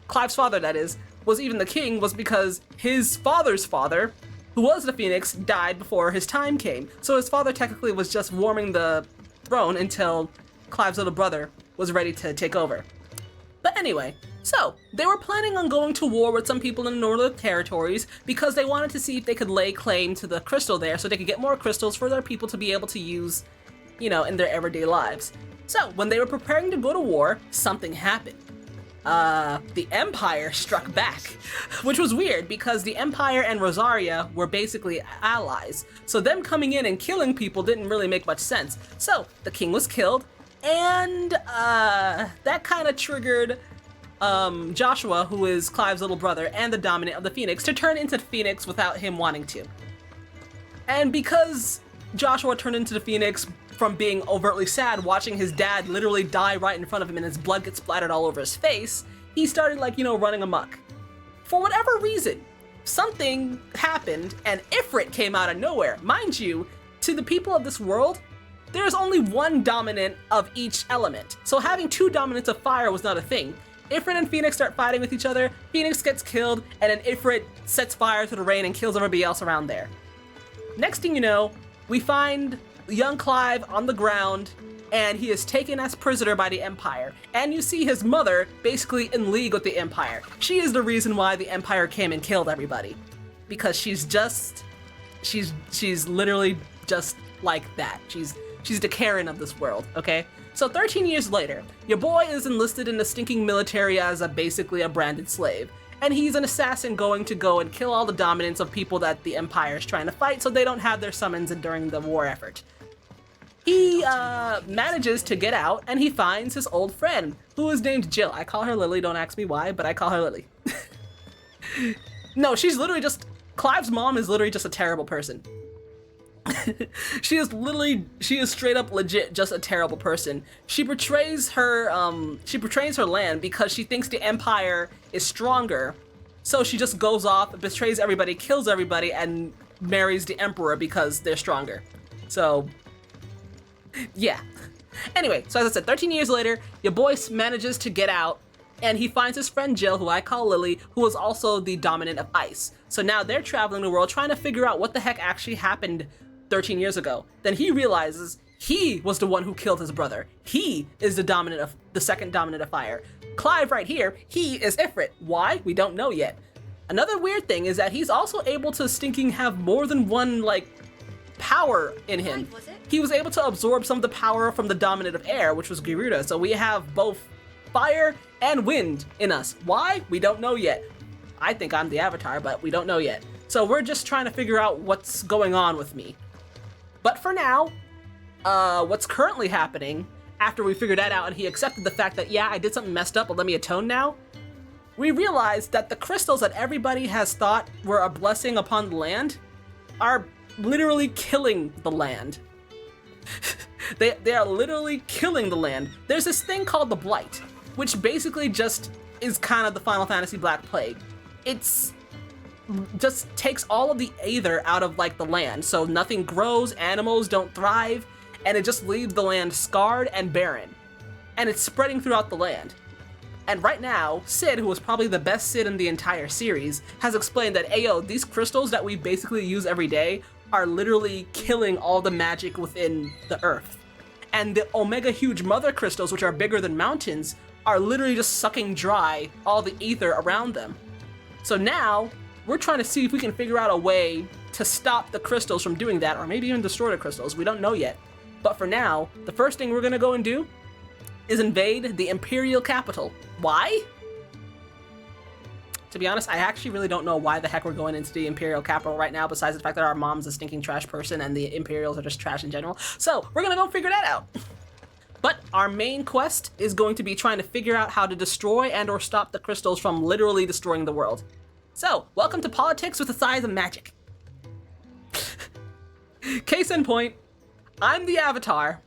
Speaker 1: Clive's father that is, was even the king was because his father's father, who was the Phoenix, died before his time came. So his father technically was just warming the throne until Clive's little brother was ready to take over. But anyway, so they were planning on going to war with some people in the Northern Territories because they wanted to see if they could lay claim to the crystal there so they could get more crystals for their people to be able to use, you know, in their everyday lives. So when they were preparing to go to war, something happened. The Empire struck back, which was weird because the Empire and Rosaria were basically allies. So them coming in and killing people didn't really make much sense. So the king was killed, and that kind of triggered Joshua, who is Clive's little brother and the dominant of the Phoenix, to turn into the Phoenix without him wanting to. And because Joshua turned into the Phoenix from being overtly sad, watching his dad literally die right in front of him and his blood gets splattered all over his face, he started, like, you know, running amok. For whatever reason, something happened and IFREET came out of nowhere. Mind you, to the people of this world, there's only one dominant of each element. So having two dominants of fire was not a thing. IFREET and Phoenix start fighting with each other, Phoenix gets killed, and then IFREET sets fire to the rain and kills everybody else around there. Next thing you know, we find young Clive on the ground, and he is taken as prisoner by the Empire. And you see his mother basically in league with the Empire. She is the reason why the Empire came and killed everybody. Because she's literally just like that. She's the Karen of this world, okay? So 13 years later, your boy is enlisted in the stinking military as basically a branded slave. And he's an assassin going to go and kill all the dominants of people that the Empire is trying to fight so they don't have their summons during the war effort. He manages to get out and he finds his old friend, who is named Jill. I call her Lily, don't ask me why, but I call her Lily. No, she's literally just, Clive's mom is literally just a terrible person. She is straight up legit just a terrible person. She betrays her land because she thinks the Empire is stronger. So she just goes off, betrays everybody, kills everybody, and marries the Emperor because they're stronger. So, yeah. Anyway, so as I said, 13 years later, your boy manages to get out, and he finds his friend Jill, who I call Lily, who is also the dominant of ice. So now they're traveling the world trying to figure out what the heck actually happened 13 years ago. Then he realizes he was the one who killed his brother. He is the second dominant of fire. Clive right here, he is IFREET. Why? We don't know yet. Another weird thing is that he's also able to stinking have more than one, like, power in him. He was able to absorb some of the power from the dominant of air, which was Garuda. So we have both fire and wind in us. Why? We don't know yet. I think I'm the Avatar, but we don't know yet. So we're just trying to figure out what's going on with me. But for now, what's currently happening, after we figured that out and he accepted the fact that, yeah, I did something messed up, but let me atone now, we realized that the crystals that everybody has thought were a blessing upon the land are literally killing the land. They are literally killing the land. There's this thing called the Blight, which basically just is kind of the Final Fantasy Black Plague. It's just takes all of the aether out of like the land, so nothing grows, animals don't thrive, and it just leaves the land scarred and barren. And it's spreading throughout the land. And right now, Sid, who was probably the best Sid in the entire series, has explained that, ayo, these crystals that we basically use every day are literally killing all the magic within the earth. And the Omega Huge Mother crystals, which are bigger than mountains, are literally just sucking dry all the ether around them. So now, we're trying to see if we can figure out a way to stop the crystals from doing that, or maybe even destroy the crystals. We don't know yet. But for now, the first thing we're gonna go and do is invade the Imperial capital. Why? To be honest, I actually really don't know why the heck we're going into the Imperial capital right now, besides the fact that our mom's a stinking trash person and the Imperials are just trash in general. So we're gonna go figure that out. But our main quest is going to be trying to figure out how to destroy and or stop the crystals from literally destroying the world. So, welcome to Politics with the Size of Magic. Case in point, I'm the Avatar,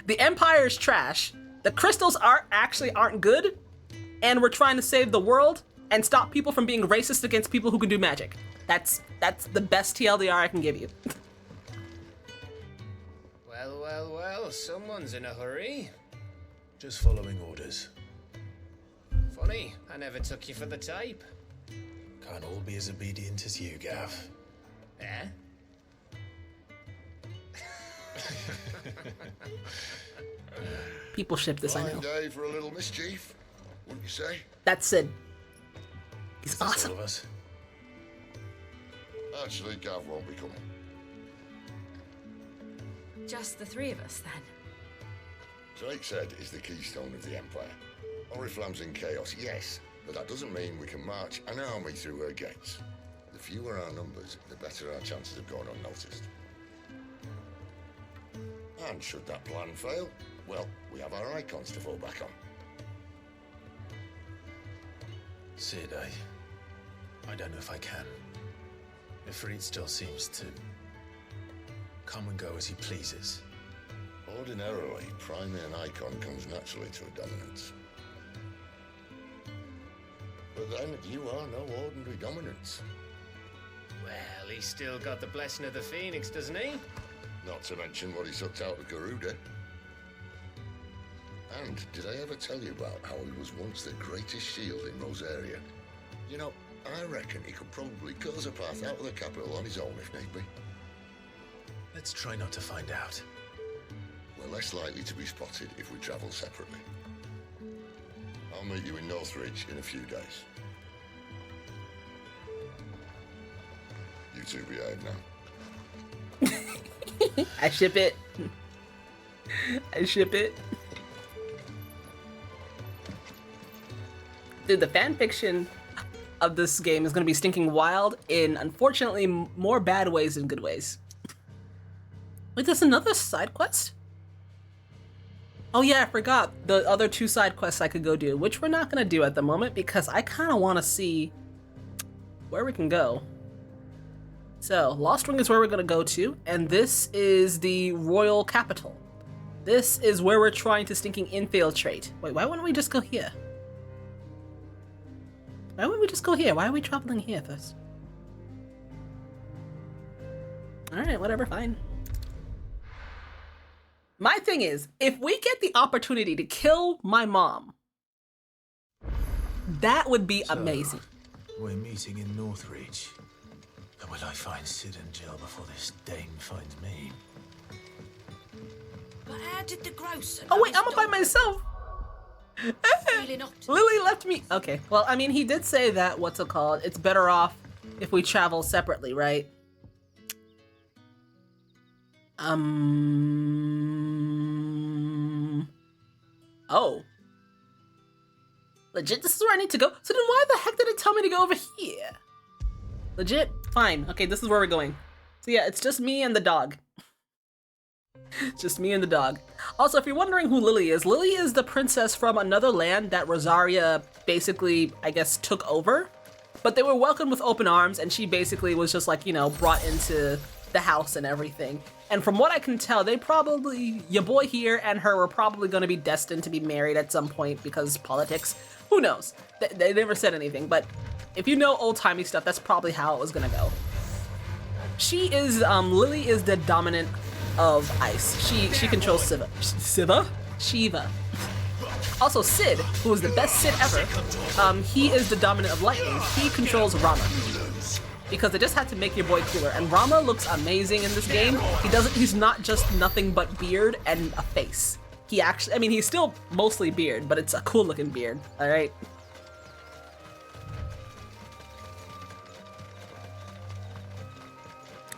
Speaker 1: the Empire is trash, the crystals aren't good, and we're trying to save the world and stop people from being racist against people who can do magic. That's the best TLDR I can give you.
Speaker 7: Well, someone's in a hurry.
Speaker 3: Just following orders.
Speaker 7: Funny, I never took you for the type.
Speaker 3: Can't all be as obedient as you, Gav.
Speaker 7: Eh?
Speaker 1: People ship this, I know.
Speaker 13: Fine day for a little mischief, wouldn't you say?
Speaker 1: That's Sid. He's
Speaker 3: That's
Speaker 1: awesome.
Speaker 3: all of us.
Speaker 13: Actually, Gav won't be coming.
Speaker 2: Just the three of us, then?
Speaker 13: Drake said is the keystone of the Empire. Oriflamme's in chaos, yes, but that doesn't mean we can march an army through her gates. The fewer our numbers, the better our chances of going unnoticed. And should that plan fail, well, we have our icons to fall back on.
Speaker 3: Sid, I don't know if I can. IFREET still seems to come and go as he pleases.
Speaker 13: Ordinarily, priming an icon comes naturally to a dominance. But then, you are no ordinary dominance.
Speaker 7: Well, he's still got the blessing of the Phoenix, doesn't he?
Speaker 13: Not to mention what he sucked out of Garuda. And did I ever tell you about how he was once the greatest shield in Rosaria? You know, I reckon he could probably cut us a path out of the capital on his own if need be.
Speaker 3: Let's try not to find out.
Speaker 13: We're less likely to be spotted if we travel separately. I'll meet you in Northridge in a few days. You two behave now.
Speaker 1: I ship it. I ship it. Dude, the fanfiction of this game is going to be stinking wild in, unfortunately, more bad ways than good ways. Wait, there's another side quest? Oh yeah, I forgot the other two side quests I could go do, which we're not going to do at the moment because I kind of want to see where we can go. So, Lost Ring is where we're going to go to, and this is the Royal Capital. This is where we're trying to stinking infiltrate. Wait, why wouldn't we just go here? Why wouldn't we just go here? Why are we traveling here first? Alright, whatever, fine. My thing is, if we get the opportunity to kill my mom, that would be amazing.
Speaker 3: We're meeting in Northreach. And will I find Sid and Jill before this dame finds me?
Speaker 2: But how did the grocer?
Speaker 1: Oh wait, I'm by myself.
Speaker 2: Really not.
Speaker 1: Lily left me. Okay, well, I mean, he did say that, what's it called? It's better off if we travel separately, right? Oh. Legit, this is where I need to go? So then why the heck did it tell me to go over here? Legit? Fine. Okay, this is where we're going. So yeah, it's just me and the dog. Just me and the dog. Also, if you're wondering who Lily is the princess from another land that Rosaria basically, I guess, took over. But they were welcomed with open arms, and she basically was just like, you know, brought into the house and everything. And from what I can tell, they probably, your boy here and her were probably going to be destined to be married at some point because politics. Who knows? They never said anything, but if you know old-timey stuff, that's probably how it was going to go. She is, Lily is the dominant of ice. She controls Shiva. Also Sid, who is the best Sid ever, he is the dominant of lightning. He controls Rama. Because they just had to make your boy cooler. And Rama looks amazing in this game. He's not just nothing but beard and a face. He actually, I mean, he's still mostly beard, but it's a cool looking beard, all right?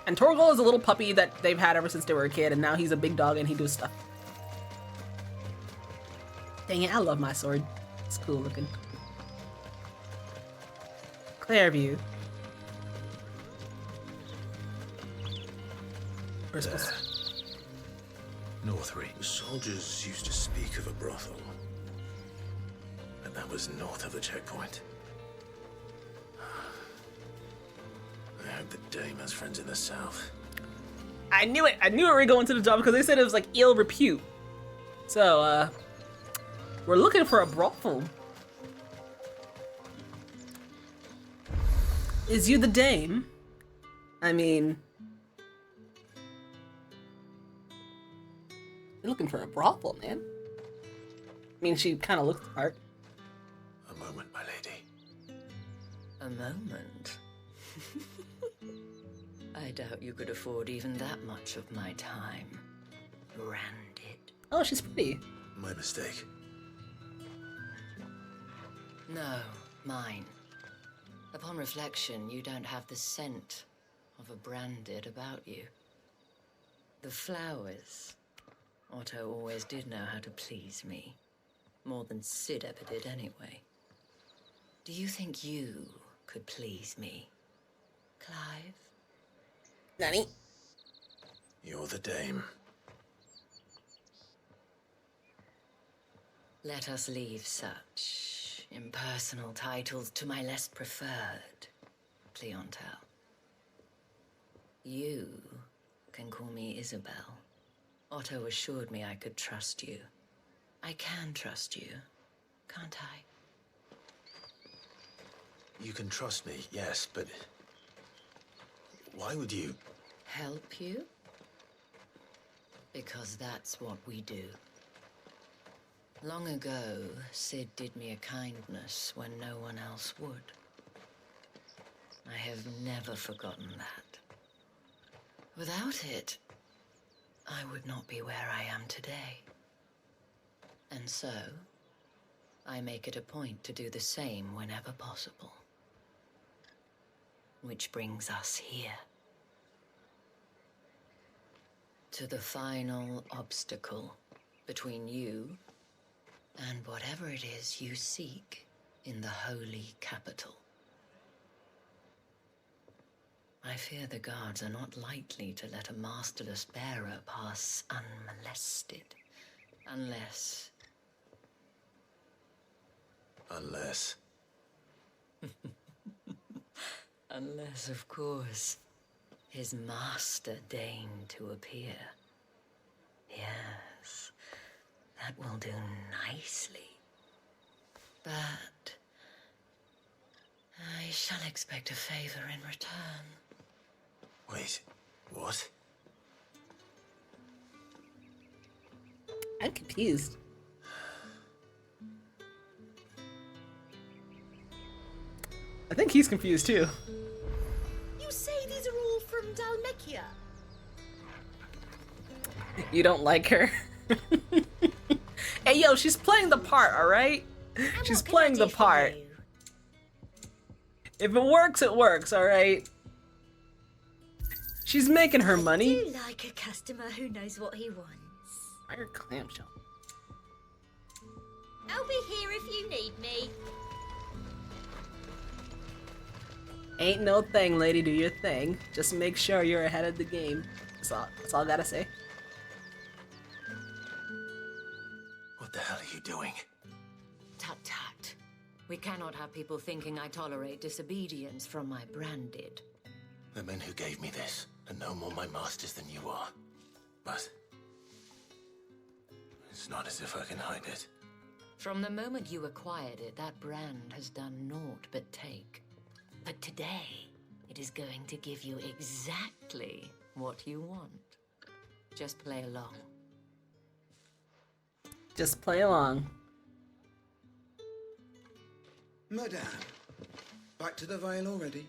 Speaker 1: And Torgal is a little puppy that they've had ever since they were a kid, and now he's a big dog and he does stuff. Dang it, I love my sword. It's cool looking. Clairview.
Speaker 3: Northreach. Soldiers used to speak of a brothel. And that was north of the checkpoint. I hope the dame has friends in the south.
Speaker 1: I knew it! I knew we were going to the job because they said it was like ill repute. So, we're looking for a brothel. Is you the dame? I mean... You're looking for a brothel, man. I mean, she kind of looks the part.
Speaker 3: A moment, my lady.
Speaker 18: A moment? I doubt you could afford even that much of my time. Branded.
Speaker 1: Oh, she's pretty.
Speaker 3: My mistake.
Speaker 18: No, mine. Upon reflection, you don't have the scent of a branded about you. The flowers. Otto always did know how to please me. More than Sid ever did anyway. Do you think you could please me, Clive?
Speaker 1: Nanny?
Speaker 3: You're the dame.
Speaker 18: Let us leave such impersonal titles to my less preferred clientele. You can call me Isabel. Otto assured me I could trust you. I can trust you, can't I?
Speaker 3: You can trust me, yes, but... why would you...
Speaker 18: Help you? Because that's what we do. Long ago, Sid did me a kindness when no one else would. I have never forgotten that. Without it, I would not be where I am today. And so, I make it a point to do the same whenever possible. Which brings us here. To the final obstacle between you and whatever it is you seek in the holy capital. I fear the guards are not likely to let a masterless bearer pass unmolested. Unless...
Speaker 3: Unless...
Speaker 18: Unless, of course, his master deigned to appear. Yes, that will do nicely. But... I shall expect a favor in return.
Speaker 3: Wait, what?
Speaker 1: I'm confused. I think he's confused too.
Speaker 14: You say these are all from Dalmekia?
Speaker 1: You don't like her? Hey, yo, she's playing the part, alright? She's playing the part. If it works, it works, alright? She's making her money.
Speaker 14: You like a customer who knows what he wants.
Speaker 1: Fire clamshell.
Speaker 14: I'll be here if you need me.
Speaker 1: Ain't no thing, lady. Do your thing. Just make sure you're ahead of the game. That's all I gotta say.
Speaker 3: What the hell are you doing?
Speaker 18: Tut tut. We cannot have people thinking I tolerate disobedience from my branded.
Speaker 3: The men who gave me this are no more my masters than you are. But it's not as if I can hide it.
Speaker 18: From the moment you acquired it, that brand has done naught but take. But today, it is going to give you exactly what you want. Just play along.
Speaker 1: Just play along.
Speaker 19: Madame, back to the Vale already?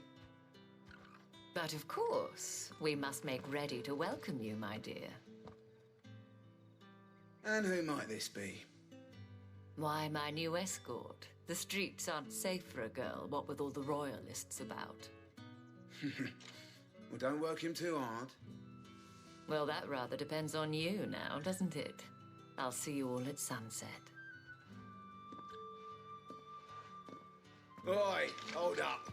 Speaker 18: But of course, we must make ready to welcome you, my dear.
Speaker 19: And who might this be?
Speaker 18: Why, my new escort. The streets aren't safe for a girl, what with all the royalists about.
Speaker 19: Well, don't work him too hard.
Speaker 18: Well, that rather depends on you now, doesn't it? I'll see you all at sunset.
Speaker 19: Oi, hold up.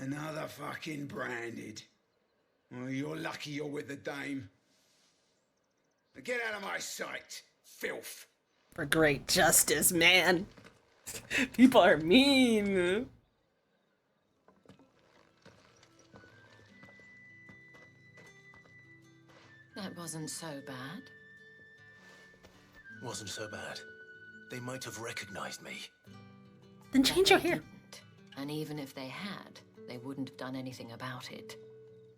Speaker 19: Another fucking branded. Well, you're lucky you're with the dame. Now get out of my sight, filth.
Speaker 1: For great justice, man. People are mean.
Speaker 18: That wasn't so bad.
Speaker 3: Wasn't so bad. They might have recognized me.
Speaker 1: Then change your hair.
Speaker 18: And even if they had, they wouldn't have done anything about it.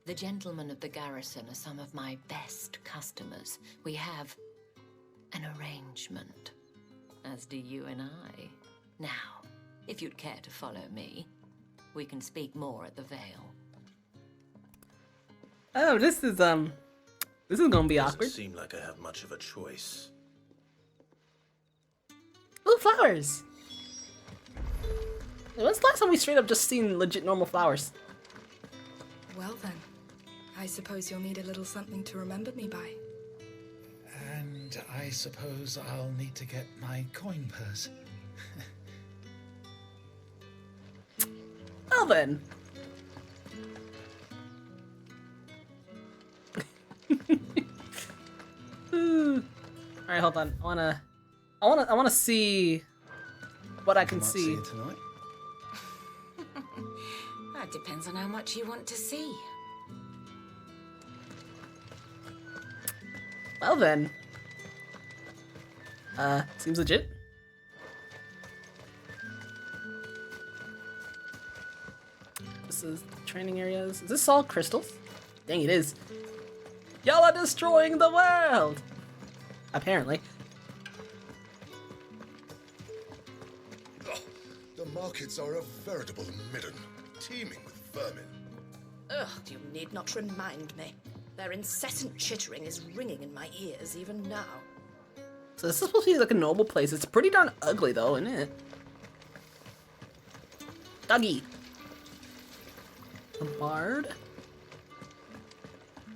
Speaker 18: The gentlemen of the garrison are some of my best customers. We have an arrangement, as do you and I. Now, if you'd care to follow me, we can speak more at the Vale.
Speaker 1: Oh, this is gonna be awkward.
Speaker 3: Doesn't seem like I have much of a choice.
Speaker 1: Ooh, flowers. When's the last time we straight up just seen legit normal flowers?
Speaker 2: Well then, I suppose you'll need a little something to remember me by.
Speaker 23: And I suppose I'll need to get my coin purse.
Speaker 1: Well then. Alright, hold on. I wanna see what I can
Speaker 23: Might
Speaker 1: see.
Speaker 23: it tonight.
Speaker 24: That depends on how much you want to see.
Speaker 1: Well then. Seems legit. This is training areas. Is this all crystals? Dang, it is. Y'all are destroying the world! Apparently.
Speaker 13: The markets are a veritable midden, teeming with vermin.
Speaker 14: Ugh, you need not remind me. Their incessant chittering is ringing in my ears even now.
Speaker 1: So this is supposed to be like a noble place. It's pretty darn ugly though, isn't it? Doggy. A bard.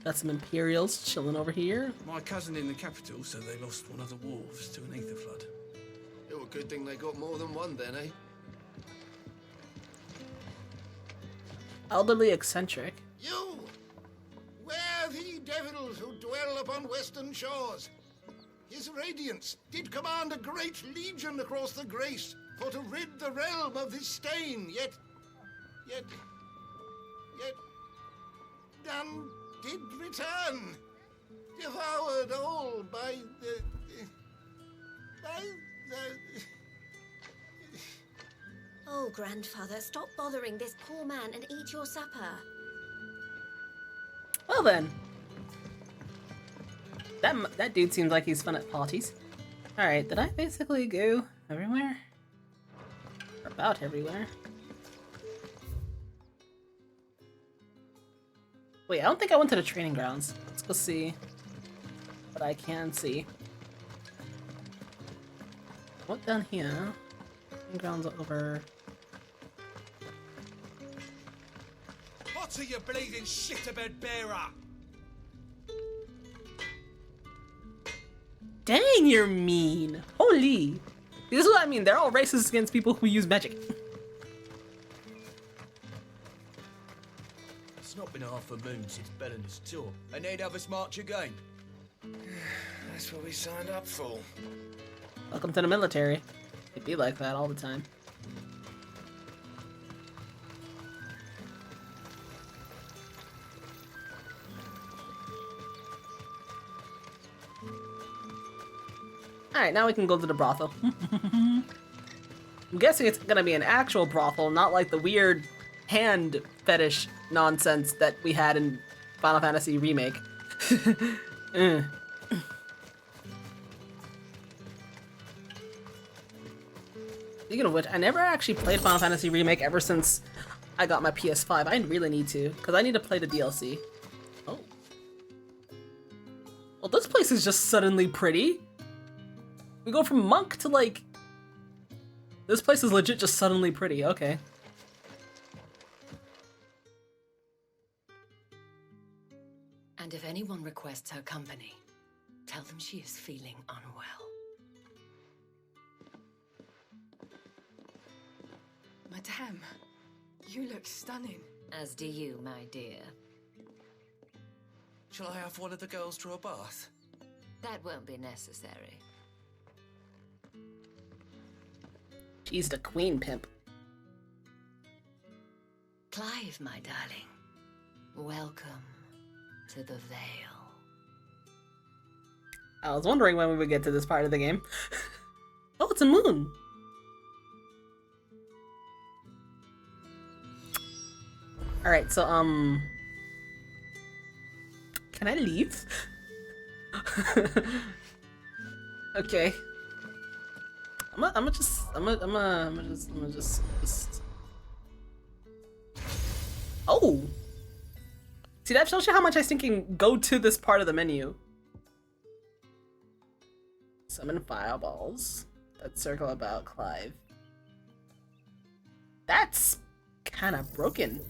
Speaker 1: Got some Imperials chilling over here.
Speaker 8: My cousin in the capital said they lost one of the wolves to an aether flood.
Speaker 25: It was a good thing they got more than one then, eh?
Speaker 1: Elderly eccentric.
Speaker 11: You! Where the devils who dwell upon western shores? His radiance did command a great legion across the grace for to rid the realm of this stain, yet none did return, devoured all by the...
Speaker 14: Oh,
Speaker 5: ill, grandfather. Stop bothering this poor man and eat your supper.
Speaker 1: Well then. That dude seems like he's fun at parties. Alright, did I basically go everywhere? Or about everywhere? Wait, I don't think I went to the training grounds. Let's go see what I can see. What down here? Training grounds over.
Speaker 16: What are you bleeding shit-a-bed bearer?
Speaker 1: Dang, you're mean. Holy. This is what I mean. They're all racist against people who use magic.
Speaker 4: It's not been half a moon since Belena's tour, and they'd have us march again.
Speaker 3: That's what we signed up for.
Speaker 1: Welcome to the military. It'd be like that all the time. Alright, now we can go to the brothel. I'm guessing it's gonna be an actual brothel, not like the weird hand fetish nonsense that we had in Final Fantasy Remake. Speaking of which, I never actually played Final Fantasy Remake ever since I got my PS5. I really need to, because I need to play the DLC. Oh. Well, this place is just suddenly pretty. We go from monk to like... This place is legit just suddenly pretty, okay.
Speaker 18: And if anyone requests her company, tell them she is feeling unwell.
Speaker 2: Madame, you look stunning.
Speaker 18: As do you, my dear.
Speaker 4: Shall I have one of the girls draw a bath?
Speaker 18: That won't be necessary.
Speaker 1: She's the queen pimp.
Speaker 18: Clive, my darling. Welcome to the Vale.
Speaker 1: I was wondering when we would get to this part of the game. Oh, it's a moon. Alright, so, can I leave? Okay. I'm gonna just... Oh! See, that shows you how much I can go to this part of the menu. Summon fireballs that circle about Clive. That's kind of broken.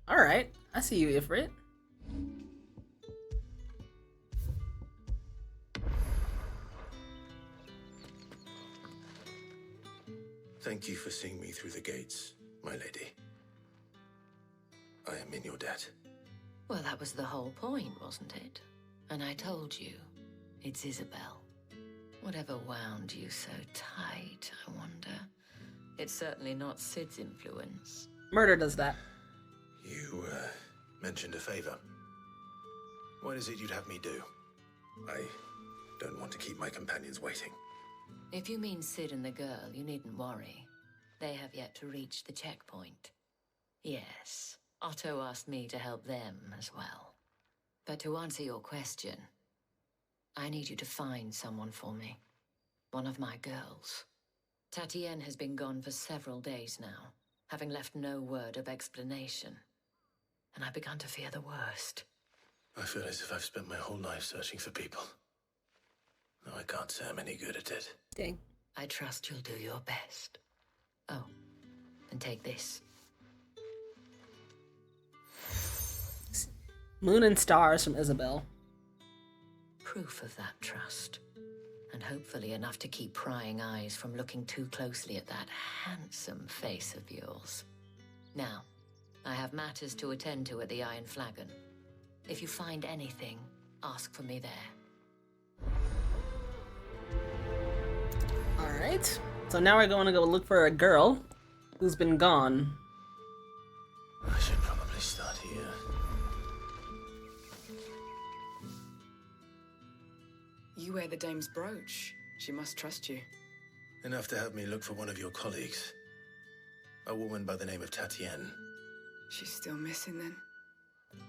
Speaker 1: Alright, I see you, Ifrit.
Speaker 3: Thank you for seeing me through the gates, my lady. I am in your debt.
Speaker 18: Well, that was the whole point, wasn't it? And I told you, it's Isabel. Whatever wound you so tight, I wonder. It's certainly not Sid's influence.
Speaker 1: Murder does that.
Speaker 3: You, mentioned a favor. What is it you'd have me do? I don't want to keep my companions waiting.
Speaker 18: If you mean Sid and the girl, you needn't worry. They have yet to reach the checkpoint. Yes, Otto asked me to help them as well. But to answer your question, I need you to find someone for me. One of my girls. Tatienne has been gone for several days now, having left no word of explanation. And I've begun to fear the worst.
Speaker 3: I feel as if I've spent my whole life searching for people. No, I can't say I'm any good at it.
Speaker 1: Dang.
Speaker 18: I trust you'll do your best. Oh, and take this.
Speaker 1: Moon and stars from Isabel.
Speaker 18: Proof of that trust. And hopefully enough to keep prying eyes from looking too closely at that handsome face of yours. Now, I have matters to attend to at the Iron Flagon. If you find anything, ask for me there.
Speaker 1: Alright. So now we're going to go look for a girl who's been gone.
Speaker 3: I should probably start here.
Speaker 6: You wear the dame's brooch. She must trust you.
Speaker 3: Enough to have me look for one of your colleagues. A woman by the name of Tatienne.
Speaker 6: She's still missing then?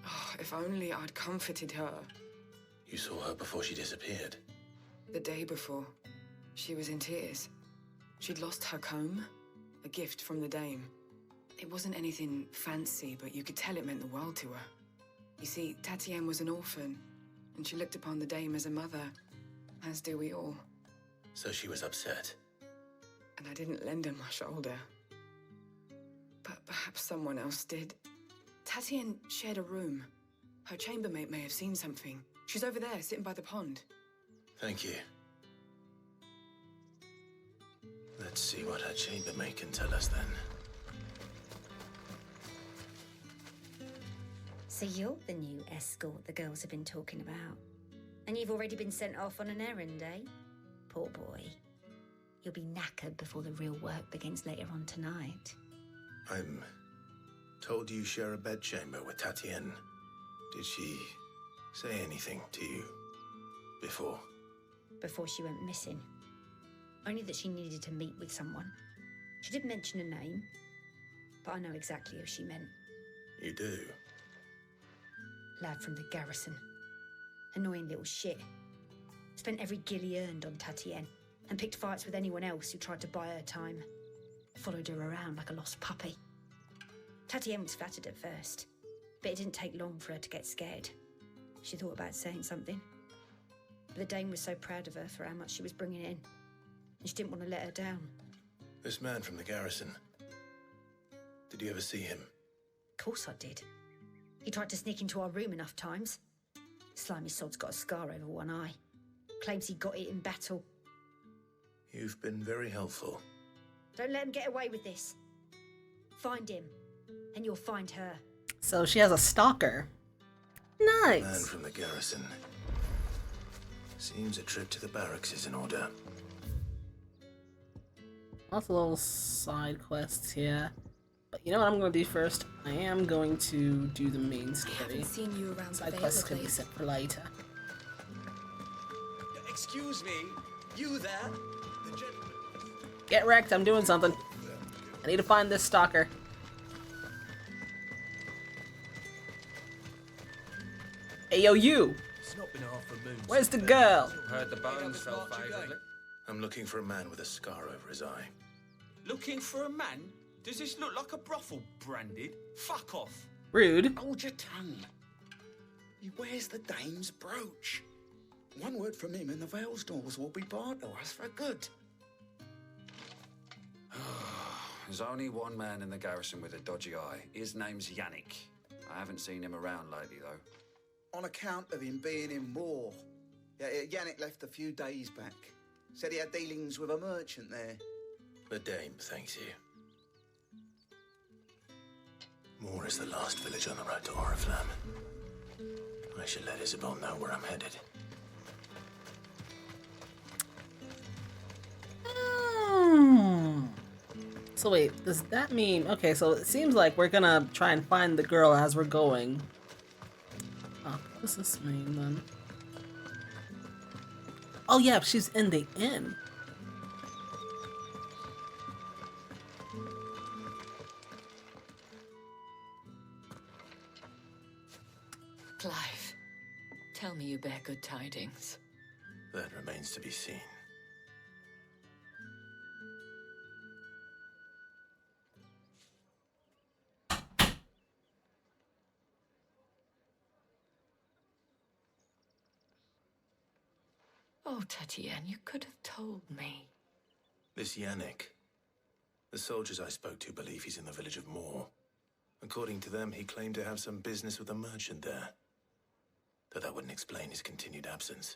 Speaker 6: Oh, if only I'd comforted her.
Speaker 3: You saw her before she disappeared.
Speaker 6: The day before, she was in tears. She'd lost her comb, a gift from the dame. It wasn't anything fancy, but you could tell it meant the world to her. You see, Tatienne was an orphan, and she looked upon the dame as a mother, as do we all.
Speaker 3: So she was upset.
Speaker 6: And I didn't lend her my shoulder. But perhaps someone else did. Tatienne shared a room. Her chambermaid may have seen something. She's over there, sitting by the pond.
Speaker 3: Thank you. Let's see what her chambermaid can tell us then.
Speaker 9: So you're the new escort the girls have been talking about. And you've already been sent off on an errand, eh? Poor boy. You'll be knackered before the real work begins later on tonight.
Speaker 3: I'm told you share a bedchamber with Tatienne. Did she say anything to you before?
Speaker 9: Before she went missing. Only that she needed to meet with someone. She did mention a name, but I know exactly who she meant.
Speaker 3: You do?
Speaker 9: Lad from the garrison. Annoying little shit. Spent every guil he earned on Tatienne and picked fights with anyone else who tried to buy her time. Followed her around like a lost puppy. Tatienne was flattered at first, but it didn't take long for her to get scared. She thought about saying something. But the dame was so proud of her for how much she was bringing in, and she didn't want to let her down.
Speaker 3: This man from the garrison. Did you ever see him?
Speaker 9: Of course I did. He tried to sneak into our room enough times. Slimy sod's got a scar over one eye. Claims he got it in battle.
Speaker 3: You've been very helpful.
Speaker 9: Don't let him get away with this. Find him, and you'll find her.
Speaker 1: So she has a stalker. Nice.
Speaker 3: Man from the garrison. Seems a trip to the barracks is in order.
Speaker 1: Lots of little side quests here. But you know what I'm going to do first? I am going to do the main story.
Speaker 2: I haven't seen you around
Speaker 1: Side
Speaker 2: the
Speaker 1: quests could be
Speaker 2: place.
Speaker 1: set for later.
Speaker 4: Excuse me, you there? The gentleman.
Speaker 1: Get wrecked, I'm doing something. I need to find this stalker. Hey, yo, you!
Speaker 4: It's not been half a moon.
Speaker 1: Where's the girl?
Speaker 3: Heard the bones fell favorably. I'm looking for a man with a scar over his eye.
Speaker 8: Looking for a man? Does this look like a brothel, Branded? Fuck off.
Speaker 1: Rude.
Speaker 19: Hold your tongue. He wears the dame's brooch. One word from him and the Vale's doors will be barred to us for good.
Speaker 17: There's only one man in the garrison with a dodgy eye. His name's Yannick. I haven't seen him around lately, though.
Speaker 19: On account of him being in war. Yeah, Yannick left a few days back. Said he had dealings with a merchant there.
Speaker 3: The dame thanks you. Moor is the last village on the road to Oriflamme. I should let Isabel know where I'm headed.
Speaker 1: So wait, does that mean... Okay, so it seems like we're gonna try and find the girl as we're going. Oh, what does this mean then? Oh yeah, she's in the inn.
Speaker 18: Clive, tell me you bear good tidings.
Speaker 3: That remains to be seen.
Speaker 18: Oh, Tatienne, you could have told me.
Speaker 3: This Yannick. The soldiers I spoke to believe he's in the village of Moor. According to them, he claimed to have some business with a merchant there. Though that wouldn't explain his continued absence.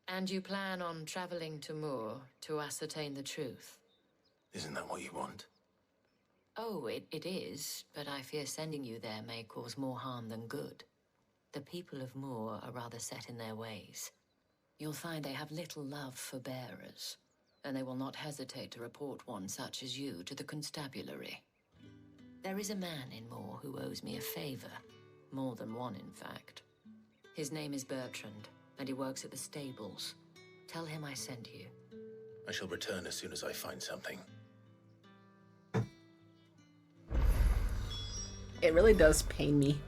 Speaker 18: And you plan on traveling to Moor to ascertain the truth?
Speaker 3: Isn't that what you want?
Speaker 18: Oh, it is, but I fear sending you there may cause more harm than good. The people of Moor are rather set in their ways. You'll find they have little love for bearers, and they will not hesitate to report one such as you to the constabulary. There is a man in Moor who owes me a favor. More than one, in fact. His name is Bertrand, and he works at the stables. Tell him I sent you.
Speaker 3: I shall return as soon as I find something.
Speaker 1: It really does pain me.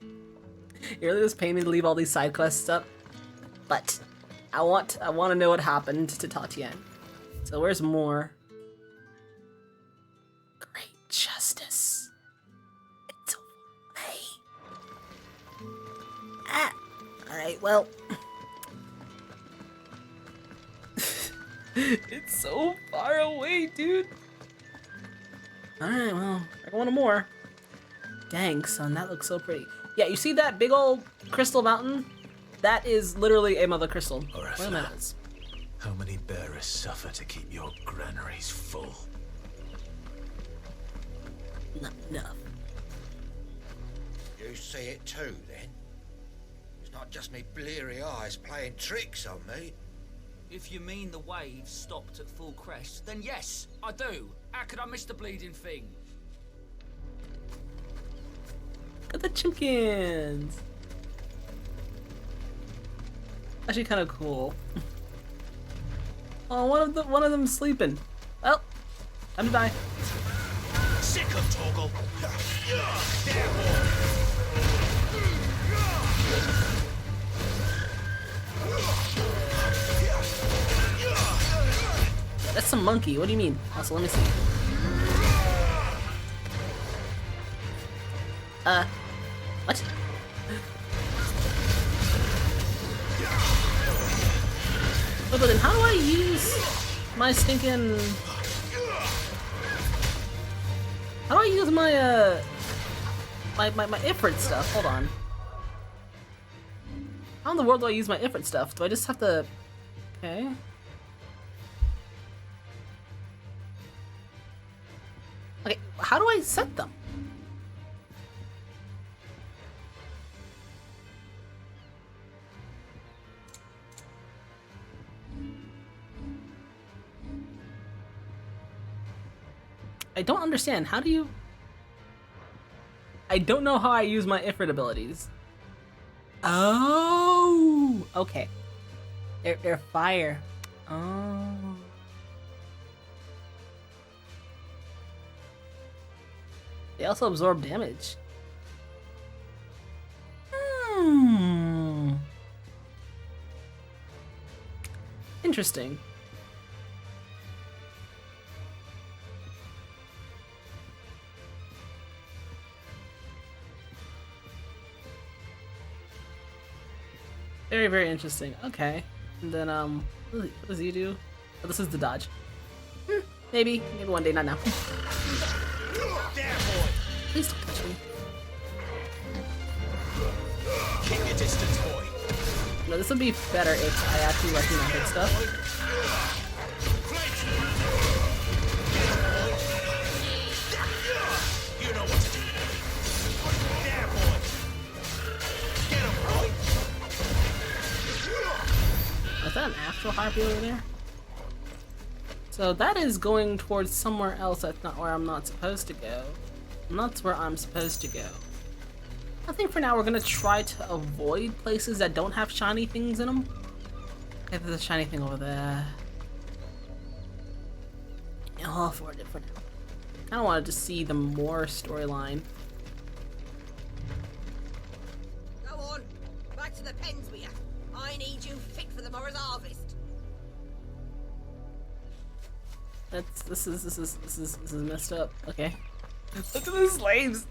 Speaker 1: It really does pain me to leave all these side quests up. But I want to know what happened to Tatian. So where's more? Great justice. It's away. Ah. All right. Well. It's so far away, dude. All right. Well, I want more. Dang, son, that looks so pretty. Yeah, you see that big old crystal mountain? That is literally a mother crystal. What a minute.
Speaker 3: How many bearers suffer to keep your granaries full?
Speaker 1: Not enough.
Speaker 11: You see it too, then? It's not just me bleary eyes playing tricks on me.
Speaker 10: If you mean the waves stopped at full crest, then yes, I do. How could I miss the bleeding thing?
Speaker 1: Look at the chimkins. Actually, kind of cool. Oh, one of them sleeping. Well, time to die.
Speaker 8: Sick of Toggle.
Speaker 1: That's some monkey. What do you mean? Also, let me see. What? Wait, but then how do I use my stinking... How do I use my, my IFREET stuff? Hold on. How in the world do I use my IFREET stuff? Do I just have to... Okay. Okay, how do I set them? I don't understand. How do you... I don't know how I use my IFREET abilities. Oh! Okay. They're fire. Oh. They also absorb damage. Hmm. Interesting. Very, very interesting. Okay. And then, what does he do? Oh, this is the dodge. Maybe one day, not now. Please don't touch me.
Speaker 8: Keep your distance, boy.
Speaker 1: No, this would be better if I actually let you know hit stuff.
Speaker 8: You know what to do. There, boy. Get him, boy.
Speaker 1: Is that an actual harpy over there? So that is going towards somewhere else. That's not where I'm not supposed to go. And that's where I'm supposed to go. I think for now we're gonna try to avoid places that don't have shiny things in them. Okay, there's a shiny thing over there. I'll afford it for now. I kind of wanted to see the more storyline.
Speaker 14: Go on, back to the pens with you. I need you fit for the morrow's harvest.
Speaker 1: This is messed up. Okay. Look at the slaves.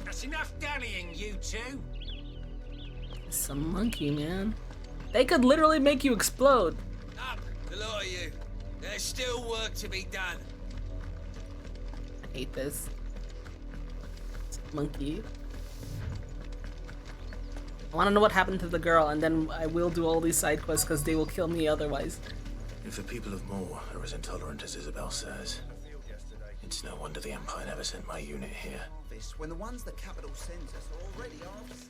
Speaker 11: That's enough dallying, you two.
Speaker 1: It's a monkey, man. They could literally make you explode.
Speaker 11: Up, the lot of you. There's still work to be done.
Speaker 1: I hate this. It's a monkey. I want to know what happened to the girl, and then I will do all these side quests because they will kill me otherwise.
Speaker 3: If the people of Moor are as intolerant as Isabel says, it's no wonder the Empire never sent my unit here.
Speaker 15: When the ones the capital sends us are already ours.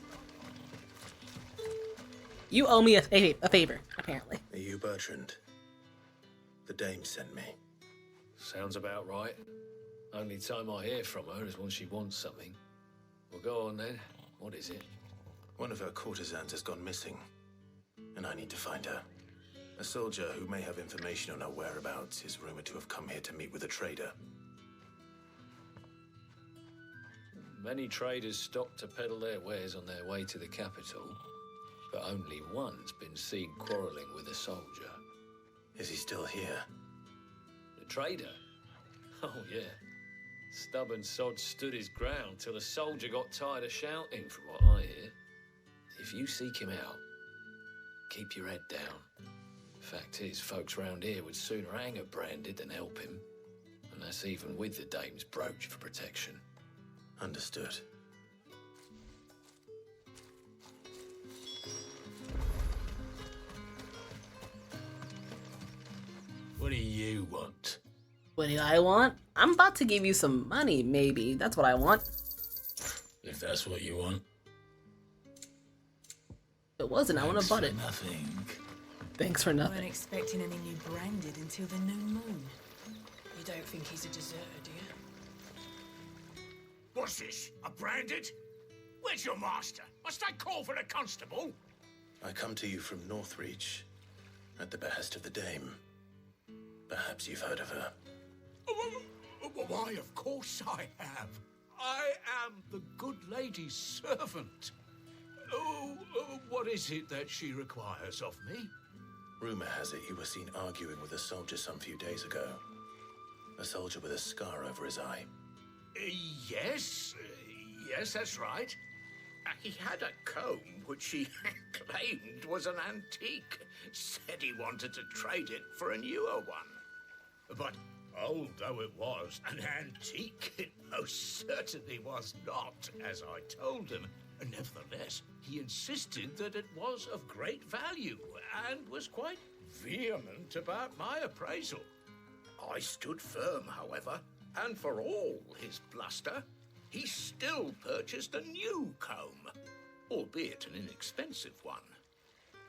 Speaker 1: You owe me a favor, apparently.
Speaker 3: Are you Bertrand? The dame sent me.
Speaker 7: Sounds about right. Only time I hear from her is when she wants something.
Speaker 3: Well, go on then. What is it? One of her courtesans has gone missing, and I need to find her. A soldier who may have information on her whereabouts is rumored to have come here to meet with a trader.
Speaker 12: Many traders stop to peddle their wares on their way to the capital, but only one's been seen quarrelling with a soldier.
Speaker 3: Is he still here?
Speaker 12: The trader? Oh, yeah. Stubborn sod stood his ground till the soldier got tired of shouting, from what I hear. If you seek him out, keep your head down. Fact is, folks round here would sooner hang a branded than help him. And that's even with the dame's brooch for protection.
Speaker 3: Understood.
Speaker 8: What do you want?
Speaker 1: What do I want? I'm about to give you some money, maybe. That's what I want.
Speaker 8: If that's what you want.
Speaker 1: If it wasn't, I wouldn't have bought it.
Speaker 8: Nothing.
Speaker 1: Thanks for nothing.
Speaker 20: Weren't expecting any new branded until the new moon. You don't think he's a deserter, do you?
Speaker 8: What's this? A branded? Where's your master? Must I call for the constable?
Speaker 3: I come to you from Northreach, at the behest of the Dame. Perhaps you've heard of her.
Speaker 8: Why, of course I have. I am the good lady's servant. What is it that she requires of me?
Speaker 3: Rumor has it you were seen arguing with a soldier some few days ago. A soldier with a scar over his eye.
Speaker 8: Yes, that's right. He had a comb which he claimed was an antique. Said he wanted to trade it for a newer one. But old though it was, an antique it most certainly was not, as I told him. Nevertheless, he insisted that it was of great value and was quite vehement about my appraisal. I stood firm, however, and for all his bluster, he still purchased a new comb, albeit an inexpensive one.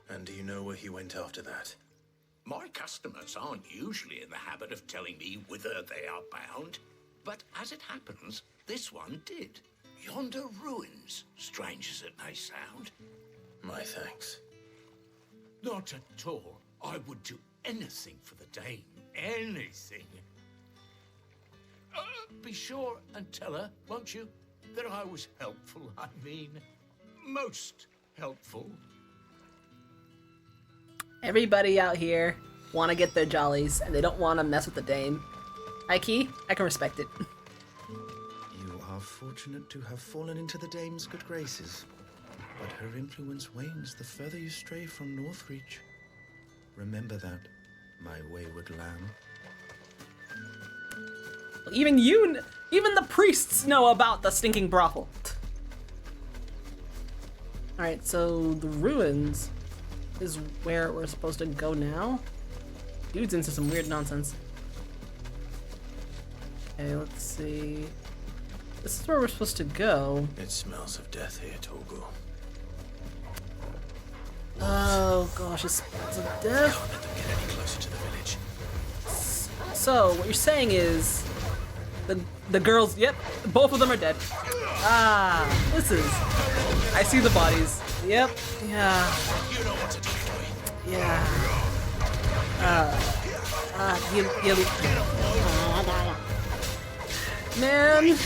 Speaker 3: And do you know where he went after that?
Speaker 8: My customers aren't usually in the habit of telling me whither they are bound, but as it happens, this one did. Yonder ruins, strange as it may sound.
Speaker 3: My thanks.
Speaker 8: Not at all. I would do anything for the Dame. Anything. Be sure and tell her, won't you, that I was helpful. I mean, most helpful.
Speaker 1: Everybody out here want to get their jollies, and they don't want to mess with the Dame. Ike, I can respect it.
Speaker 21: You are fortunate to have fallen into the Dame's good graces, but her influence wanes the further you stray from Northreach. Remember that, my wayward lamb.
Speaker 1: Even the priests know about the stinking brothel. Alright, so the ruins is where we're supposed to go now. Dude's into some weird nonsense. Okay, let's see. This is where we're supposed to go.
Speaker 3: It smells of death here, Torgal.
Speaker 1: Oh gosh, it smells of death.
Speaker 3: Can't let them get any closer to the village.
Speaker 1: So what you're saying is the girls, yep, both of them are dead. Ah, this is, I see the bodies. Yep, yeah.
Speaker 8: You know what to do, boy.
Speaker 1: Yeah. Man,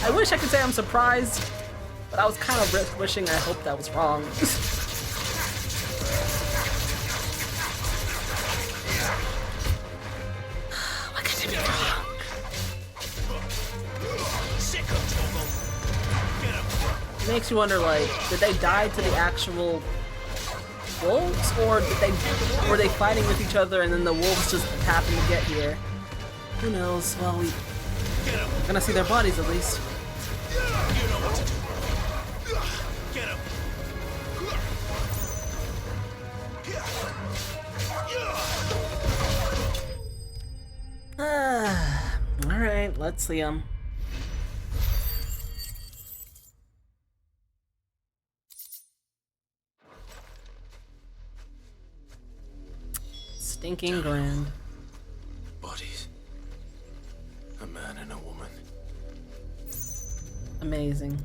Speaker 1: I wish I could say I'm surprised, but I was kind of wishing I hoped that was wrong. What could it be wrong? It makes you wonder, like, did they die to the actual wolves, or were they fighting with each other and then the wolves just happened to get here? Who knows? Well, we're gonna see their bodies at least.
Speaker 8: You know what to do. Get him.
Speaker 1: Alright, let's see them. Stinking grand.
Speaker 3: Bodies. A man and a woman.
Speaker 1: Amazing.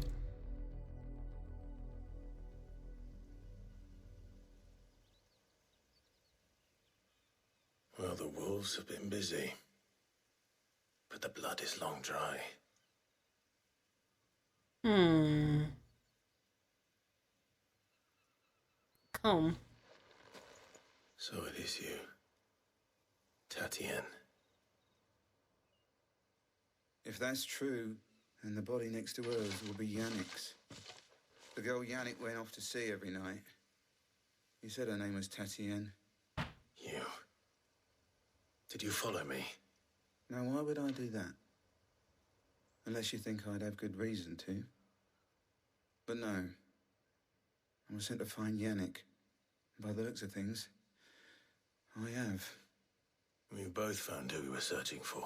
Speaker 3: Well, the wolves have been busy, but the blood is long dry.
Speaker 1: Come.
Speaker 3: So it is you, Tatienne.
Speaker 19: If that's true, then the body next to hers will be Yannick's. The girl Yannick went off to sea every night. You said her name was Tatienne.
Speaker 3: You. Did you follow me?
Speaker 19: Now, why would I do that? Unless you think I'd have good reason to. But no. I was sent to find Yannick. By the looks of things, I have.
Speaker 3: We both found who we were searching for.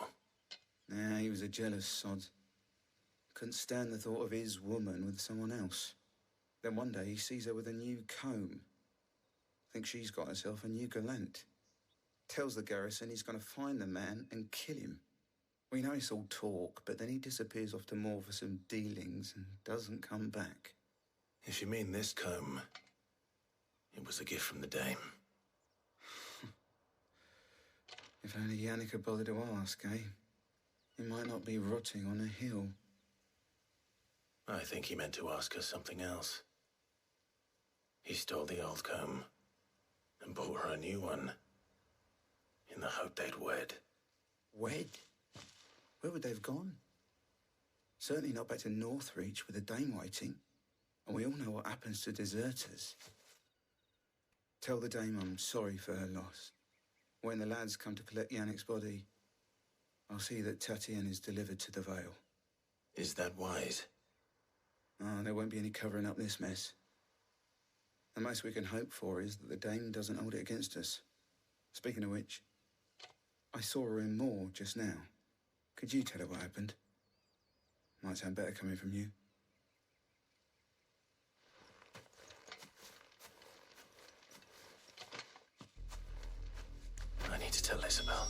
Speaker 19: Nah, he was a jealous sod. Couldn't stand the thought of his woman with someone else. Then one day he sees her with a new comb. Thinks she's got herself a new gallant. Tells the garrison he's going to find the man and kill him. We know it's all talk, but then he disappears off to Moor for some dealings and doesn't come back.
Speaker 3: If you mean this comb, it was a gift from the dame.
Speaker 19: If only Yannick had bothered to ask, eh? He might not be rotting on a hill.
Speaker 3: I think he meant to ask her something else. He stole the old comb and bought her a new one in the hope they'd wed.
Speaker 19: Wed? Where would they have gone? Certainly not back to Northreach with a dame waiting. And we all know what happens to deserters. Tell the dame I'm sorry for her loss. When the lads come to collect Yannick's body, I'll see that Tatienne is delivered to the Vale.
Speaker 3: Is that wise?
Speaker 19: Oh, there won't be any covering up this mess. The most we can hope for is that the dame doesn't hold it against us. Speaking of which, I saw her in Moor just now. Could you tell her what happened? Might sound better coming from you.
Speaker 3: I need to tell Isabel.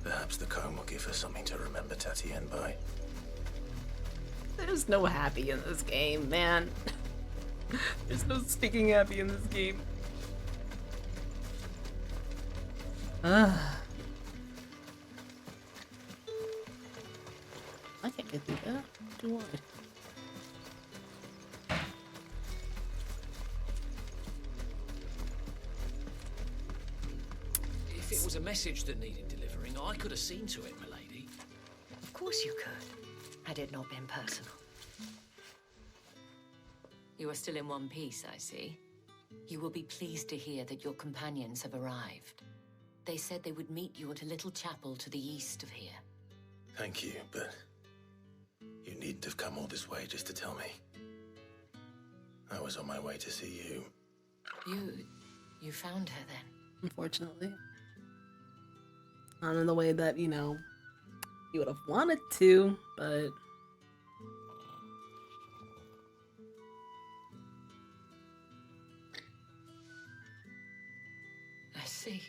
Speaker 3: Perhaps the comb will give her something to remember Tatienne by.
Speaker 1: There's no happy in this game, man. There's no speaking happy in this game. I can't get through that. Too wide.
Speaker 12: If it was a message that needed delivering, I could have seen to it, milady.
Speaker 18: Of course you could, had it not been personal. You are still in one piece, I see. You will be pleased to hear that your companions have arrived. They said they would meet you at a little chapel to the east of here.
Speaker 3: Thank you, but you needn't have come all this way just to tell me. I was on my way to see you.
Speaker 18: You found her then?
Speaker 1: Unfortunately. Not in the way that, you know, you would have wanted to, but...
Speaker 18: I see.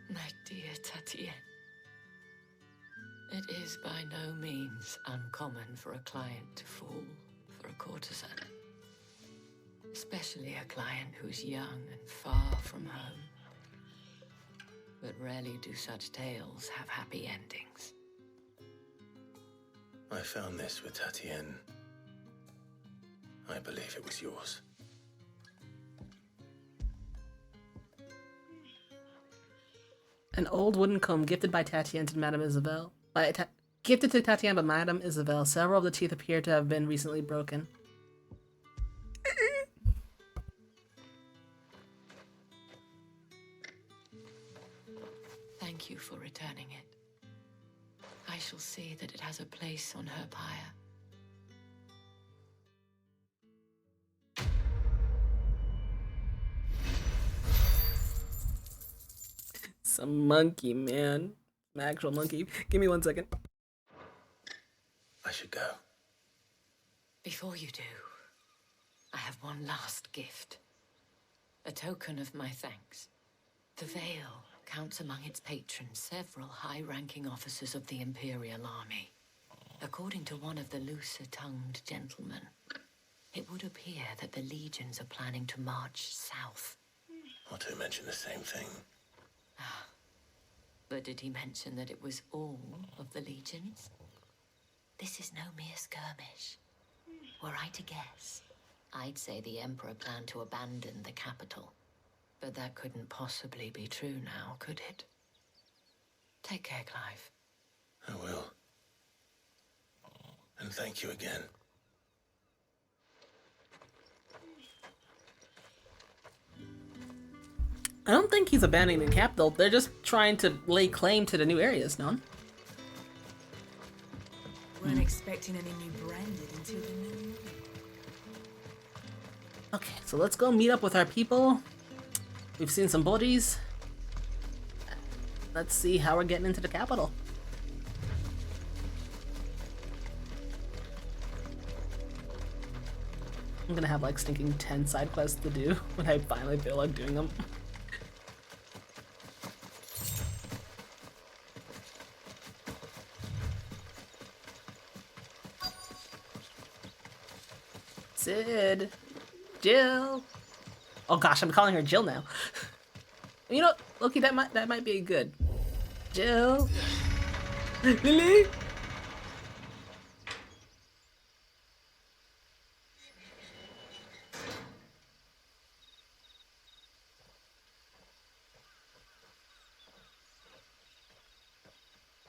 Speaker 18: My dear Tatienne. It is by no means uncommon for a client to fall for a courtesan. Especially a client who's young and far from home. But rarely do such tales have happy endings.
Speaker 3: I found this with Tatienne. I believe it was yours.
Speaker 1: An old wooden comb gifted by Tatienne to Madame Isabel. Gifted to Tatienne by Madame Isabel. Several of the teeth appear to have been recently broken.
Speaker 18: Thank you for returning it. I shall see that it has a place on her pyre.
Speaker 1: Some monkey, man. An actual monkey. Give me 1 second.
Speaker 3: I should go.
Speaker 18: Before you do, I have one last gift. A token of my thanks. The veil counts among its patrons several high-ranking officers of the Imperial Army. According to one of the looser-tongued gentlemen, it would appear that the legions are planning to march south.
Speaker 3: Otto mentioned the same thing.
Speaker 18: But did he mention that it was all of the legions? This is no mere skirmish. Were I to guess, I'd say the Emperor planned to abandon the capital. But that couldn't possibly be true now, could it? Take care, Clive.
Speaker 3: I will. And thank you again.
Speaker 1: I don't think he's abandoning the capital. They're just trying to lay claim to the new areas, no?
Speaker 20: Weren't expecting any new branded until the new moon.
Speaker 1: Okay, so let's go meet up with our people. We've seen some bodies. Let's see how we're getting into the capital. I'm gonna have like stinking 10 side quests to do when I finally feel like doing them. Sid, Jill. Oh gosh, I'm calling her Jill now. You know, Loki, that might be good. Jill, Lily.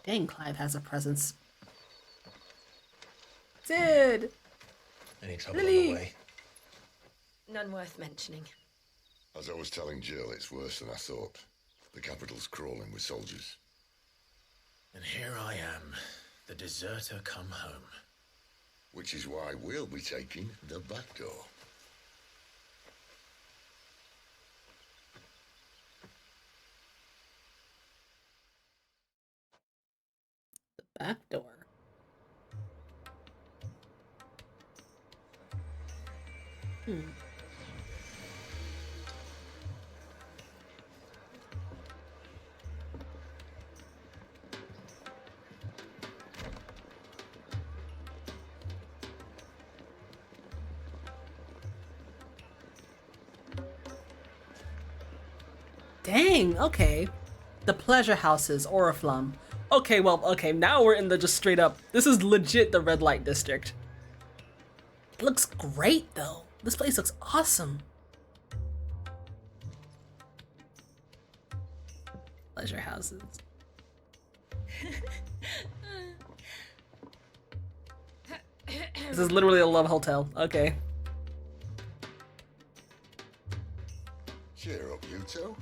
Speaker 1: Dang, Clive has a presence. Sid.
Speaker 3: Any trouble
Speaker 1: Lily.
Speaker 3: on the way?
Speaker 2: None worth mentioning.
Speaker 13: As I was telling Jill, it's worse than I thought. The capital's crawling with soldiers.
Speaker 3: And here I am, the deserter come home.
Speaker 13: Which is why we'll be taking the back door.
Speaker 1: The back door. Dang, okay. The pleasure houses, Oriflamme. Okay, well, okay, now we're in the just straight up. This is legit the red light district. It looks great though. This place looks awesome. Pleasure houses. This is literally a love hotel. Okay.
Speaker 13: Cheer up, you two.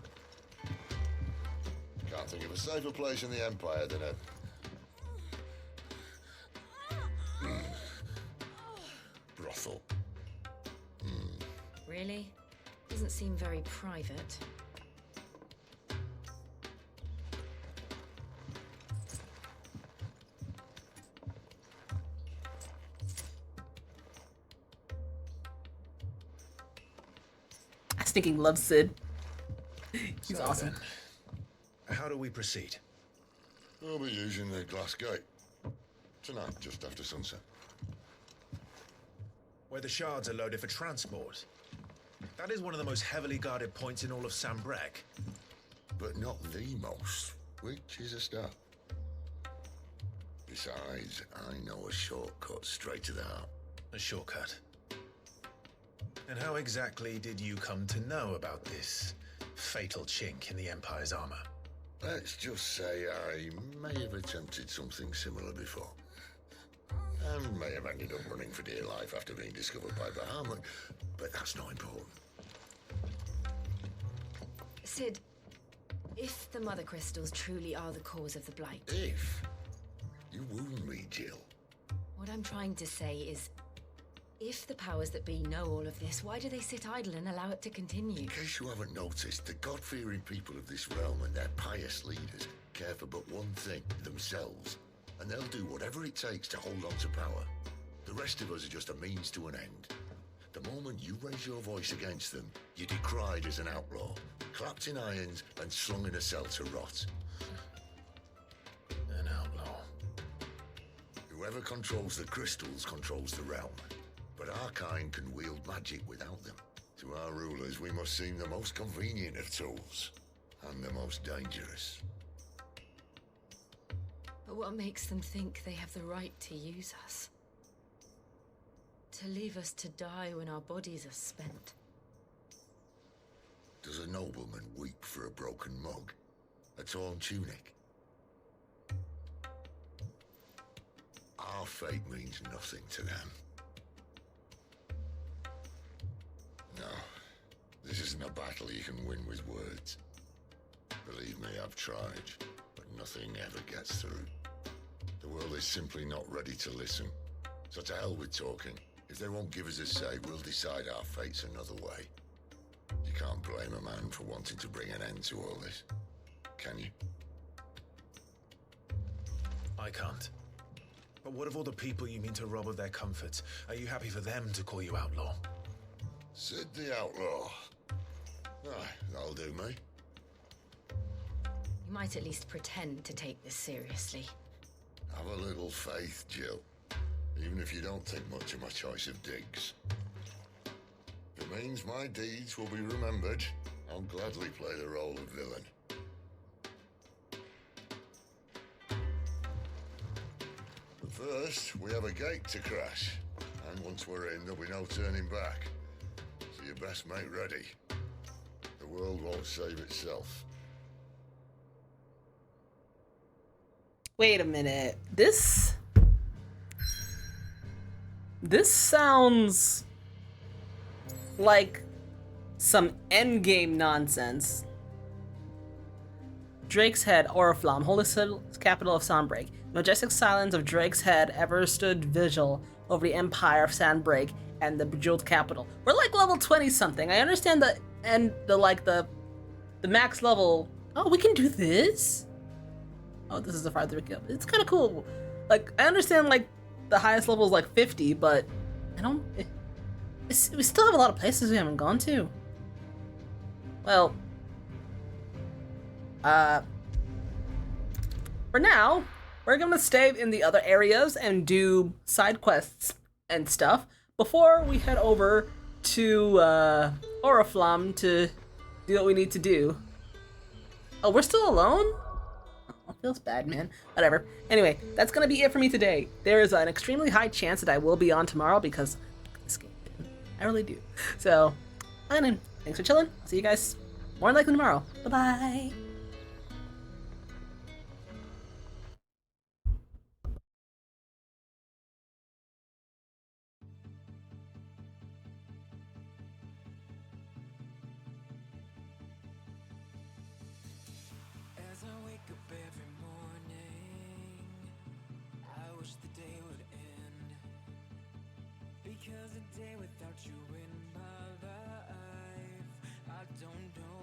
Speaker 13: Can't think of a safer place in the Empire than a... brothel.
Speaker 2: Really? Doesn't seem very private.
Speaker 1: I stinking love Sid. He's
Speaker 3: So
Speaker 1: awesome.
Speaker 3: then, how do we proceed?
Speaker 13: We'll be using the glass gate. Tonight, just after sunset.
Speaker 3: Where the shards are loaded for transport. That is one of the most heavily guarded points in all of Sambrek.
Speaker 13: But not the most, which is a start. Besides, I know a shortcut straight to the heart.
Speaker 3: A shortcut. And how exactly did you come to know about this fatal chink in the Empire's armor?
Speaker 13: Let's just say I may have attempted something similar before. And may have ended up running for dear life after being discovered by Bahamut, but that's not important.
Speaker 2: Sid, if the Mother Crystals truly are the cause of the Blight...
Speaker 13: If? You wound me, Jill.
Speaker 2: What I'm trying to say is, if the powers that be know all of this, why do they sit idle and allow it to continue?
Speaker 13: In case you haven't noticed, the God-fearing people of this realm and their pious leaders care for but one thing, themselves. And they'll do whatever it takes to hold on to power. The rest of us are just a means to an end. The moment you raise your voice against them, you're decried as an outlaw, clapped in irons and slung in a cell to rot.
Speaker 3: An outlaw.
Speaker 13: Whoever controls the crystals controls the realm. But our kind can wield magic without them. To our rulers, we must seem the most convenient of tools. And the most dangerous.
Speaker 18: But what makes them think they have the right to use us? To leave us to die when our bodies are spent?
Speaker 13: Does a nobleman weep for a broken mug? A torn tunic? Our fate means nothing to them. No, this isn't a battle you can win with words. Believe me, I've tried, but nothing ever gets through. The world is simply not ready to listen. So to hell with talking. If they won't give us a say, we'll decide our fates another way. You can't blame a man for wanting to bring an end to all this, can you?
Speaker 3: I can't. But what of all the people you mean to rob of their comforts? Are you happy for them to call you outlaw?
Speaker 13: Sid the Outlaw. Aye, that'll do me.
Speaker 18: You might at least pretend to take this seriously.
Speaker 13: Have a little faith, Jill. Even if you don't think much of my choice of digs. If it means my deeds will be remembered, I'll gladly play the role of villain. But first, we have a gate to crash. And once we're in, there'll be no turning back. So you best make ready. The world won't save itself.
Speaker 1: Wait a minute. This sounds like some endgame nonsense. Drake's Head, Oriflamme, holy capital of Sandbreak. Majestic silence of Drake's Head ever stood vigil over the empire of Sandbreak and the bejeweled capital. We're like level 20 something. I understand the max level. Oh, we can do this? Oh, this is the farther we go. It's kind of cool. Like, I understand like the highest level is like 50, but I don't. We still have a lot of places we haven't gone to. Well, for now, we're gonna stay in the other areas and do side quests and stuff before we head over to Oriflamme to do what we need to do. Oh, we're still alone? Oh, feels bad, man. Whatever. Anyway, that's gonna be it for me today. There is an extremely high chance that I will be on tomorrow because this game, I really do. So, thanks for chilling. I'll see you guys more than likely tomorrow. Bye-bye.
Speaker 5: As I wake up every morning, I wish the day would end. Because a day without you in my life, I don't know